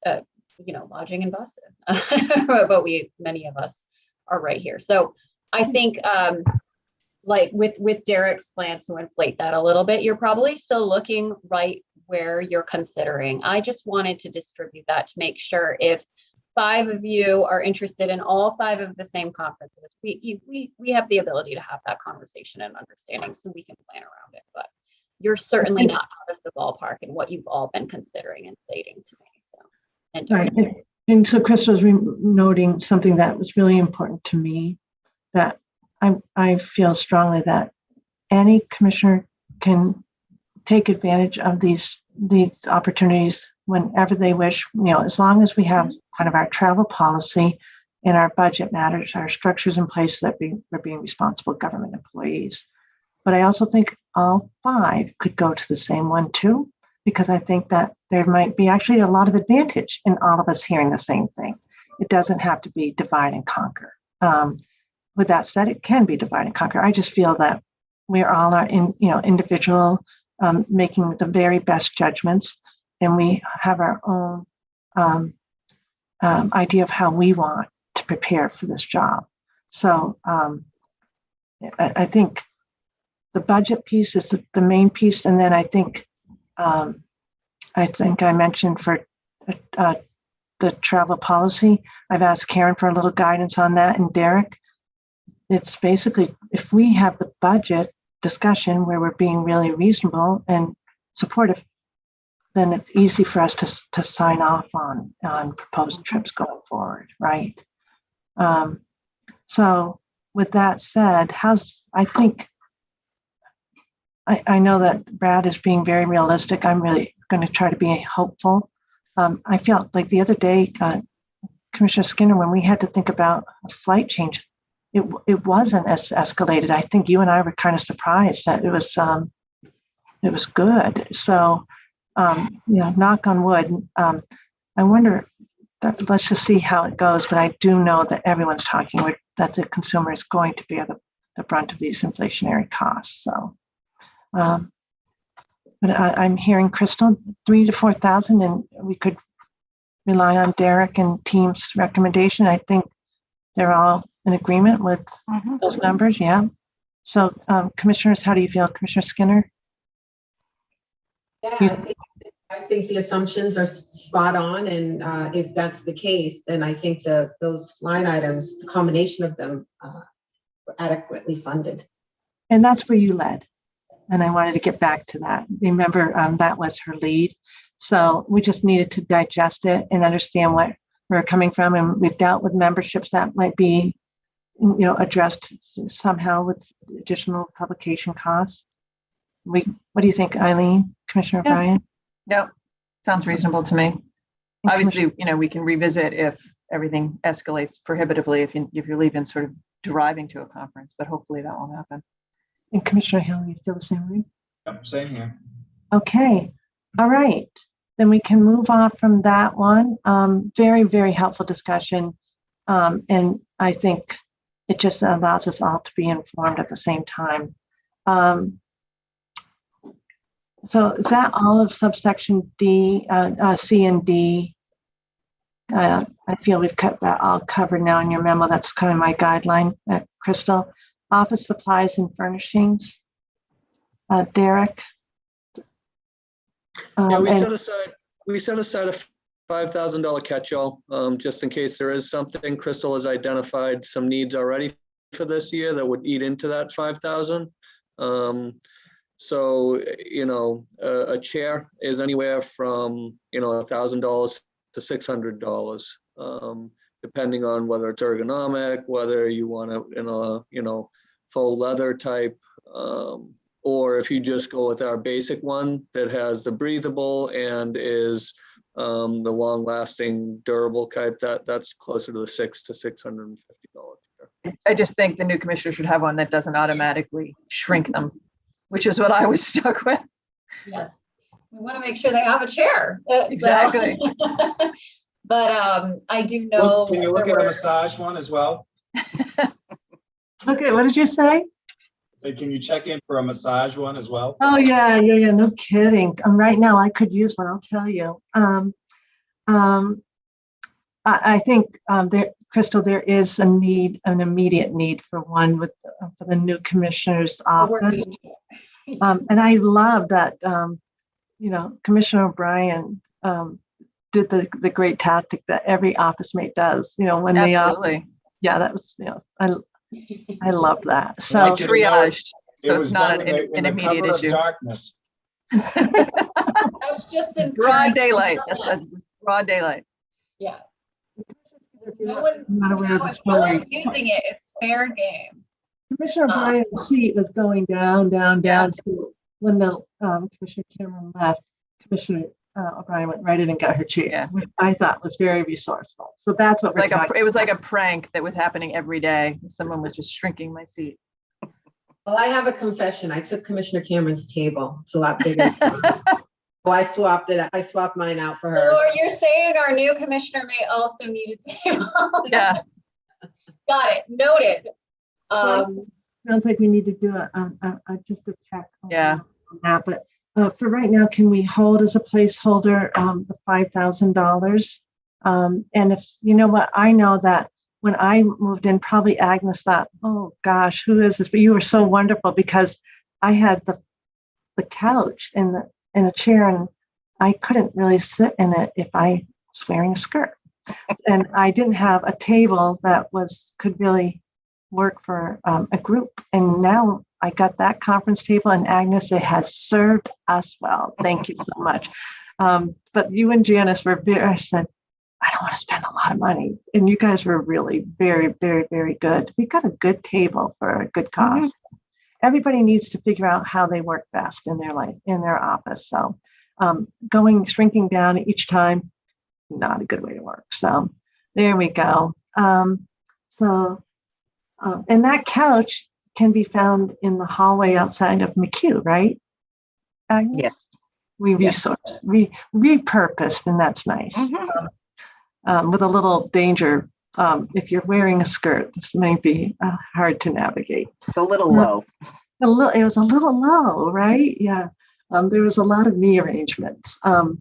lodging in Boston, but many of us are right here. So I think like with Derek's plans to inflate that a little bit, you're probably still looking right where you're considering. I just wanted to distribute that to make sure if 5 of you are interested in all 5 of the same conferences, we have the ability to have that conversation and understanding so we can plan around it. But you're certainly not out of the ballpark in what you've all been considering and stating to me. So, right. And so Crystal was noting something that was really important to me, that I feel strongly that any commissioner can take advantage of these opportunities whenever they wish, as long as we have kind of our travel policy and our budget matters, our structures in place that we're being responsible government employees. But I also think all 5 could go to the same one too, because I think that there might be actually a lot of advantage in all of us hearing the same thing. It doesn't have to be divide and conquer. With that said, it can be divide and conquer. I just feel that we're all individual, making the very best judgments, and we have our own idea of how we want to prepare for this job. So I think the budget piece is the main piece, and then I think I mentioned for the travel policy, I've asked Karen for a little guidance on that, and Derek. It's basically, if we have the budget discussion where we're being really reasonable and supportive, then it's easy for us to sign off on proposed trips going forward, right? So with that said, I know that Brad is being very realistic. I'm really going to try to be hopeful. I felt like the other day, Commissioner Skinner, when we had to think about a flight change, it wasn't as escalated. I think you and I were kind of surprised that it was good. So, knock on wood. I wonder, let's just see how it goes. But I do know that everyone's talking that the consumer is going to bear the brunt of these inflationary costs. So, but I'm hearing Crystal 3,000 to 4,000, and we could rely on Derek and team's recommendation. I think they're all in agreement with those numbers. Yeah. So, commissioners, how do you feel, Commissioner Skinner? Yeah, I think the assumptions are spot on, and if that's the case, then I think those line items, the combination of them, were adequately funded. And that's where you led, and I wanted to get back to that. Remember, that was her lead. So we just needed to digest it and understand what we're coming from. And we've dealt with memberships that might be, addressed somehow with additional publication costs. What do you think, Eileen, Commissioner Yeah. O'Brien? Nope, sounds reasonable to me. Obviously, we can revisit if everything escalates prohibitively, if you're leaving sort of driving to a conference, but hopefully that won't happen. And Commissioner Hill, you feel the same way? Yep, same here. Okay, all right. Then we can move off from that one. Very, very helpful discussion. And I think it just allows us all to be informed at the same time. So is that all of subsection D, C and D? I feel we've got that all covered now in your memo. That's kind of my guideline, Crystal. Office supplies and furnishings. Derek? Yeah, we set aside a $5,000 catch-all, just in case there is something. Crystal has identified some needs already for this year that would eat into that 5,000. So, a chair is anywhere from, $1,000 to $600, depending on whether it's ergonomic, whether you want it in a, faux leather type, or if you just go with our basic one that has the breathable and is the long-lasting, durable type, that's closer to the $600 to $650. I just think the new commissioner should have one that doesn't automatically shrink them, which is what I was stuck with. Yes, we want to make sure they have a chair. Exactly. But I do know. Can you look at a massage one as well? Okay, what did you say? Say, can you check in for a massage one as well? Oh yeah, no kidding. Right now I could use one, I'll tell you. I think Crystal, there is an immediate need for one for the new commissioner's office. And I love that, Commissioner O'Brien did the great tactic that every office mate does, when they Absolutely. Yeah, that was, I love that. So Like triaged, so was it's not done an immediate cover issue. of darkness. I was just in Broad daylight. That's broad daylight. Yeah. No one, not aware of the if no story. one's using it, it's fair game. Commissioner O'Brien's seat was going down. So when the Commissioner Cameron left, Commissioner O'Brien went right in and got her chair, which I thought was very resourceful. So that's what It was like a prank that was happening every day. Someone was just shrinking my seat. Well, I have a confession. I took Commissioner Cameron's table. It's a lot bigger. I swapped it. I swapped mine out for hers. So you're saying our new commissioner may also need a table? Yeah. Got it. Noted. Sounds like we need to do just a check. Yeah. On that, but for right now, can we hold as a placeholder the $5,000? And if you know what, I know that when I moved in, probably Agnes thought, "Oh gosh, who is this?" But you were so wonderful because I had the couch and a chair, and I couldn't really sit in it if I was wearing a skirt, and I didn't have a table that could really work for a group. And now I got that conference table, and Agnes, it has served us well. Thank you so much. But you and Janice were I said, I don't want to spend a lot of money. And you guys were really very, very, very good. We got a good table for a good cost. Mm-hmm. Everybody needs to figure out how they work best in their life, in their office. So shrinking down each time, not a good way to work. So there we go. And that couch can be found in the hallway outside of McHugh, right? Agnes? Yes. We repurposed, and that's nice. Mm-hmm. With a little danger, if you're wearing a skirt, this may be hard to navigate. It's a little low. It was a little low, right? Yeah. There was a lot of knee arrangements. Are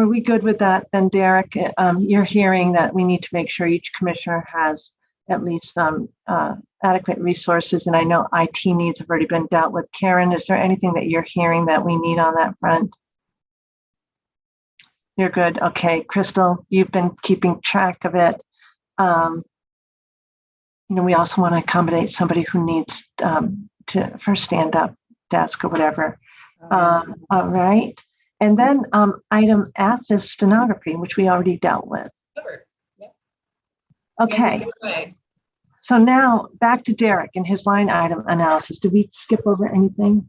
we good with that then, Derek? You're hearing that we need to make sure each commissioner has at least adequate resources, and I know IT needs have already been dealt with. Karen, is there anything that you're hearing that we need on that front? You're good. Okay, Crystal, you've been keeping track of it. We also want to accommodate somebody who needs for stand-up desk or whatever. All right. And then item F is stenography, which we already dealt with. Covered. Yep. Okay. Okay. So now back to Derek and his line item analysis. Did we skip over anything?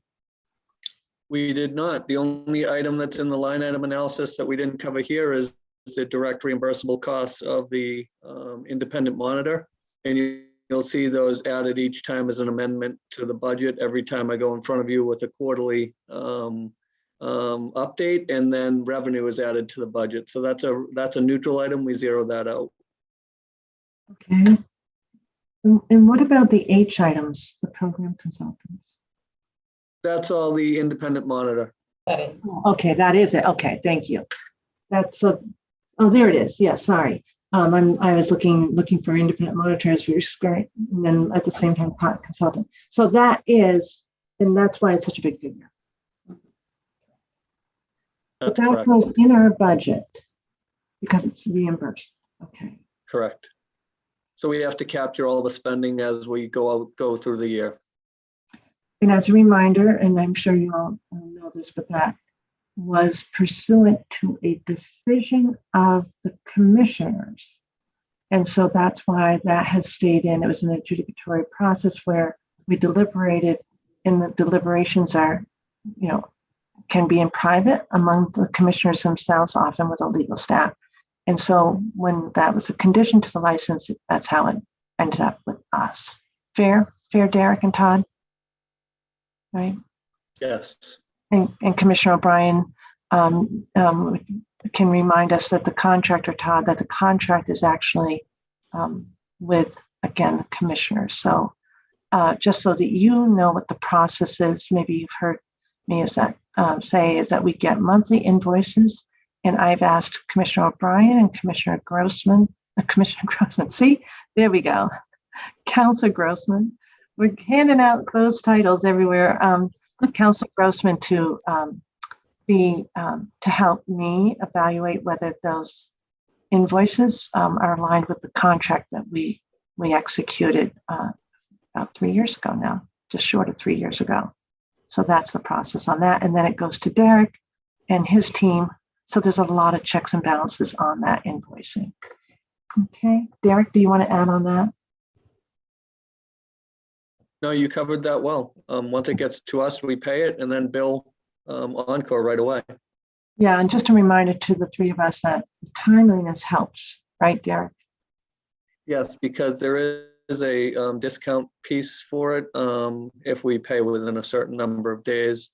We did not. The only item that's in the line item analysis that we didn't cover here is the direct reimbursable costs of the independent monitor. And you'll see those added each time as an amendment to the budget every time I go in front of you with a quarterly update, and then revenue is added to the budget. So that's a neutral item. We zero that out. Okay. And what about the H items, the program consultants? That's all the independent monitor. That is. Okay, that is it. Okay, thank you. That's so. Oh, there it is. Yeah, sorry. I was looking for independent monitors for your screen, and then at the same time, pot consultant. So that is, and that's why it's such a big figure. But That's that correct. goes in our budget because it's reimbursed. Okay. Correct. So we have to capture all the spending as we go through the year. And as a reminder, and I'm sure you all know this, but that was pursuant to a decision of the commissioners. And so that's why that has stayed in. It was an adjudicatory process where we deliberated, and the deliberations are, can be in private among the commissioners themselves, often with a legal staff. And so when that was a condition to the license, that's how it ended up with us. Fair, Derek and Todd? Right? Yes. And Commissioner O'Brien can remind us that the contractor, Todd, that the contract is actually with, again, the commissioners. So just so that you know what the process is, maybe you've heard me is that we get monthly invoices. And I've asked Commissioner O'Brien and Commissioner Grossman, see, there we go. Councilor Grossman. We're handing out those titles everywhere. Councilor Grossman to help me evaluate whether those invoices are aligned with the contract that we executed about 3 years ago now, just short of 3 years ago. So that's the process on that. And then it goes to Derek and his team. So there's a lot of checks and balances on that invoicing. Okay, Derek, do you want to add on that? No, you covered that well. Once it gets to us, we pay it and then bill Encore right away. Yeah, and just a reminder to the three of us that timeliness helps, right, Derek? Yes, because there is a discount piece for it if we pay within a certain number of days,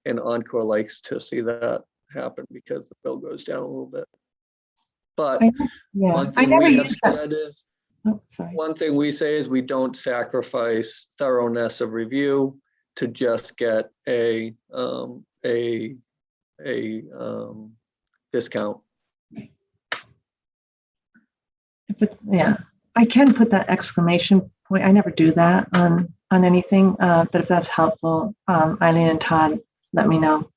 and Encore likes to see that happen because the bill goes down a little bit. But one thing we have said is, one thing we say is we don't sacrifice thoroughness of review to just get a discount. I can put that exclamation point. I never do that on anything, but if that's helpful, Eileen and Todd, let me know.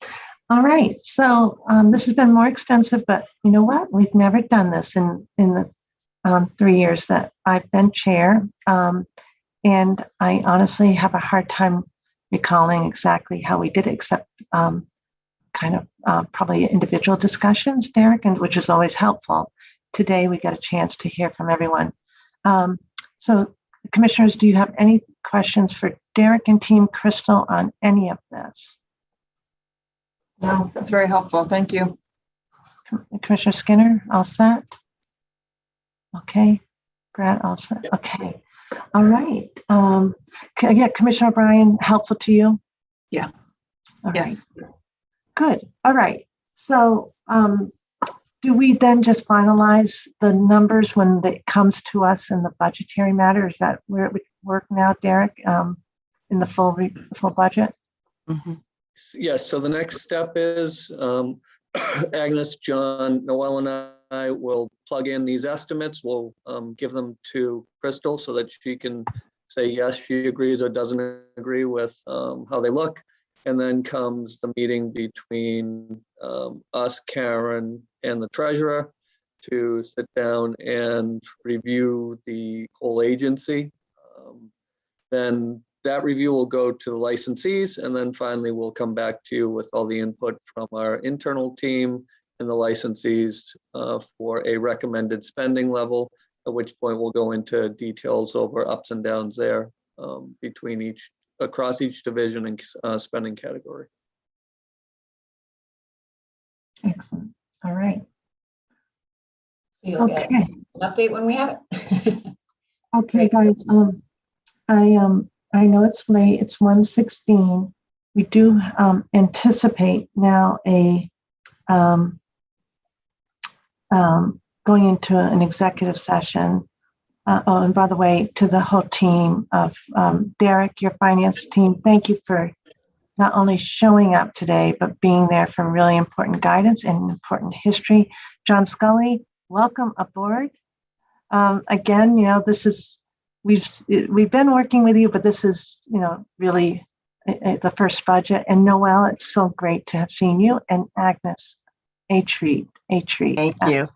All right, so this has been more extensive, but you know what? We've never done this in the 3 years that I've been chair. And I honestly have a hard time recalling exactly how we did it, except probably individual discussions, Derek, and which is always helpful. Today, we got a chance to hear from everyone. So commissioners, do you have any questions for Derek and Team Crystal on any of this? No, that's very helpful. Thank you. Commissioner Skinner, all set? Okay. Brad, all set? Okay. All right. Commissioner O'Brien, helpful to you? Yeah. All yes. Right. Good. All right. So do we then just finalize the numbers when it comes to us in the budgetary matter? Is that where it would work now, Derek, in the full budget? Mm-hmm. Yes, so the next step is Agnes, John, Noel, and I will plug in these estimates. We'll give them to Crystal so that she can say yes, she agrees or doesn't agree with how they look. And then comes the meeting between us, Karen, and the treasurer to sit down and review the whole agency. Then that review will go to the licensees, and then finally we'll come back to you with all the input from our internal team and the licensees for a recommended spending level, at which point we'll go into details over ups and downs there between across each division and spending category. Excellent. All right. So you'll get Okay. an update when we have it. Okay, guys. I know it's late. It's 1:16. We do anticipate now going into an executive session. Oh, and by the way, to the whole team of Derek, your finance team, thank you for not only showing up today, but being there for really important guidance and important history. John Scully, welcome aboard. Again, this is, we've been working with you, but this is, really the first budget. And Noelle, it's so great to have seen you. And Agnes, a treat. Thank you.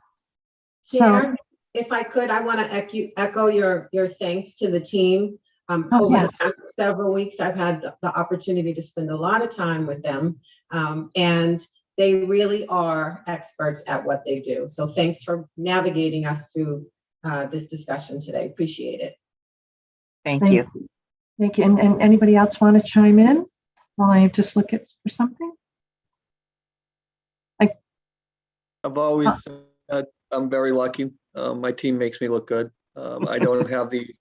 So, Sharon, if I could, I want to echo your thanks to the team. Over the past several weeks, I've had the opportunity to spend a lot of time with them, and they really are experts at what they do. So thanks for navigating us through this discussion today. Appreciate it. Thank you. Thank you. And anybody else want to chime in while I just look for something? I've always said I'm very lucky. My team makes me look good. I don't have the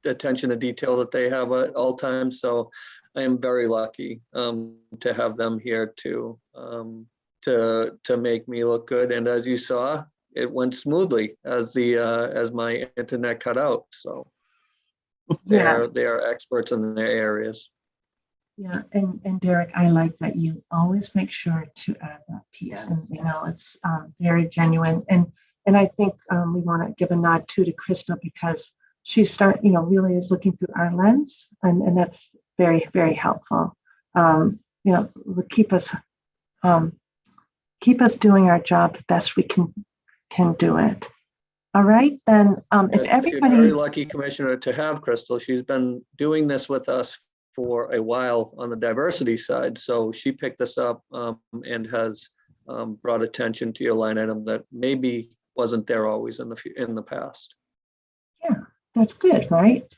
attention to detail that they have at all times, so I am very lucky to have them here to make me look good. And as you saw, it went smoothly as my internet cut out. So they are experts in their areas. Yeah, and Derek, I like that you always make sure to add that piece. Yes. And it's very genuine. And I think we want to give a nod to Crystal, because she really is looking through our lens, and that's very, very helpful. Will keep us doing our job the best we can do it. All right, then if everybody, she's a very lucky commissioner to have Crystal. She's been doing this with us for a while on the diversity side. So she picked this up and has brought attention to your line item that maybe wasn't there always in the past. Yeah, that's good, right?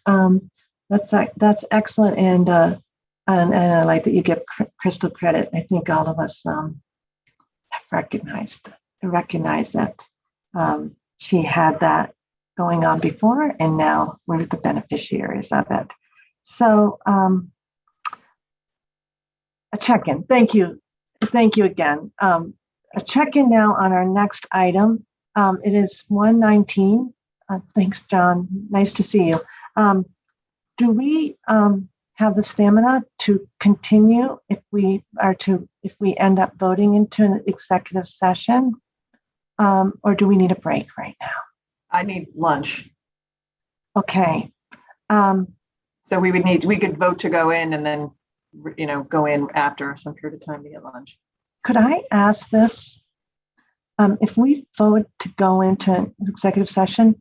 That's excellent, and I like that you give Crystal credit. I think all of us have recognized that she had that going on before, and now we're the beneficiaries of it. So a check-in. Thank you again. A check-in now on our next item. It is 1:19. Thanks, John. Nice to see you. Do we have the stamina to continue if we end up voting into an executive session, or do we need a break right now? I need lunch. Okay. So we could vote to go in and then, go in after some period of time to get lunch. Could I ask this? If we vote to go into an executive session,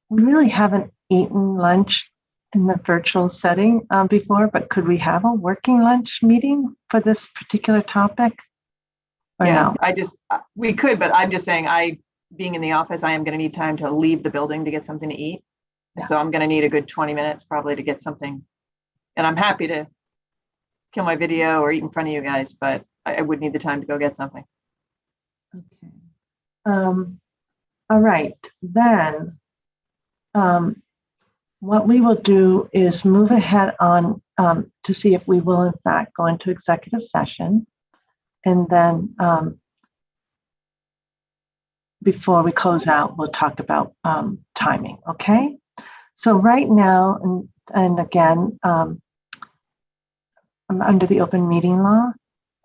we really haven't eaten lunch in the virtual setting before, but could we have a working lunch meeting for this particular topic? Or Yeah, no? we could, but I'm just saying, being in the office, I am going to need time to leave the building to get something to eat. Yeah. So I'm going to need a good 20 minutes probably to get something. And I'm happy to kill my video or eat in front of you guys, but I would need the time to go get something. Okay. All right, then what we will do is move ahead on to see if we will in fact go into executive session. And then before we close out, we'll talk about timing, okay? So right now, and again, I'm under the open meeting law,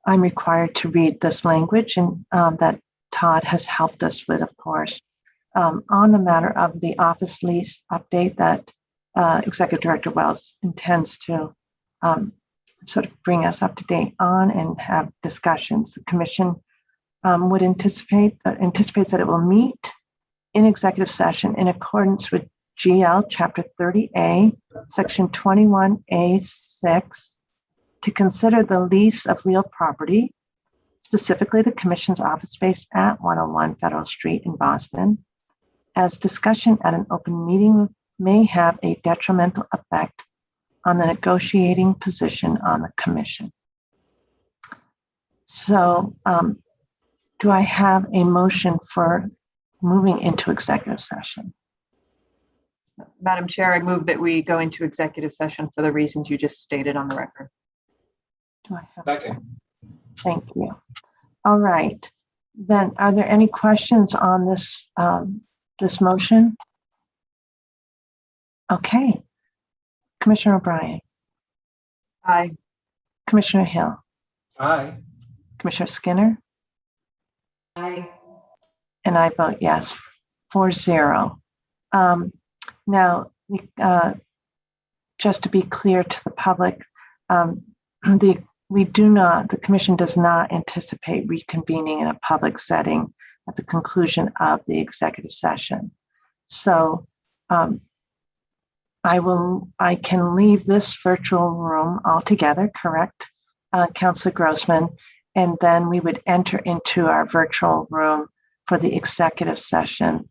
I'm required to read this language, and that Todd has helped us with, of course, on the matter of the office lease update that Executive Director Wells intends to sort of bring us up to date on and have discussions. The commission would anticipates that it will meet in executive session in accordance with GL Chapter 30A, Section 21A6, to consider the lease of real property, specifically the Commission's office space at 101 Federal Street in Boston, as discussion at an open meeting may have a detrimental effect on the negotiating position on the Commission. So, do I have a motion for moving into executive session? Madam Chair, I move that we go into executive session for the reasons you just stated on the record. Do I have a second? Thank you. All right. Then, are there any questions on this this motion? Okay. Commissioner O'Brien. Aye. Commissioner Hill. Aye. Commissioner Skinner. Aye. And I vote yes, 4-0. Now, just to be clear to the public, the Commission does not anticipate reconvening in a public setting at the conclusion of the executive session. So I can leave this virtual room altogether, correct, Councilor Grossman? And then we would enter into our virtual room for the executive session.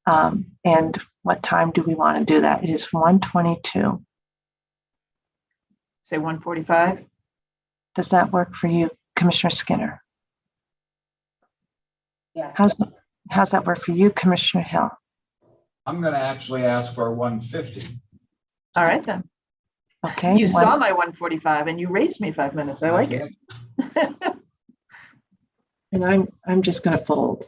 And what time do we want to do that? It is 1:22. Say 1:45. Does that work for you, Commissioner Skinner? Yes. How's that work for you, Commissioner Hill? I'm going to actually ask for 1:50. All right then. Okay. You saw my 1:45 and you raised me 5 minutes. I like it. And I'm just going to fold.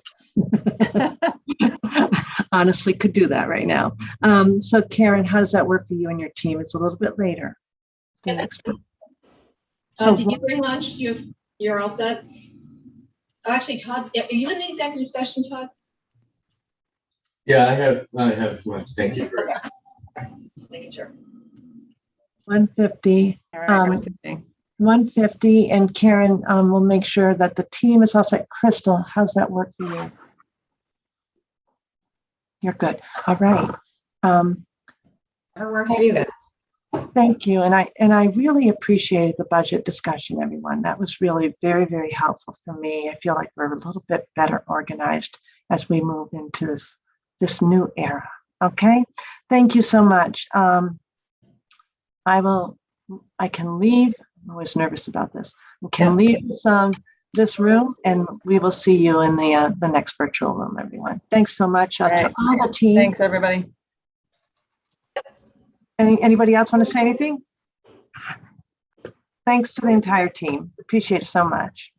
Honestly, could do that right now. So Karen, how does that work for you and your team? It's a little bit later. Did you bring lunch? You're all set? Oh, actually, Todd, are you in the executive session, Todd? Yeah, I have lunch. Thank you for asking. Just making sure. 1:50. 1:50, and Karen will make sure that the team is all set. Crystal, how's that work for you? You're good. All right. That works for you guys. Thank you. And I really appreciated the budget discussion, everyone. That was really very, very helpful for me. I feel like we're a little bit better organized as we move into this new era. Okay. Thank you so much. I can leave. I'm always nervous about this. We can leave this room, and we will see you in the next virtual room, everyone. Thanks so much to all the team. Thanks, everybody. Anybody else want to say anything? Thanks to the entire team. Appreciate it so much.